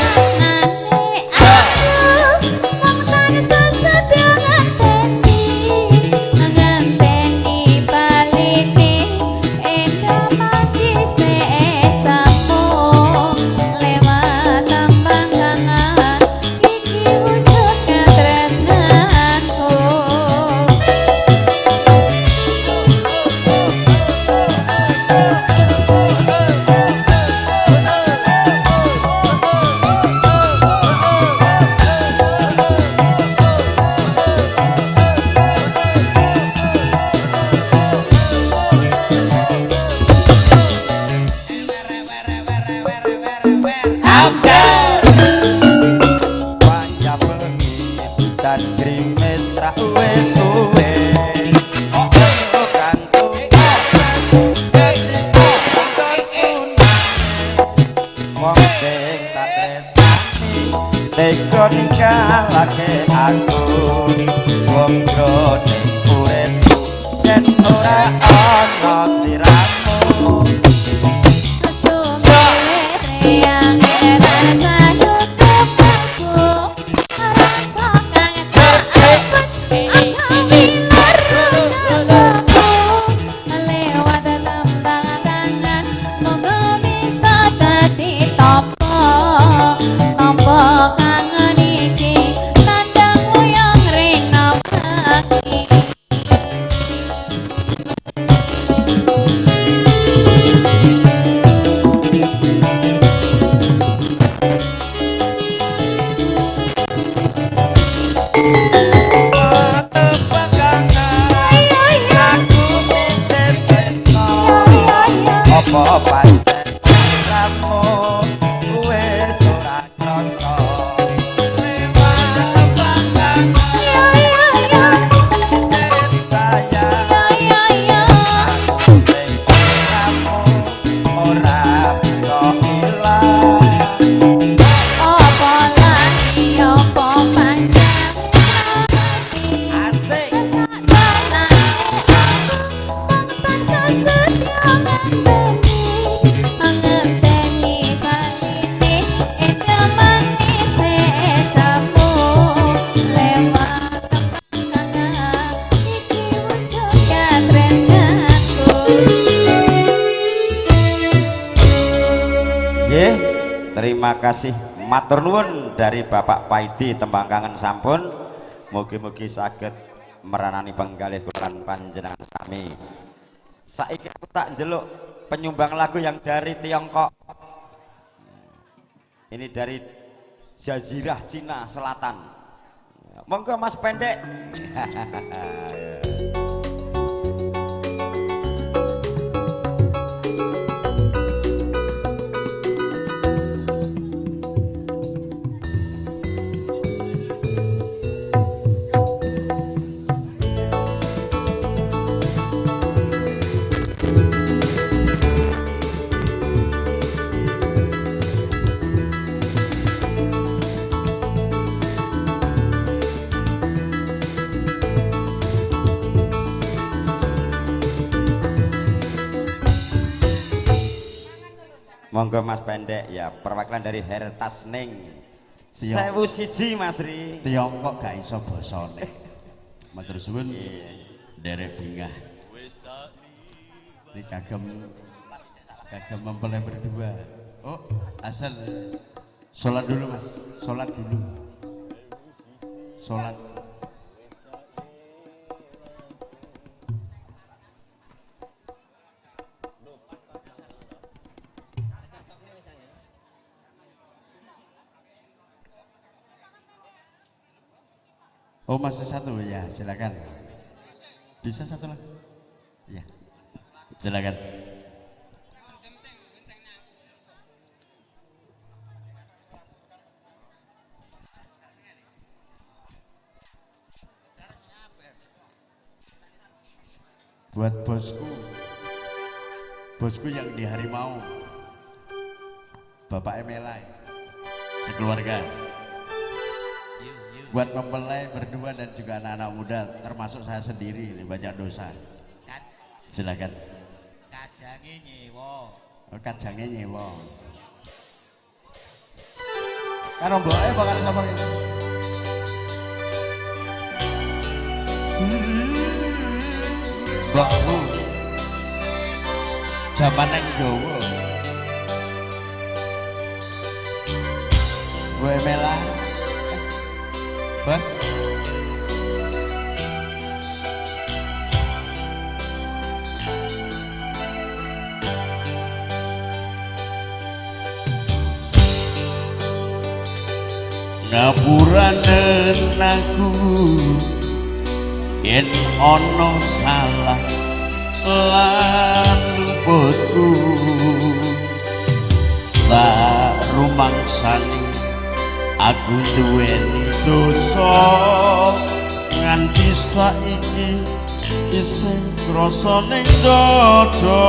aku wong tan sesetyo ngenteni balite endo mati sesamu lewat tambang kangen iki wujudnya tresnanku. wajah bengi dan grimis ra wis wong sing tak tresnani tega ninggalake aku swangga ning uripku yen ora ana sliramu Thank you. terima kasih matur nuwun dari Bapak Paidi tembang kangen sampun. Mugi-mugi saged meranani penggalih kulan panjenengan sami. Saiki aku tak njeluk penyumbang lagu yang dari Tiongkok. Ini dari Jazirah Cina Selatan. Monggo Mas Pendek. Monggo Mas Pendek ya, perwakilan dari Hertasning. Sewu siji Mas Ri. Tiongkok gak iso basane. Matur suwun. Derek bingah. Ini kagem mempelai berdua. Oh, asal sholat dulu Mas, sholat dulu. Sholat. Oh masih satu ya, silakan. Bisa satu lagi? Ya, silakan. Buat bosku yang di Harimau, Bapak Emelai, sekeluarga. Buat mempelai berdua dan juga anak-anak muda, termasuk saya sendiri, ini banyak dosa. Silakan. Kajange nyewa. Oh, kajange nyewa. Karo mboke bakal sama ini. Mbokku. Jamane Jawa. Gue Mela. Bos. Ngapuranen aku yen ana salah lan luputku tak rumangsani aku duweni dosa nganti saiki isih krasa ning dada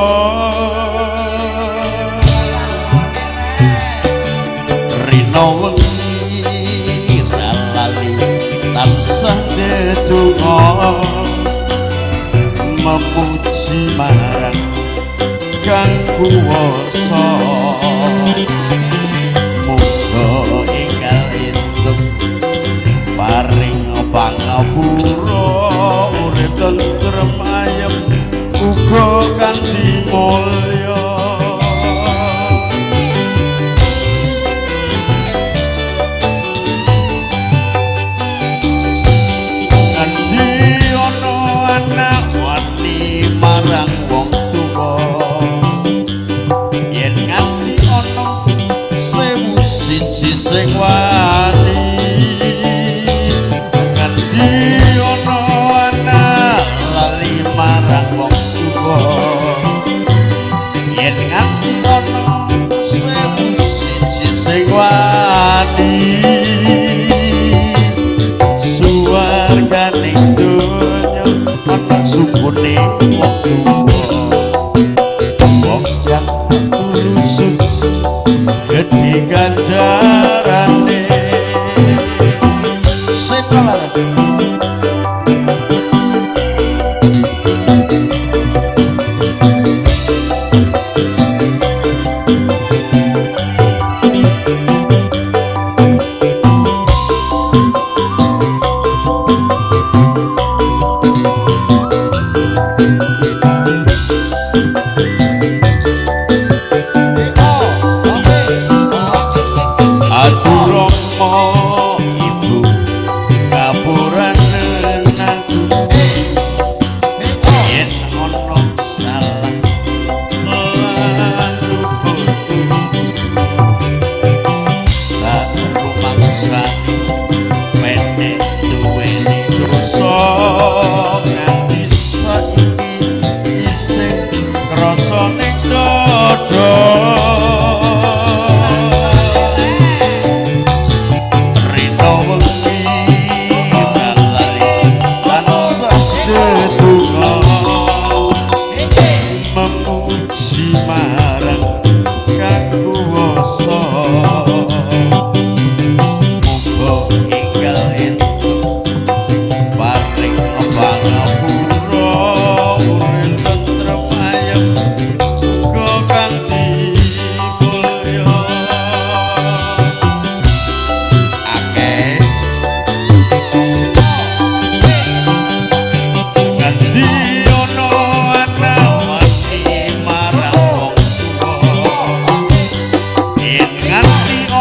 rina wengi lali tansah ndedonga memuji marang Kang Kuwasa muga enggal entuk paring pangapura urip tentrem ayem uga kanthi mulya kanthi ana anak wani marang wong tuwa yen nganti ana sewu siji sing wani nganti ana anak lali marang wong tuwa yen nganti ana sewu siji sing wani suwarganing donya ana sukune wong tuwa wong yang tulus suci gedhe ganjarane sekolah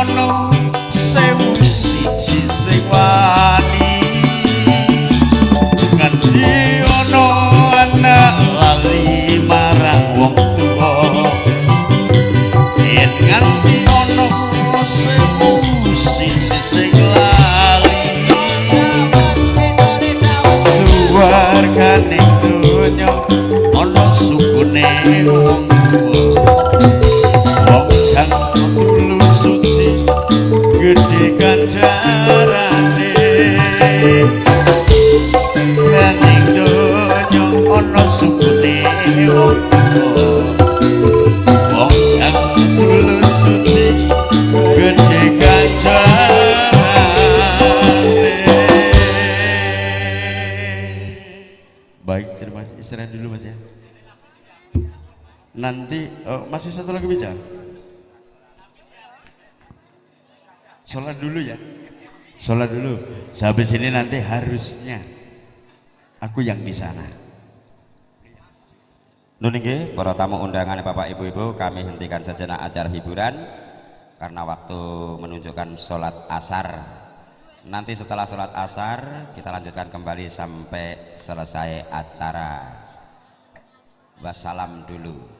ono sewu siji sing wani nganti ono anak lali marang wong tuwa yen nganti ono sewu siji sing lali suwargane donya ono sukune wong tuwa wong kang tulus suci gedhe ganjarane ning donya ana sukune wong tuwa wong kang tulus suci gedhe ganjarane. Baik, terima kasih. Istirahat dulu Mas ya. Nanti masih satu lagi bicara. Sholat dulu ya. Sholat dulu. Sampai sini nanti harusnya aku yang di sana. Nun inggih para tamu undangan Bapak Ibu-ibu, kami hentikan sejenak acara hiburan karena waktu menunjukkan sholat asar. Nanti setelah sholat asar kita lanjutkan kembali sampai selesai acara. Wassalam dulu.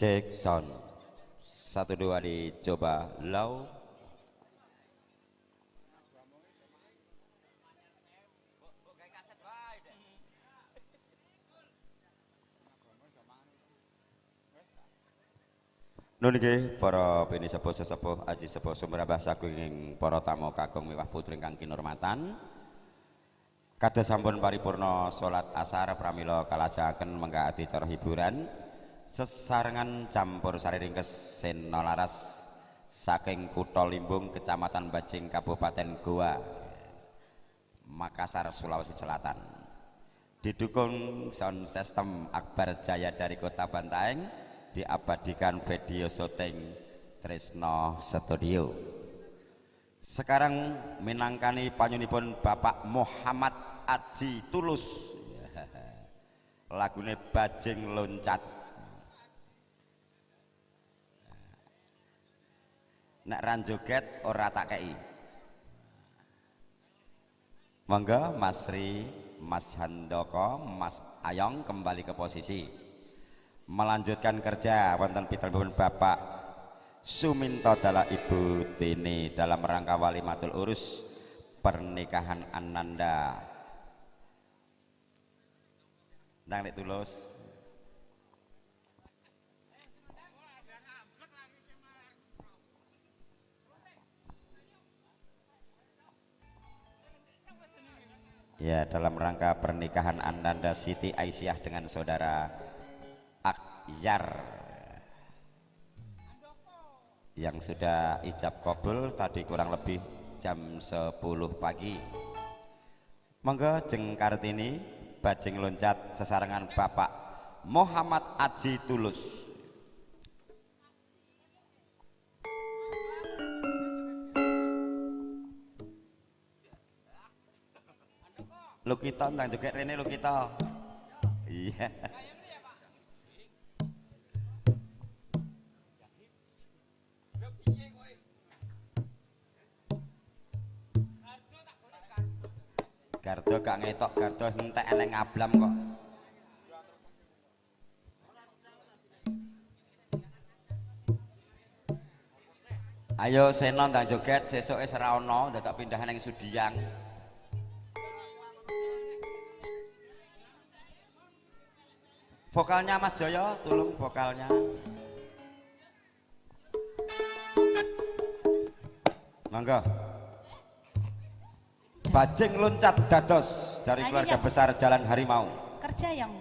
Cek sound 1 2 dicoba low. Nun nggih para bini sepuh-sepuh aji sepuh sumrambah saking para tamu kakung miwah putri ingkang kinurmatan. Kados sampun paripurna salat asar pramila kalajengaken menggah adicara hiburan sesarengan campur sari ringkes Sena Laras saking Kutha Limbung Kecamatan Bajing Kabupaten Goa Makassar Sulawesi Selatan. Didukung sound system Akbar Jaya dari Kota Bantaeng, diabadikan video syuting Tresno Studio. Sekarang minangkani panyunipun Bapak Muhammad Aji Tulus. Lagune Bajing Loncat. Nek ran joget ora tak kei. Monggo Mas Sri, Mas Handoko, Mas Ayong kembali ke posisi. Melanjutkan kerja wonten pitakenipun Bapak Suminto Dala Ibu Tini dalam rangka walimatul urus pernikahan Ananda Ndang Nek Tulus. Ya, dalam rangka pernikahan Ananda Siti Aisyah dengan saudara Akyar yang sudah ijab kabul tadi kurang lebih jam 10 pagi. Monggo jeng Kartini Bajing Loncat sesarengan Bapak Muhammad Aji Tulus. Lukito ndang joget rene Lukito. Iya. Gardo gak ngetok, gardo entek eleng ngablam kok. Ayo Seno ndang joget, sesuke ora ono, dadak pindahan ning Sudiang. Vokalnya Mas Joyo, tolong vokalnya. Monggo. Bajing Loncat dados dari keluarga besar Jalan Harimau. Kerja yang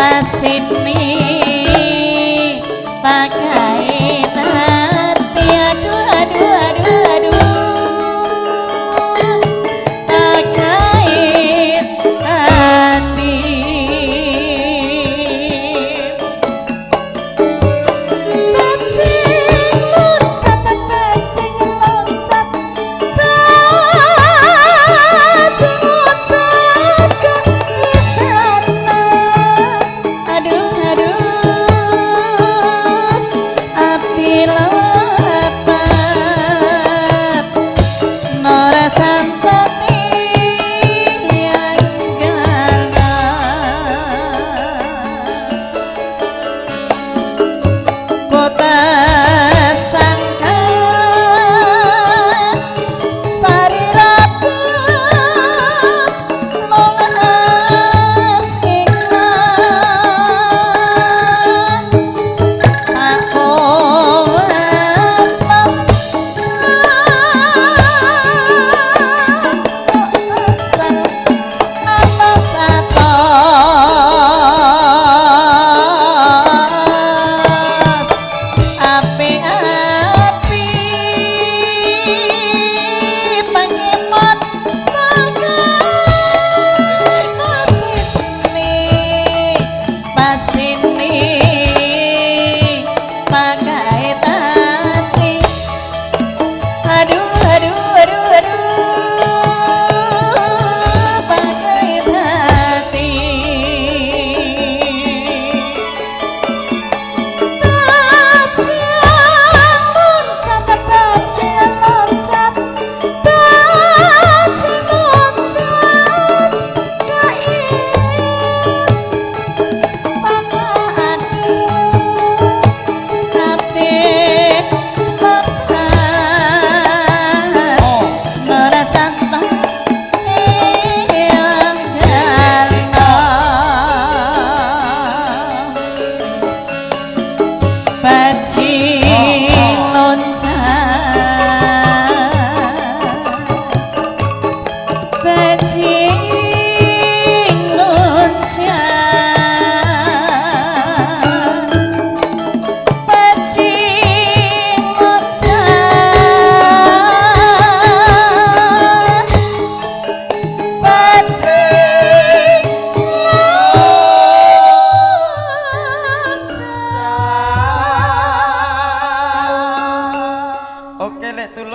pasini pakai hati aduh aduh aduh aduh pakai hati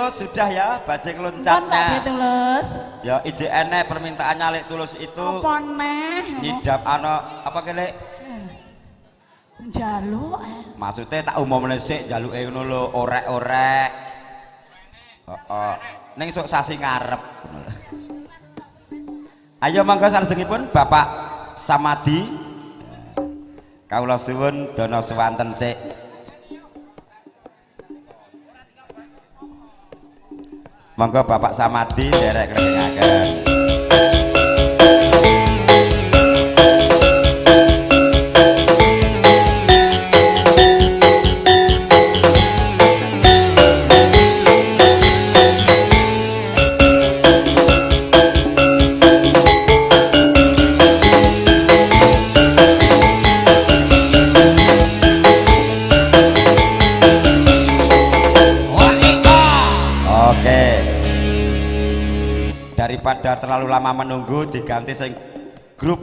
Sudah ya bajing loncatnya. Tulus. Ya ije enek permintaannya Lek Tulus itu. Apa neh? Nyidap apa kele? Jaluk. Maksudnya tak umum sik jaluke ngono lho, orek-orek. Heeh. Ning sok sasi ngarep. Ayo mangga salajengipun Bapak Samadi. Kawula suwun dana swanten sik. Monggo Bapak Samadi derek krengaken. Daripada terlalu lama menunggu diganti sing grup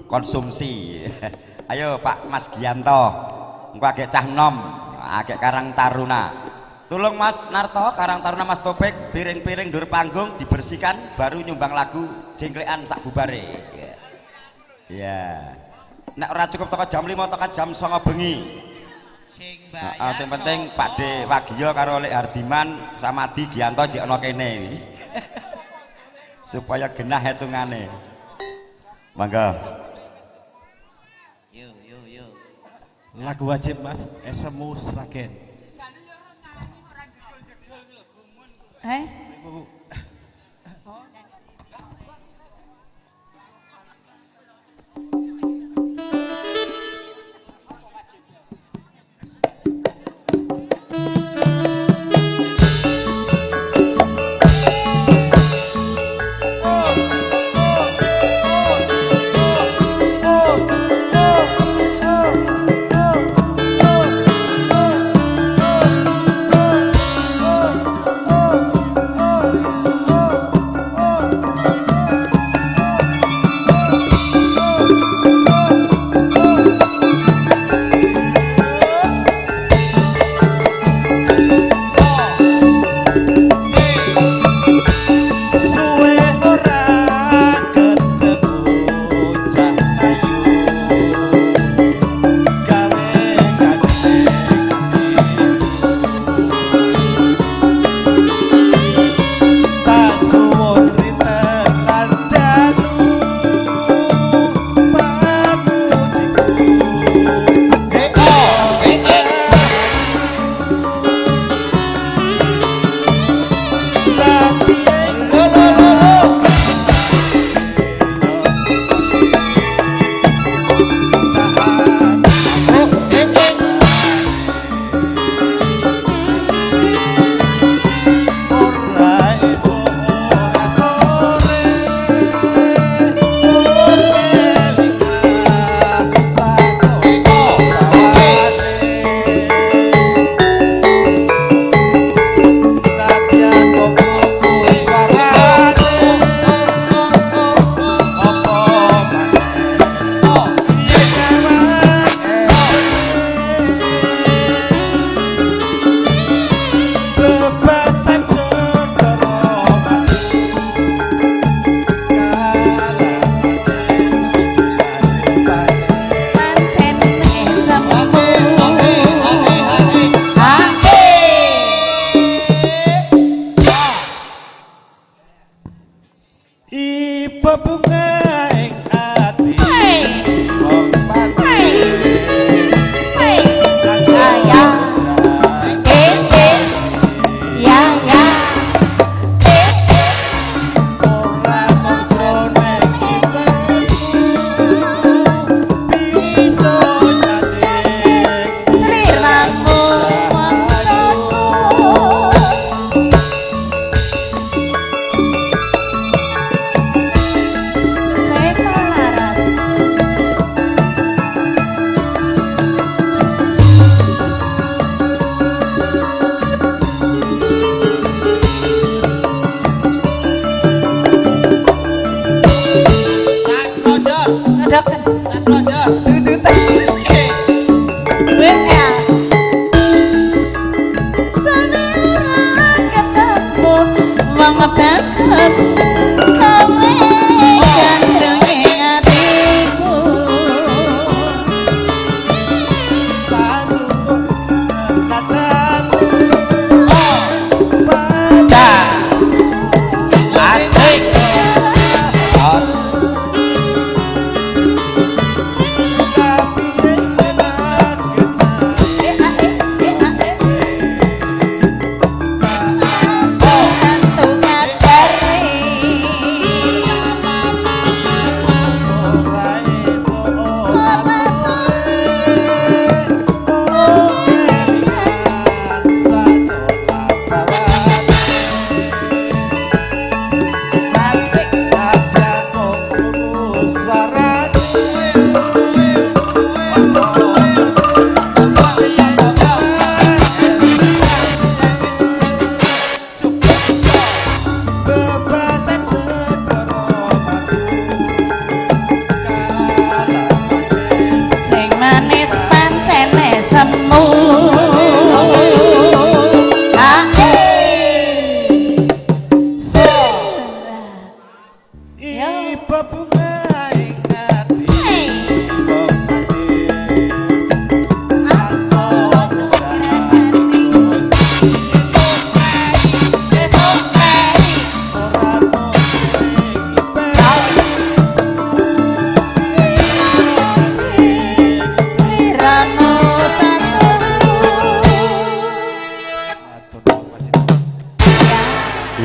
konsumsi. Ayo Pak Mas Gianto, engko agek cah nom, agek Karang Taruna. Tolong Mas Narto, Karang Taruna Mas Topik, piring-piring dur panggung dibersihkan baru nyumbang lagu jengklean sak bubare. Ya. Nek ora cukup teko jam 5 teko jam 09.00 bengi. Sing penting Pak De Wagio karo Lek Hardiman Samadi Gianto jek ana kene iki. Supaya genah hitungane. Mangga. Yuk. Lagu wajib Mas, Esemu Sragen.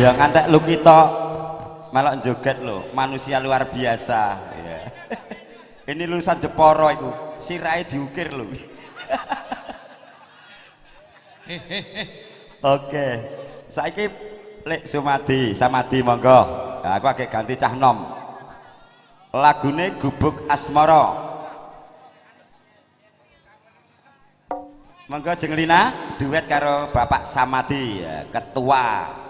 Ya ngantek lu kita melok joget lo, manusia luar biasa. Ya. Ini lulusan Jeporo itu, sirai diukir lo. Oke, saiki Lek Sumadi, Samadi monggo. Nah, aku agak ganti cah nom. Lagune Gubuk Asmara. Monggo Jeng Lina duet karo Bapak Samadi, ya, ketua.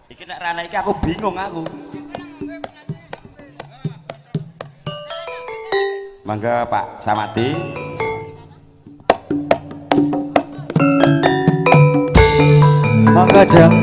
Iki nek rana iki aku bingung aku. Monggo Pak Samadi. Monggo Jeng.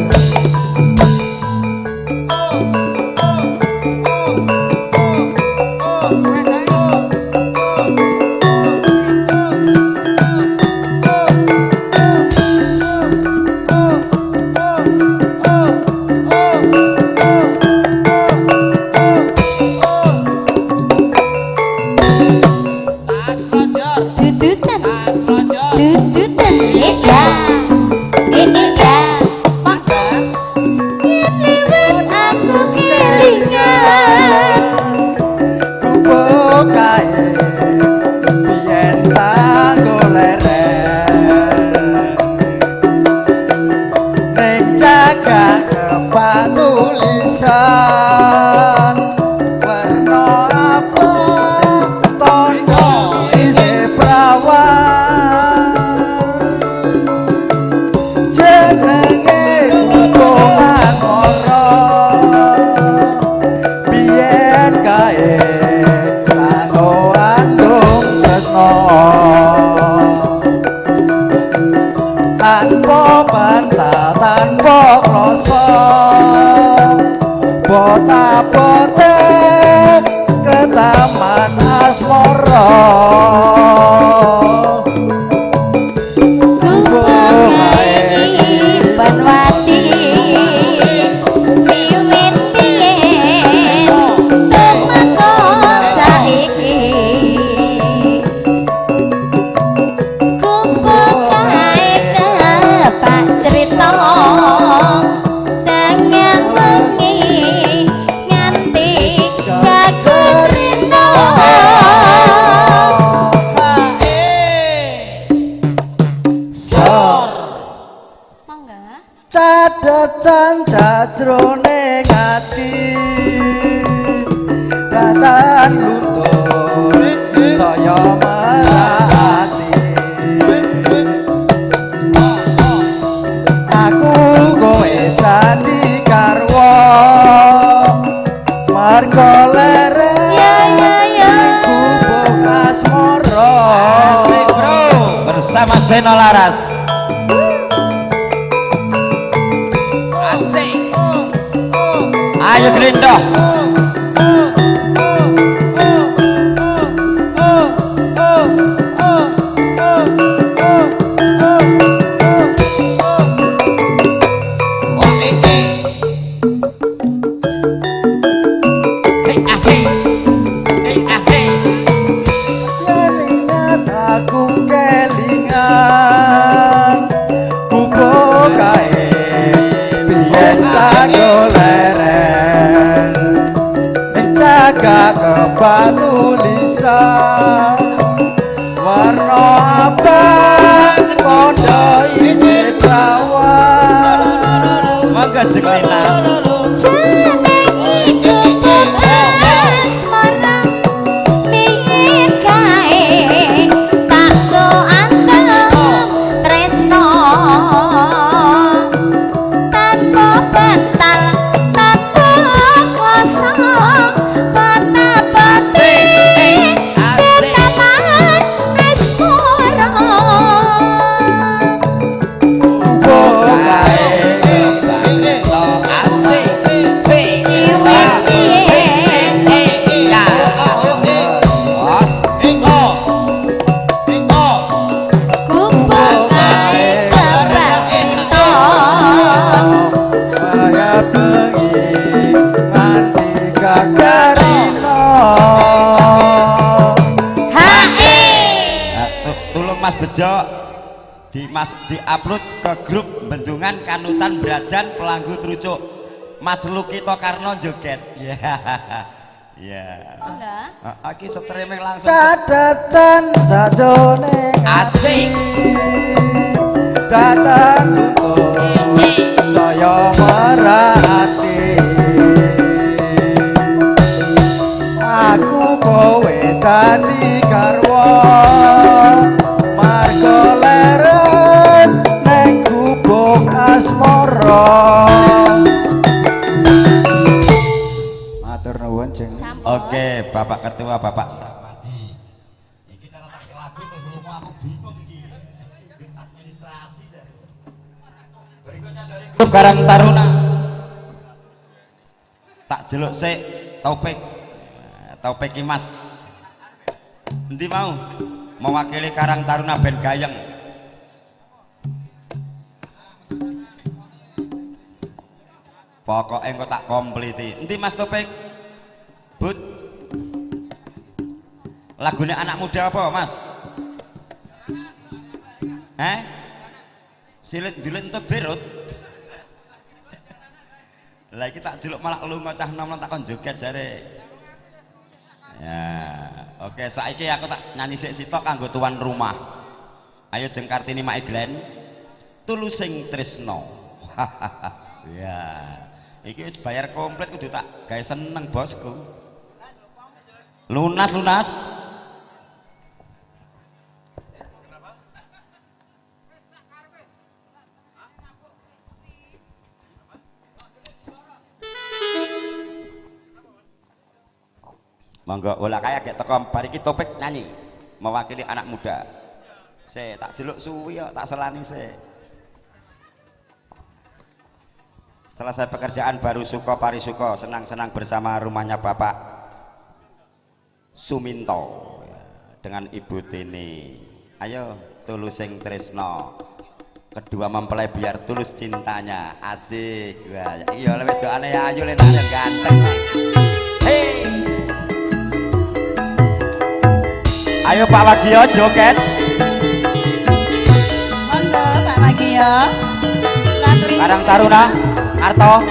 Bersama Seno Laras. Asik. Ayo Gerindoh. Batu lisan warna abang kondo isi perawan mangga Jeng Lina Mas Bejo diupload ke grup Bendungan Kanutan Brajan Pelanggu Trucuk. Mas Lukito Karno joget. Ya. Ya. Oh enggak? Aki streaming langsung. Catatan sajone asik. Datang saya merhati. Aku kowe dadi garwa marga leren neng gubuk asmara. Matur nuwun jeng. Oke, Bapak Ketua, Bapak Grup Karang Taruna. Tak jeluk sik Taufik. Taufik Mas. Endi mau mewakili Karang Taruna band Gayeng. Pokoknya engko tak kompliti. Endi Mas Taufik? But. Lagunya anak muda apa, Mas? Silit dilit entut berut. Lah iki tak jeluk malah lunga cah nom tak kon joget jare. Ya, oke saiki aku tak nyanyi sik sitok kanggo tuan rumah. Ayo Jeng Kartini Mak Glen. Tulusing tresno. Ya. Iki wis bayar komplit kudu tak gawe seneng bosku. Lunas. Monggo olah kaya gek teko bariki Topik nyanyi mewakili anak muda. Tak jeluk suwi kok tak selani Selesai pekerjaan baru suko parisuko, senang-senang bersama rumahnya Bapak Suminto dengan Ibu Tini. Ayo tulusing tresno. Kedua mempelai biar tulus cintanya. Asik. Wah, iya lebih doane ya ayu lenan ganteng. Hey. Ayo Pak Wagio joget. Monggo Pak Wagio. Karang Taruna, Arto.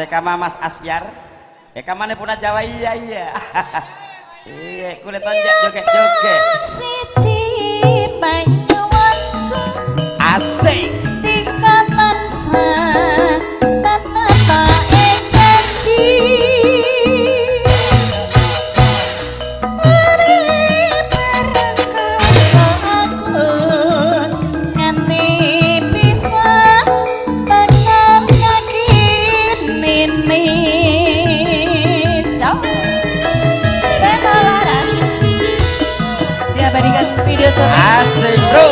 Kama Mas Asyar, kamane punah Jawa iya. Iya, kulit tonjak joget. Asik. Dikatan tanpa janji. Mari bareng aku nganti bisa tekan kaki ini. Senolaras diabadikan video asik bro.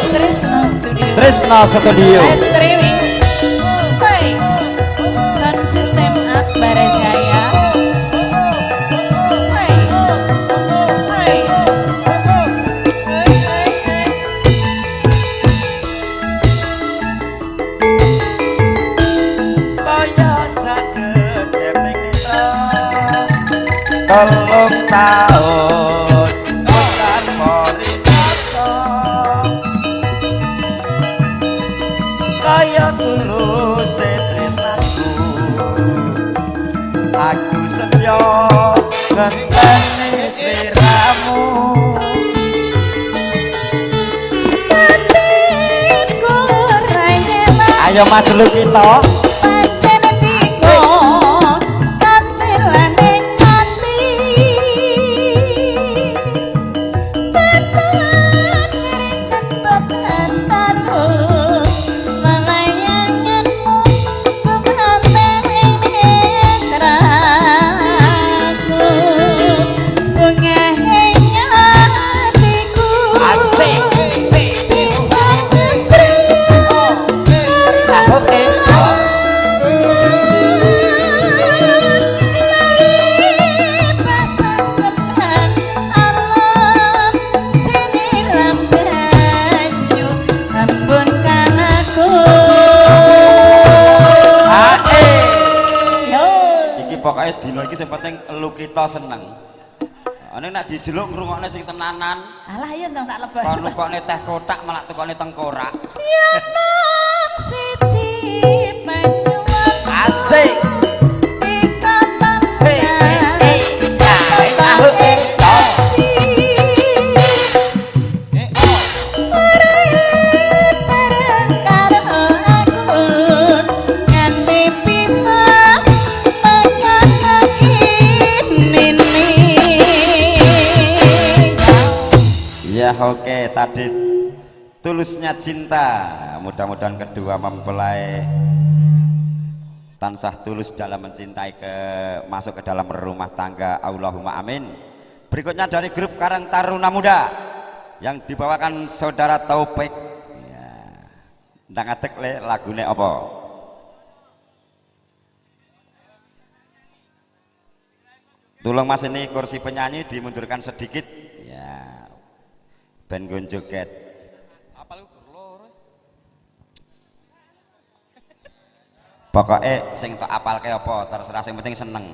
Tresno Studio. Streaming. Sound System Akbar Jaya. Ayo Mas Lukito. pancen biko katilane kanthi tenan taruh melayanganmu kebanteng netraku bungahnya hatiku Asik. bisa menerima Oke. Iki pokoknya dino iki sing penting Lukito seneng. Ane nek dijeluk ngrungokne sing tenanan. Alah ya ndang tak lebok. Kon nukokne teh kotak malah tukone tengkorak. Asik. Ya oke, tadi tulusnya cinta. Mudah-mudahan kedua mempelai tansah tulus dalam mencintai masuk ke dalam rumah tangga. Allahumma amin. Berikutnya dari grup Karang Taruna Muda yang dibawakan saudara Taufik. Ya. Ndang ngadeg le lagune apa? Tolong Mas ini kursi penyanyi dimundurkan sedikit. Ya. Ben gon joget. Pokoknya sing tak apal ke apa terserah, sing penting seneng.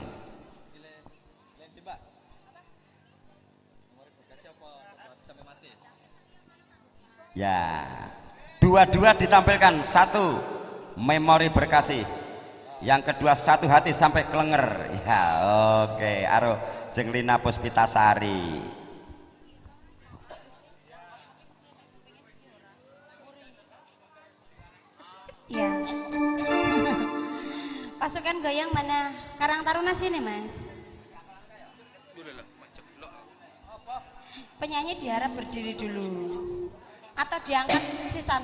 Ya, dua-dua ditampilkan, satu memori berkasih, yang kedua satu hati sampai kelenger. Ya oke, aro jeung Lina Puspitasari. Ya. Pasukan goyang mana? Karang Taruna sini, Mas. Penyanyi diharap berdiri dulu atau diangkat sisan.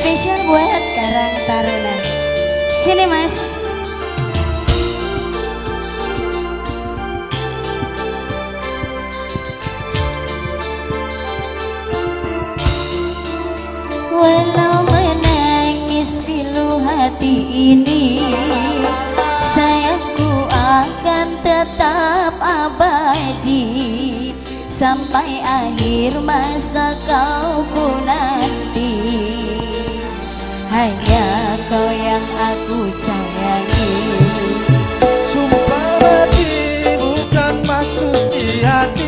Spesial buat Karang Taruna. Sini, Mas. Walau menangis pilu hati ini, sayangku akan tetap abadi sampai akhir masa kau ku nanti. Hanya kau yang aku sayangi. Sumpah mati bukan maksud di hati,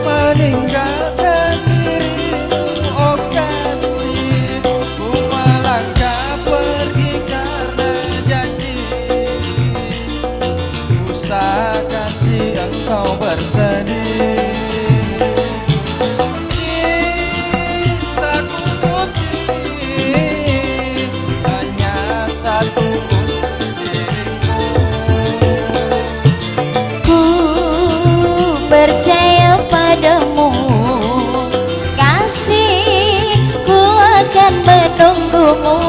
meninggalkan dirimu, oh kasih. Ku melangkah pergi karena janji, usah kasih engkau bersedih. Cintaku suci hanya satu untuk dirimu. Ku percaya padamu, kasih, ku akan menunggumu.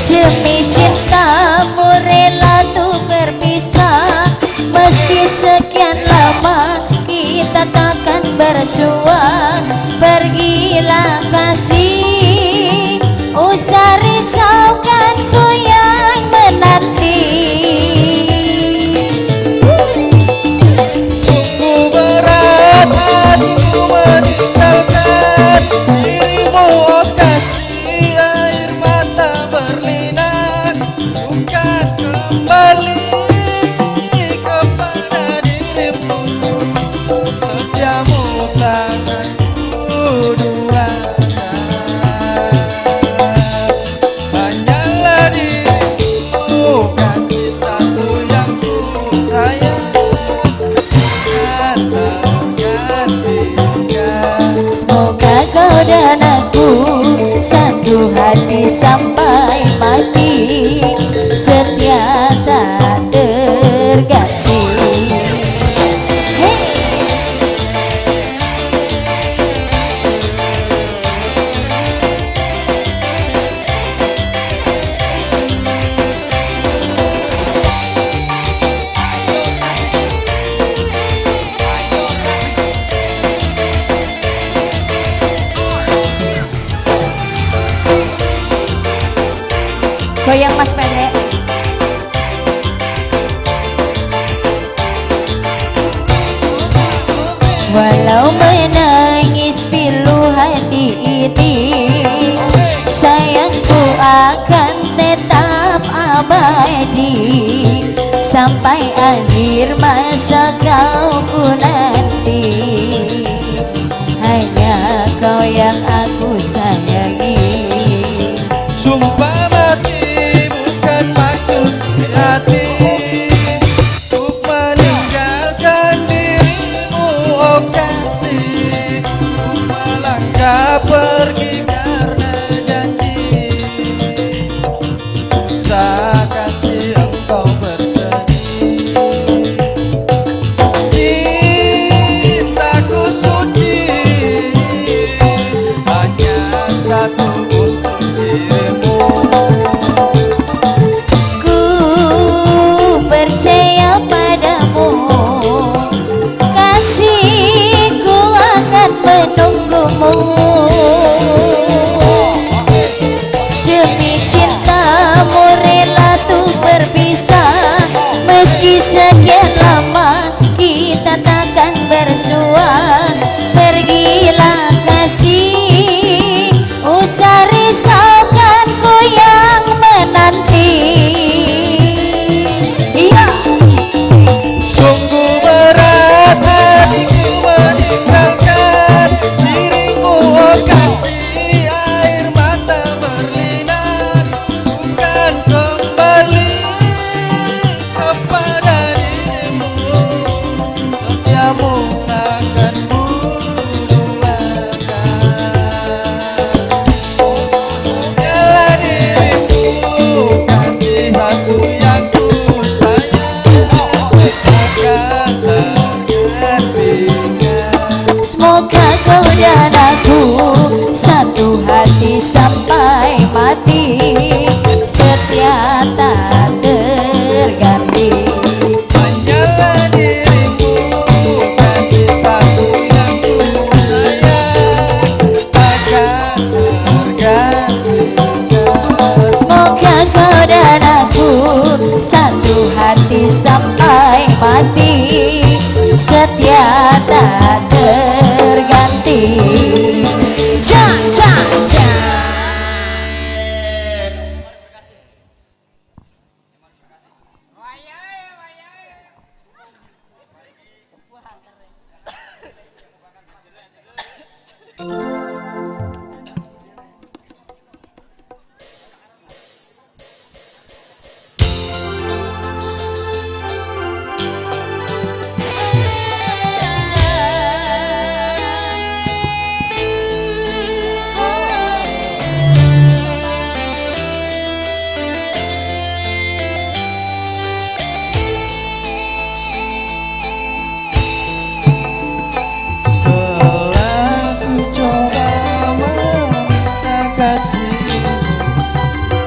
Demi cintamu rela tuh berpisah, meski sekian lama kita takkan bersua. Pergilah kasih, usah risaukan ku yang menanti. Sungguh berat hatiku kau dan aku satu hati sampai mati, setia tak terganti. Goyang Mas Pendek. Walau menangis pilu hati ini, sayangku akan tetap abadi sampai akhir masa kau ku nanti. Hanya kau yang aku sayangi. Sumpah mati bukan maksud hati, untuk meninggalkan dirimu, oh kasih. Melangkah pergi karena janji, saya kasih engkau bersedih. Cintaku suci hanya satu untuk dirimu. Ku percaya padamu, kasihku akan menunggumu. Demi cintamu rela tuh berpisah, meski sekian lama kita takkan bersua. Pergilah kasih, usah risaukanku yang menanti. Iya. Sungguh berat hatiku meninggalkan dirimu, oh kasih. Air mata berlinang, bukan kembali kepada dirimu. Setiamu takkan ku duakan. Jalan dirimu, kasih aku yang ku sayang, akan tergantikan. Semoga kau dan aku satu hati sampai mati, setia tak terganti. Hanyalah dirimu, kasih satu yang ku sayang, akan tergantikan. Semoga kau dan aku satu hati sampai mati, setia tak terganti. Ca ca ca. Telah ku coba meminta kasih,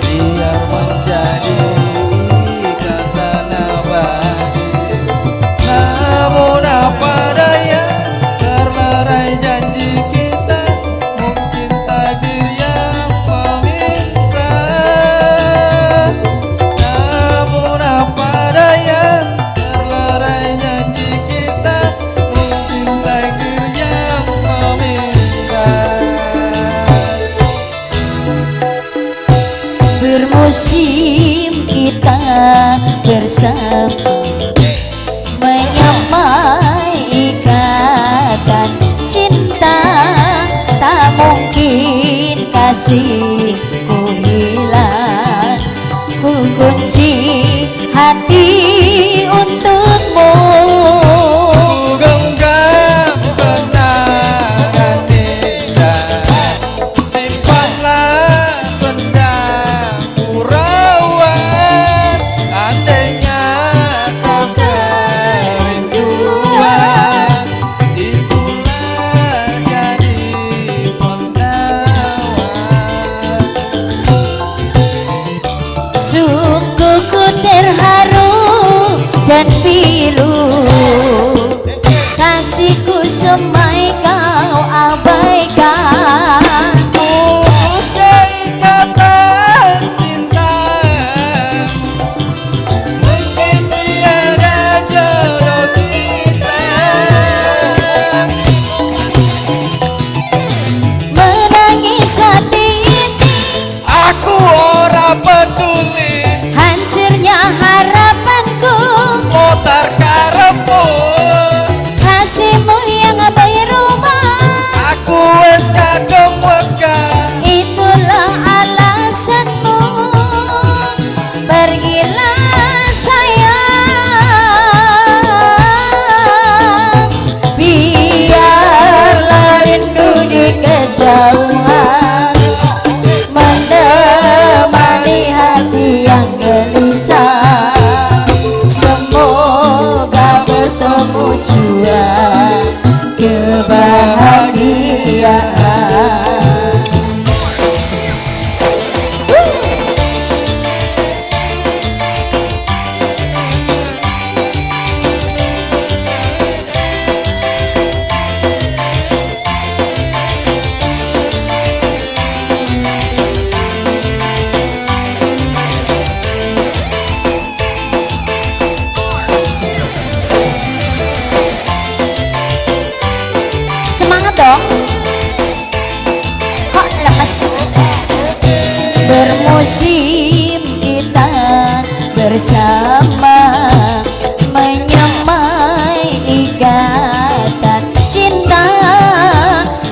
biar menjadi ikatan abadi. Namun apa daya, terlerai janji kita, mungkin takdir yang meminta. Namun apa daya, terlerai janji kita, mungkin takdir yang meminta. Bermusim kita bersama, menyamai ikatan cinta. Tak mungkin kasihku hilang, ku kunci hati untukmu. Genggam kenangan indah kasihku semai kau abaikan. Putusnya ikatan cinta, mungkin tiada jodoh kita. Menangis hati ini, Aku ora peduli, hancurnya harapanku. motor karepmu. Kasihmu yang berubah, Aku wis kadung wegah. itulah alasanmu. Pergilah sayang, biarlah rindu di kejauhan menemani hati yang gelisah. Semoga bertemu jua kebahagiaan. Semangat dong. Kok lemes? Bermusim kita bersama, menyamai ikatan cinta.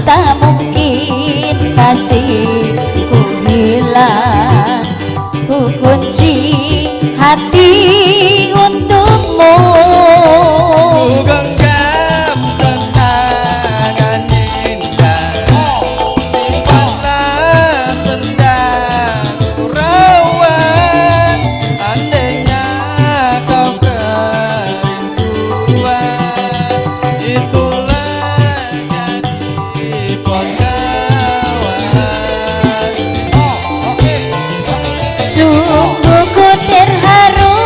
Tak mungkin kasihku hilang, ku kunci hati untukmu. Ku genggam kenangan indah, simpanlah sendang rawat. Andainya kau kerinduan, itulah jadi pengawal. Sungguh ku terharu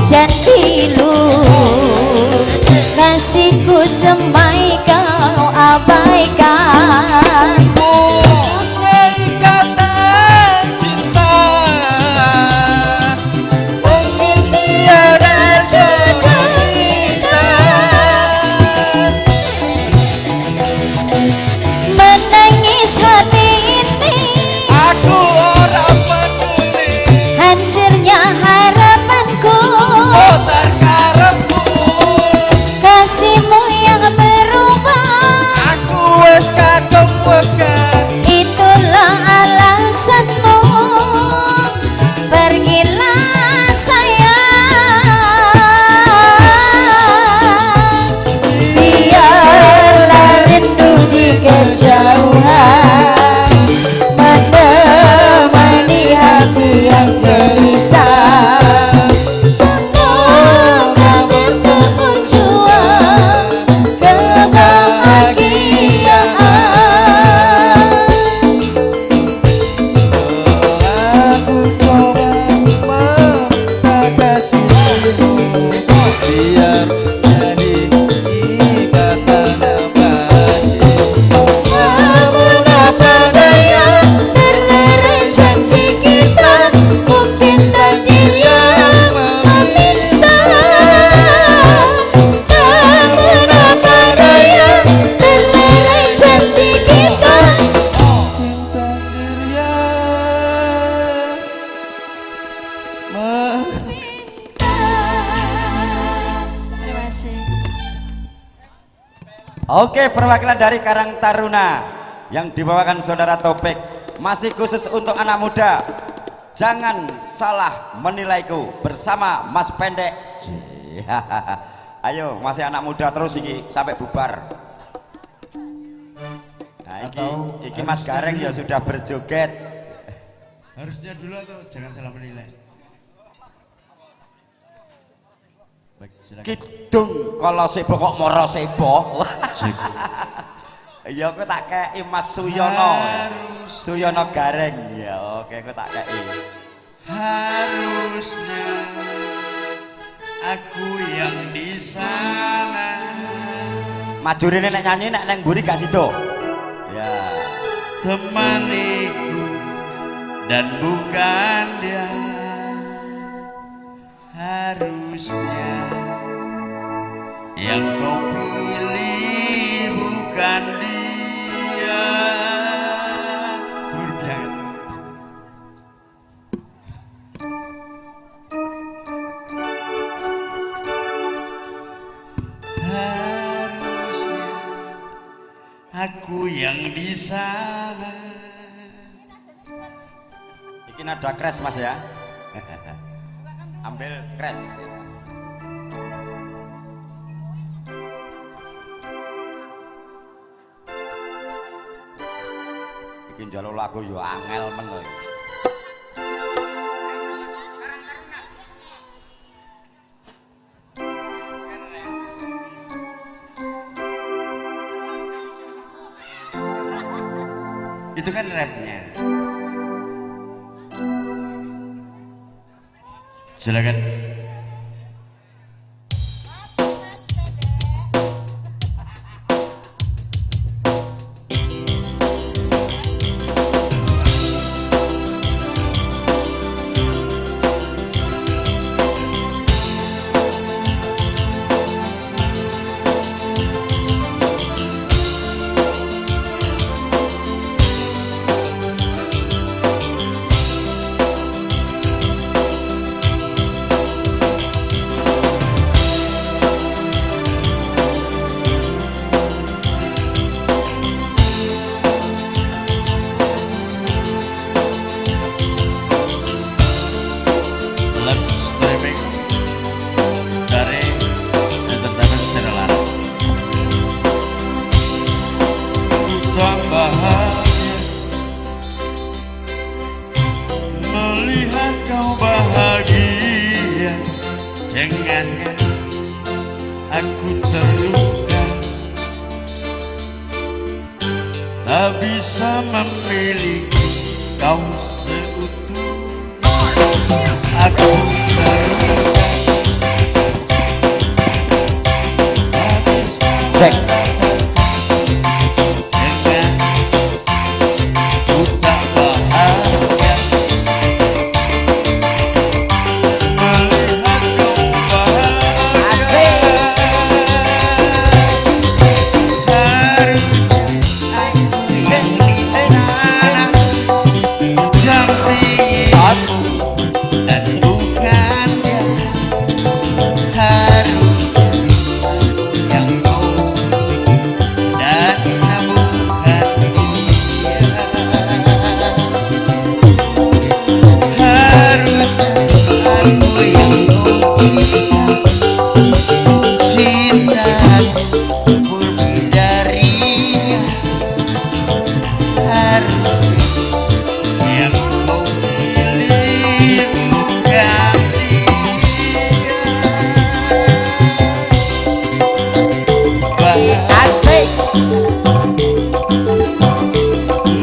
dan pilu, kasihku semai kau abaikan. Putusnya ikatan cinta, mungkin tiada jodoh kita. Menangis hati ini, Aku orang peduli, hancurnya harapanku. motor karepmu. Kasihmu yang berubah, Aku wis kadung wegah. itulah alasanmu. Pergilah sayang, biarlah rindu di kejauhan menemani hati yang gelisah. Semoga bertemu jua kebahagiaan. Aku coba meminta kasihmu, biar jadi ikatan abadi. Namun apa daya, terlera janji kita, mungkin takdir yang meminta. Namun apa daya, terlera janji kita. Takdir yang Terima kasih. Oke, perwakilan dari Karang Taruna yang dibawakan saudara Topik masih khusus untuk anak muda. Jangan salah menilaiku bersama Mas Pendek. Ayo, masih anak muda terus iki sampai bubar. Nah, iki Mas Gareng ya sudah berjoget. Harusnya dulu atau jangan salah menilai. Baik, silakan. Kidung kalau sebo kok moro sebo. Ya aku tak kei Mas Suyono. Suyono Gareng. Ya oke aku tak kei. Harusnya aku yang di sana Maju rene nek nyanyi nek neng mburi gak sido. Ya. Temaniku dan bukan dia, harusnya yang kau pilih bukan dia. Burbian. Harusnya aku yang di sana. Iki nada crash Mas ya. Ambil crash. Iki njaluk lagu yo angel men lho. Itu kan rapnya. Silakan. Jangankan aku terluka, tak bisa memiliki kau seutuhnya. Aku terluka, tak bisa dengan ku tak bahagia.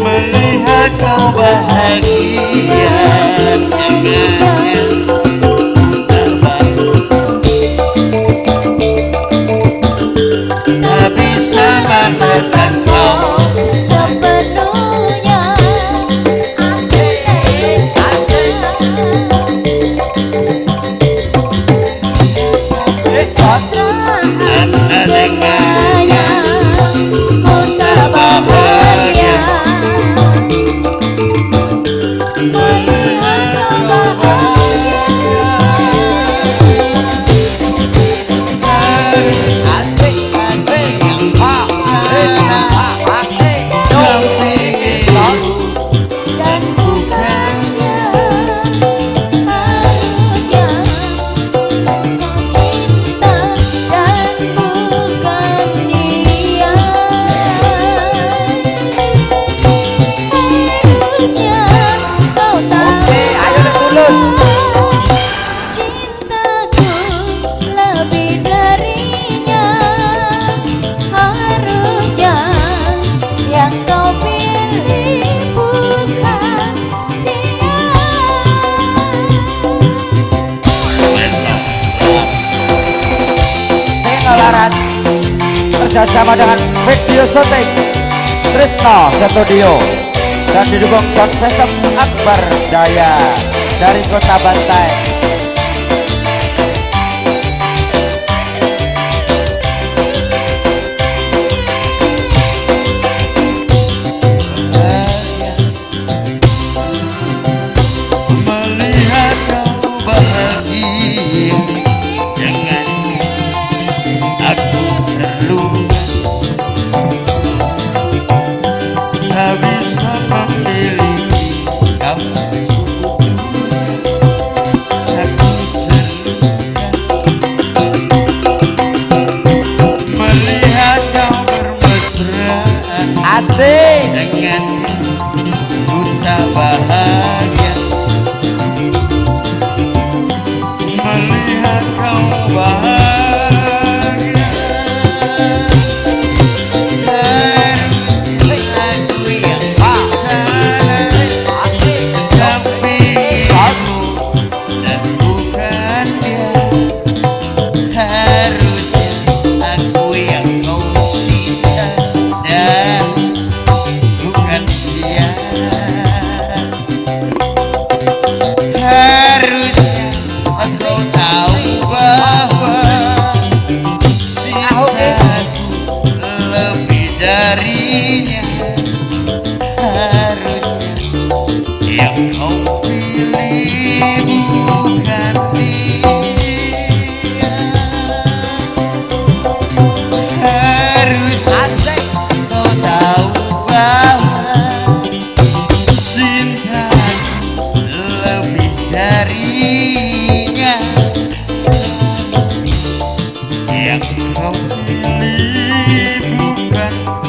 Melihat kau bahagia, jangan tak bisa menekan kau sepenuhnya. Anda dengannya ku tak bahagia. Melihat kau bahagia, harus ada yang kerjasama dengan video syuting Trisno Studio dan didukung sound system Akbar Jaya dari Kota Bantai. Melihat kau bahagia dengan aku terluka, tak bisa memiliki kamu. Aku terluka melihat kau bermesraan asik dengan ku tak bahagia. Melihat kau bahagia, harus aku yang salah, tapi kamu dan bukan dia. Harusnya aku yang kau cinta dan bukan dia. Harusnya kau tahu bahwa cintaku lebih darinya. Harusnya yang kau pilih bukan dia. Harusnya kau tahu bahwa cintaku lebih darinya. Yang kau pilih bukan dia.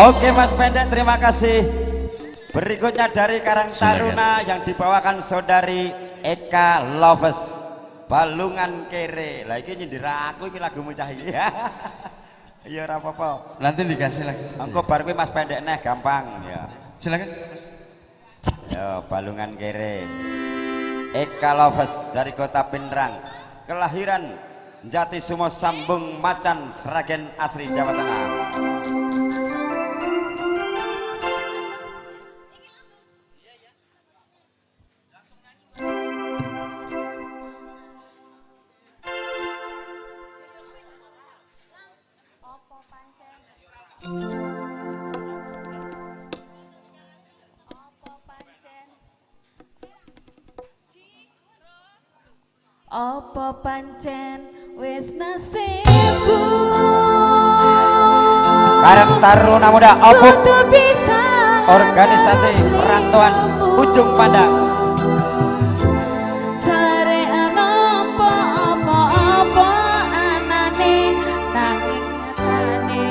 Oke Mas Pendek, terima kasih. Berikutnya dari Karang Taruna yang dibawakan saudari Eka Loves, Balungan Kere. Lah iki nyindir aku iki lagumu cah iki. Iya ora apa-apa. Nanti dikasih lagi. Engko bar kuwi Mas Pendek neh gampang ya. Silakan. Yo Balungan Kere. Eka Loves dari Kota Pindrang. Kelahiran Jati Sumo Sambung Macan Sragen asli Jawa Tengah. Apa pancen wis nasibku Karang Taruna Muda Opuk kudu bisa organisasi perantauan Ujung Pandang. cari apa-apa anane nanging nyatane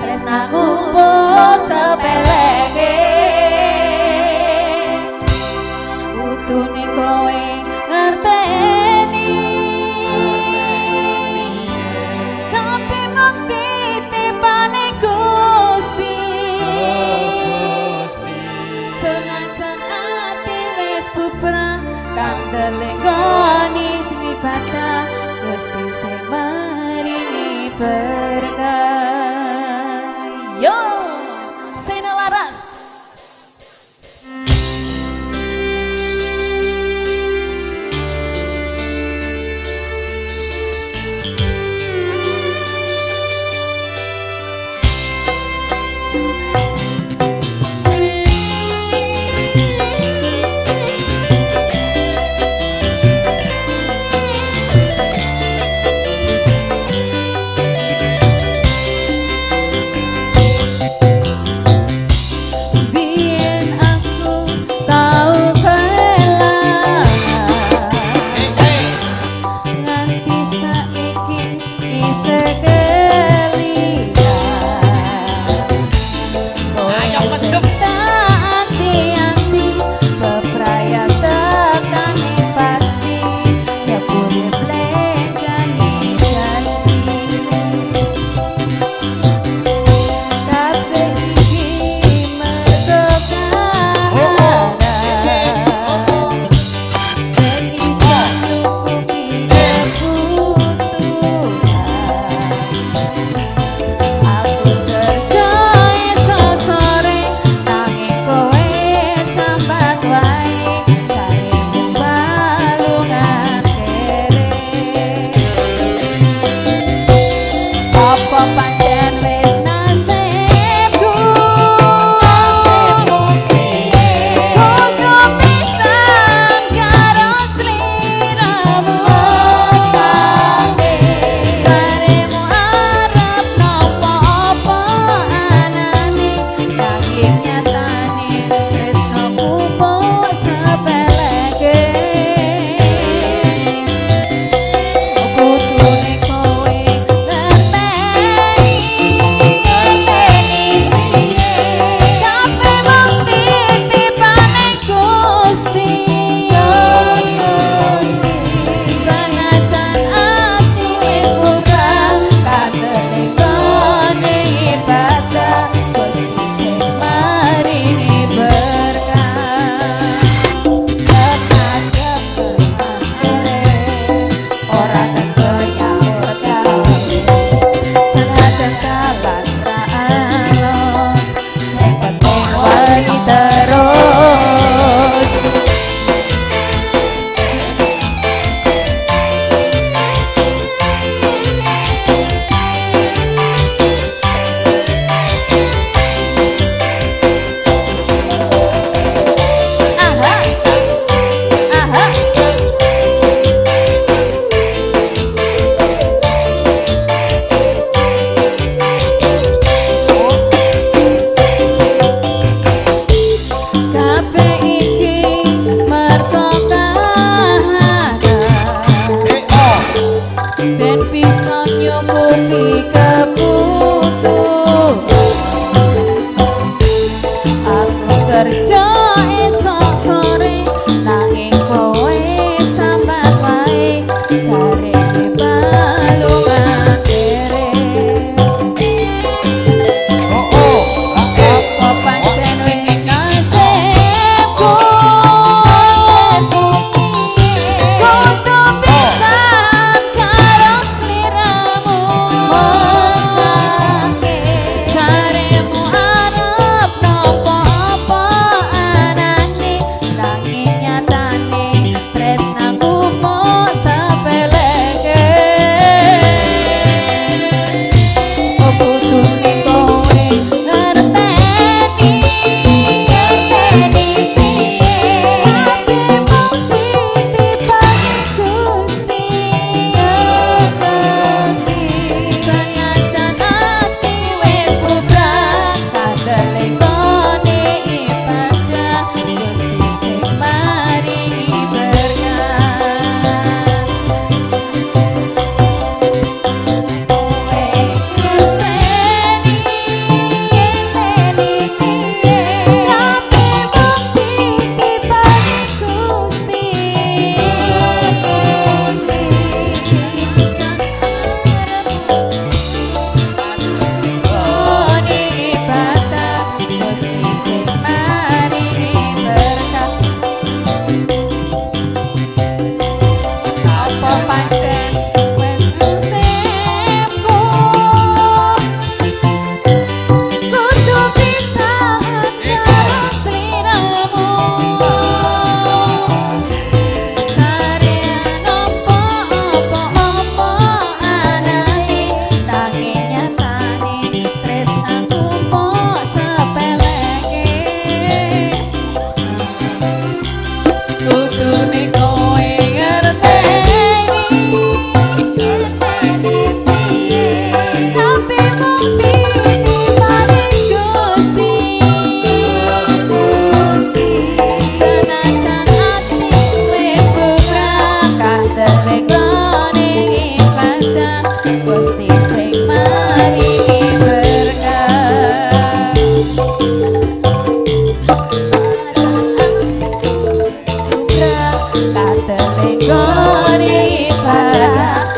tresnaku mbok sepeleke kudune kowe ngerteni kabeh mung titipane Gusti senajan ati wis bubrah kandele goni sing ibadah Gusti sing maringi berkah. Yo Sena Laras.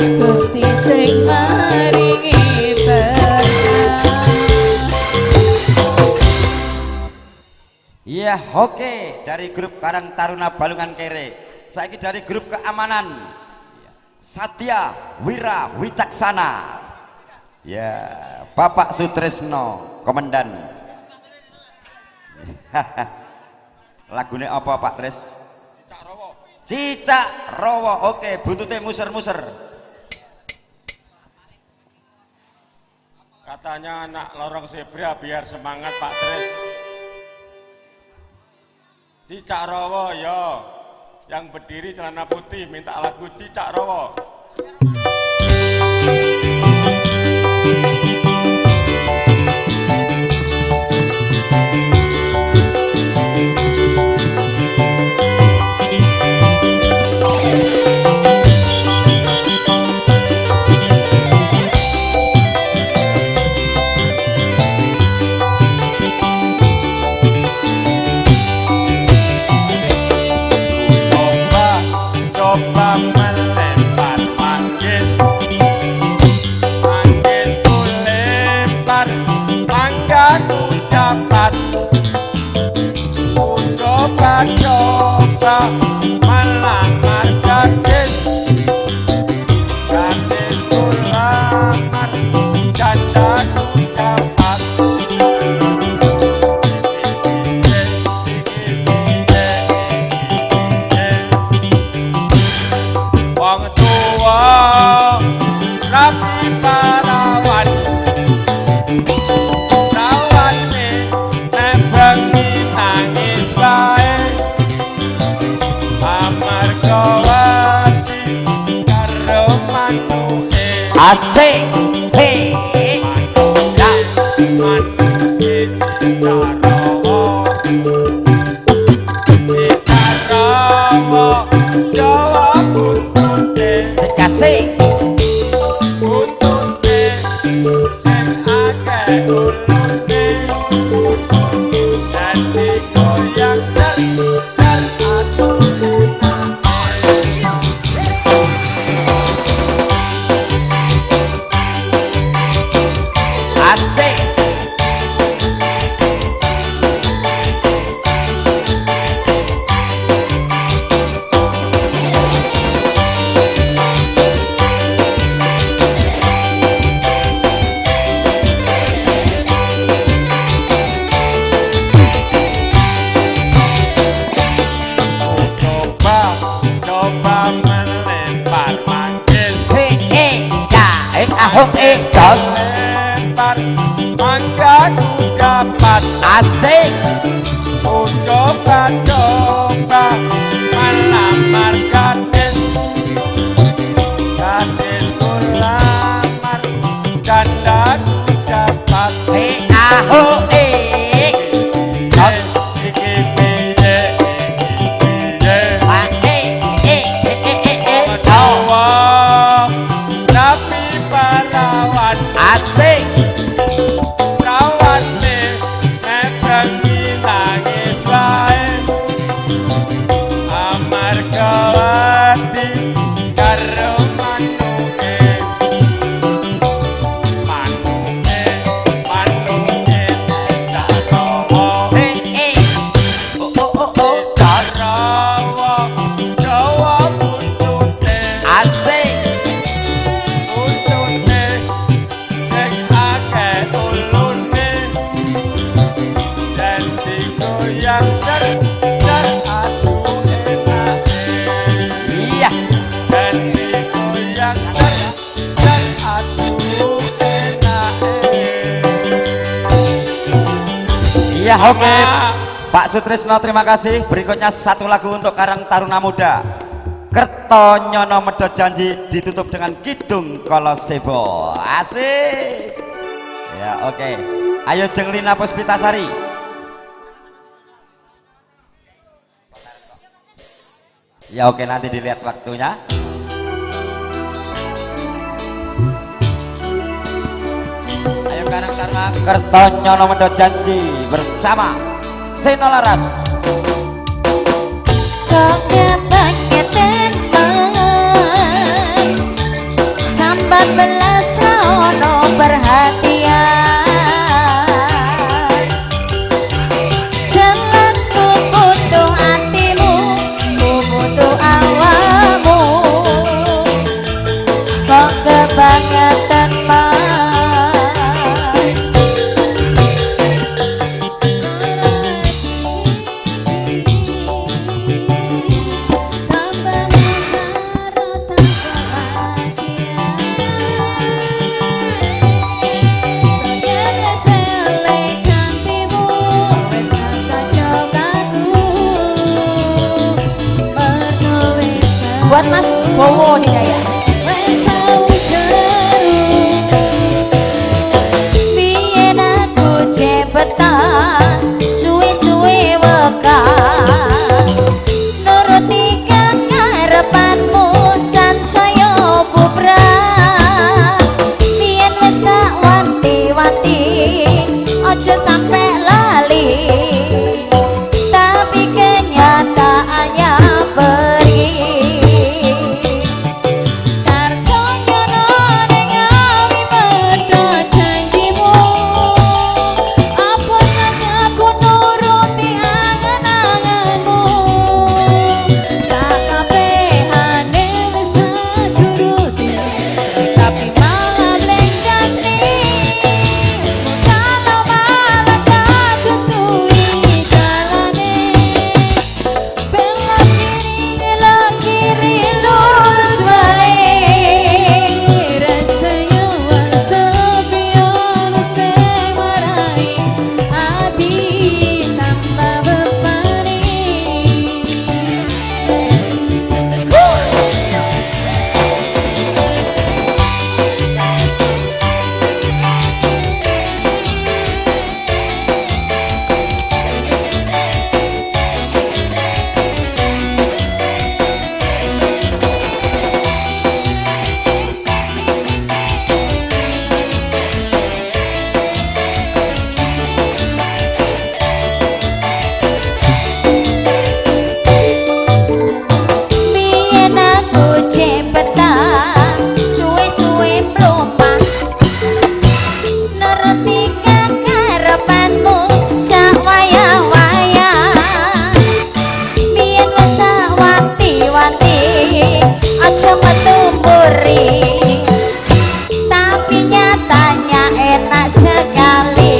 Gusti sing maringi berkah. Iya, oke, dari grup Karang Taruna Balungan Kere. Saiki dari grup keamanan Satya Wira Wicaksana. Ya, Bapak Sutresno, Komandan. Lagune apa Pak Tris? Cicak Rowo. Oke, buntutnya muser-muser. Katanya anak lorong zebra biar semangat Pak Tris. Cicak Rowo yo, yang berdiri celana putih minta lagu Cicak Rowo. Coba melempar manggis, manggisku lempar, manggaku dapat. Ku coba melamar gadis, gadisku lamar, candaku dapat. Wong tua rapi parawan, rawane bengi nangis wae, amarga wedi karo manuke. Asik, hei, Manuke Citarowo, Citarowo, Jawa buntute, sekasih. buntute, sing akeh ulune, dadi goyang ser Asik. coba melempar manggis, Ahok dos. lempar manggaku dapat. Asik. Ku coba melamar gadis, gadisku lamar, candaku dapat. Ahok dos. Iki piye, Jawa rapi parawan, Asik. rawane bengi nangis wae, amarga wedi karo manuke. Manuke Citarowo, Citarowo, Jawa buntute, Asik. buntute, sing akeh ulune, dadi goyang ser aduh enake. Iya. Dadi goyang ser aduh enake. Iya, oke. Pak Sutrisno, terima kasih. Berikutnya satu lagu untuk Karang Taruna Muda. Kertonyono Medhot Janji ditutup dengan Kidung Kolosebo. Asik. Ya, oke. Ayo Jenglina Puspitasari. Ya, oke, nanti dilihat waktunya. Ayo Karang Taruna Kertonyono Medhot Janji bersama Seno Laras. Kok ngepake teman buat Mas Bowo Hidayat. Biyen aku cepetan suwe-suwe wekah nuruti kekarepanmu sansaya bubrah. Biyen wis tak wanti-wanti aja sampe lali, tapi kenyataannya pergi. Tapi nyatanya enak sekali.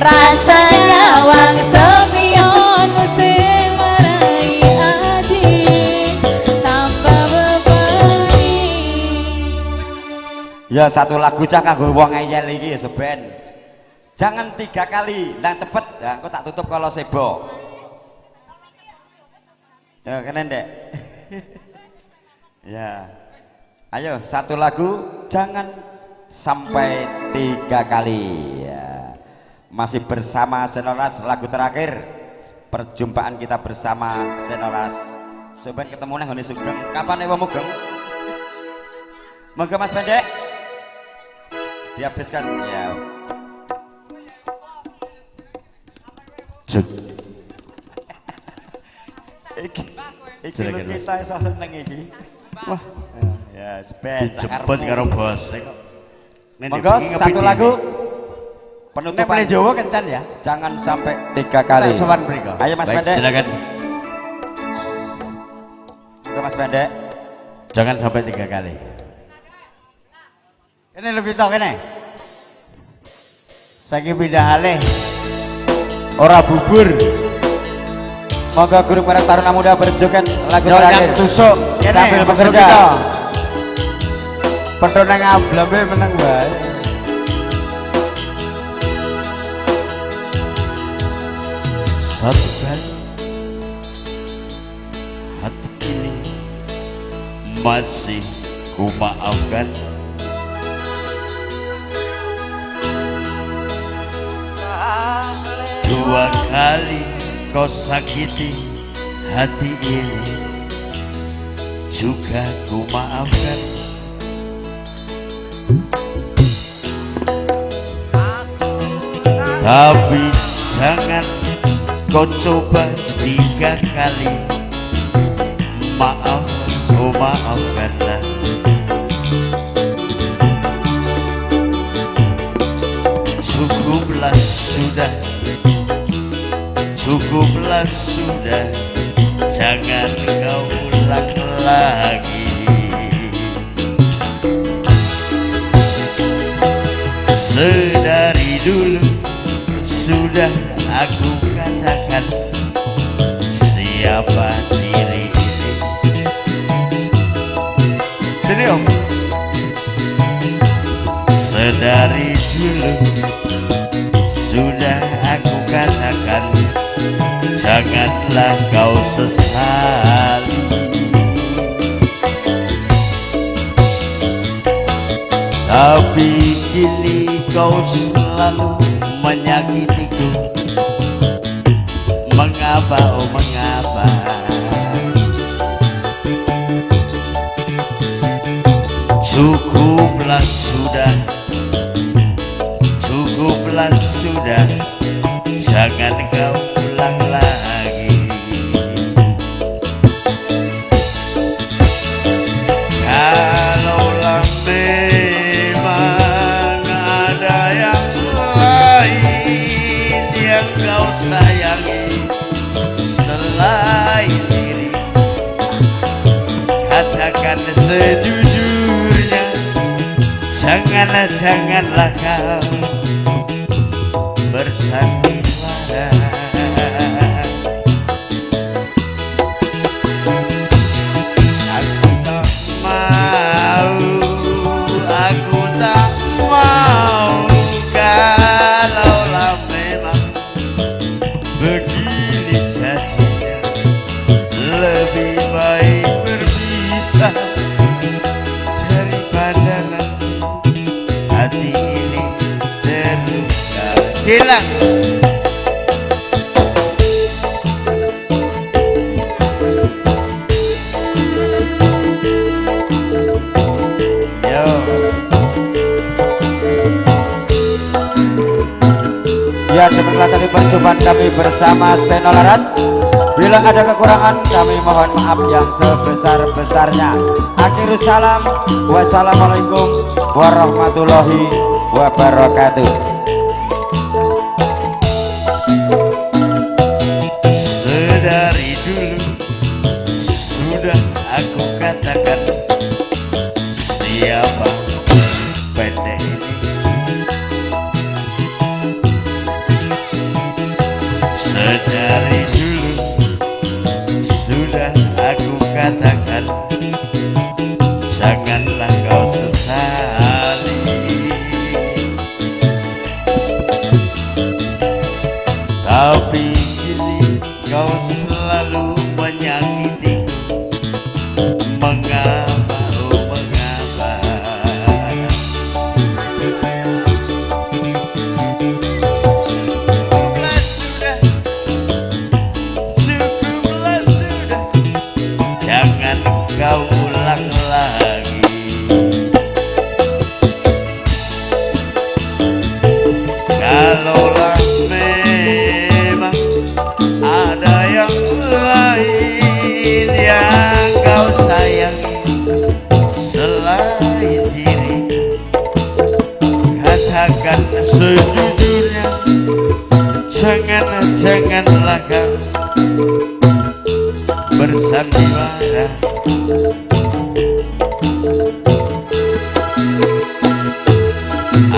Rasanya wang sepion sing marai ati tanpa bebani. Ya satu lagu cak kanggo wong ngeyel iki ya seben. Jangan 3 kali, nang cepet. Ya aku tak tutup kalau sebo. Ya kenen Dek. Ya. Ayo satu lagu jangan sampai 3 kali ya. Masih bersama Senoras, lagu terakhir perjumpaan kita bersama Senoras. Sobat ketemu nang ngene Sugeng. Kapan ewa mugeng? Monggo Mas Pendek. Dihabiskan ya. Iki lho kita iso seneng iki. Wah. Ya, sepen dijemput karo bos. Monggo satu lagu. Penutupan Jawa kencan ya. Jangan sampai 3 kali. Ayo Mas Pendek. Silakan. Monggo Mas Pendek. Jangan sampai 3 kali. Ini lebih tau kene. Saiki pindah alih. Ora bubur. Monggo guru para taruna muda berjoget lagu terakhir. Tusuk sambil bekerja. Pedho nang ablame meneng wae. Satu kali hati ini masih ku maafkan. Dua kali kau sakiti hati ini juga ku maafkan. Tapi jangan kau coba 3 kali maaf, oh maafkanlah. Cukuplah sudah, cukuplah sudah, jangan kau ulang lagi. Sedari dulu sudah aku katakan siapa diri ini. Sini om. Sedari dulu sudah aku katakan janganlah kau sesali. Tapi kini kau selalu menyakitiku. Mengapa, oh mengapa? Cukuplah sudah, cukuplah sudah, jangan kau ulang lagi. Kalaulah memang ada yang lain yang kau sayangi selain diri, katakan sejujurnya, janganlah kau bersandiwara. Aku tak mau, aku tak mau, kalaulah memang begini jadinya, lebih baik berpisah daripada nanti hati ini terluka. Hilang. Ya, demikianlah tadi perjumpaan kami bersama Seno Laras. Bila ada kekurangan kami mohon maaf yang sebesar-besarnya. Akhirus salam, wassalamualaikum warahmatullahi wabarakatuh. Sedari dulu sudah aku katakan siapa pendek ini. Sedari dulu sudah aku katakan janganlah kau sesali. Tapi kini kau selalu menyakitiku. Mengapa, oh mengapa? Cukuplah sudah, cukuplah sudah, jangan kau ulang lagi. Kalaulah memang ada yang lain yang kau sayangi selain diri, katakan sejujurnya, janganlah kau bersandiwara.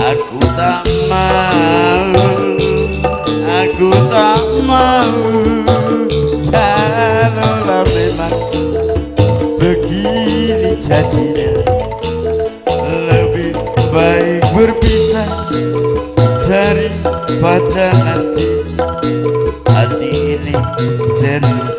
Aku tak mau, aku tak mau, kalaulah memang begini jadinya, lebih baik berpisah daripada nanti hati ini terluka.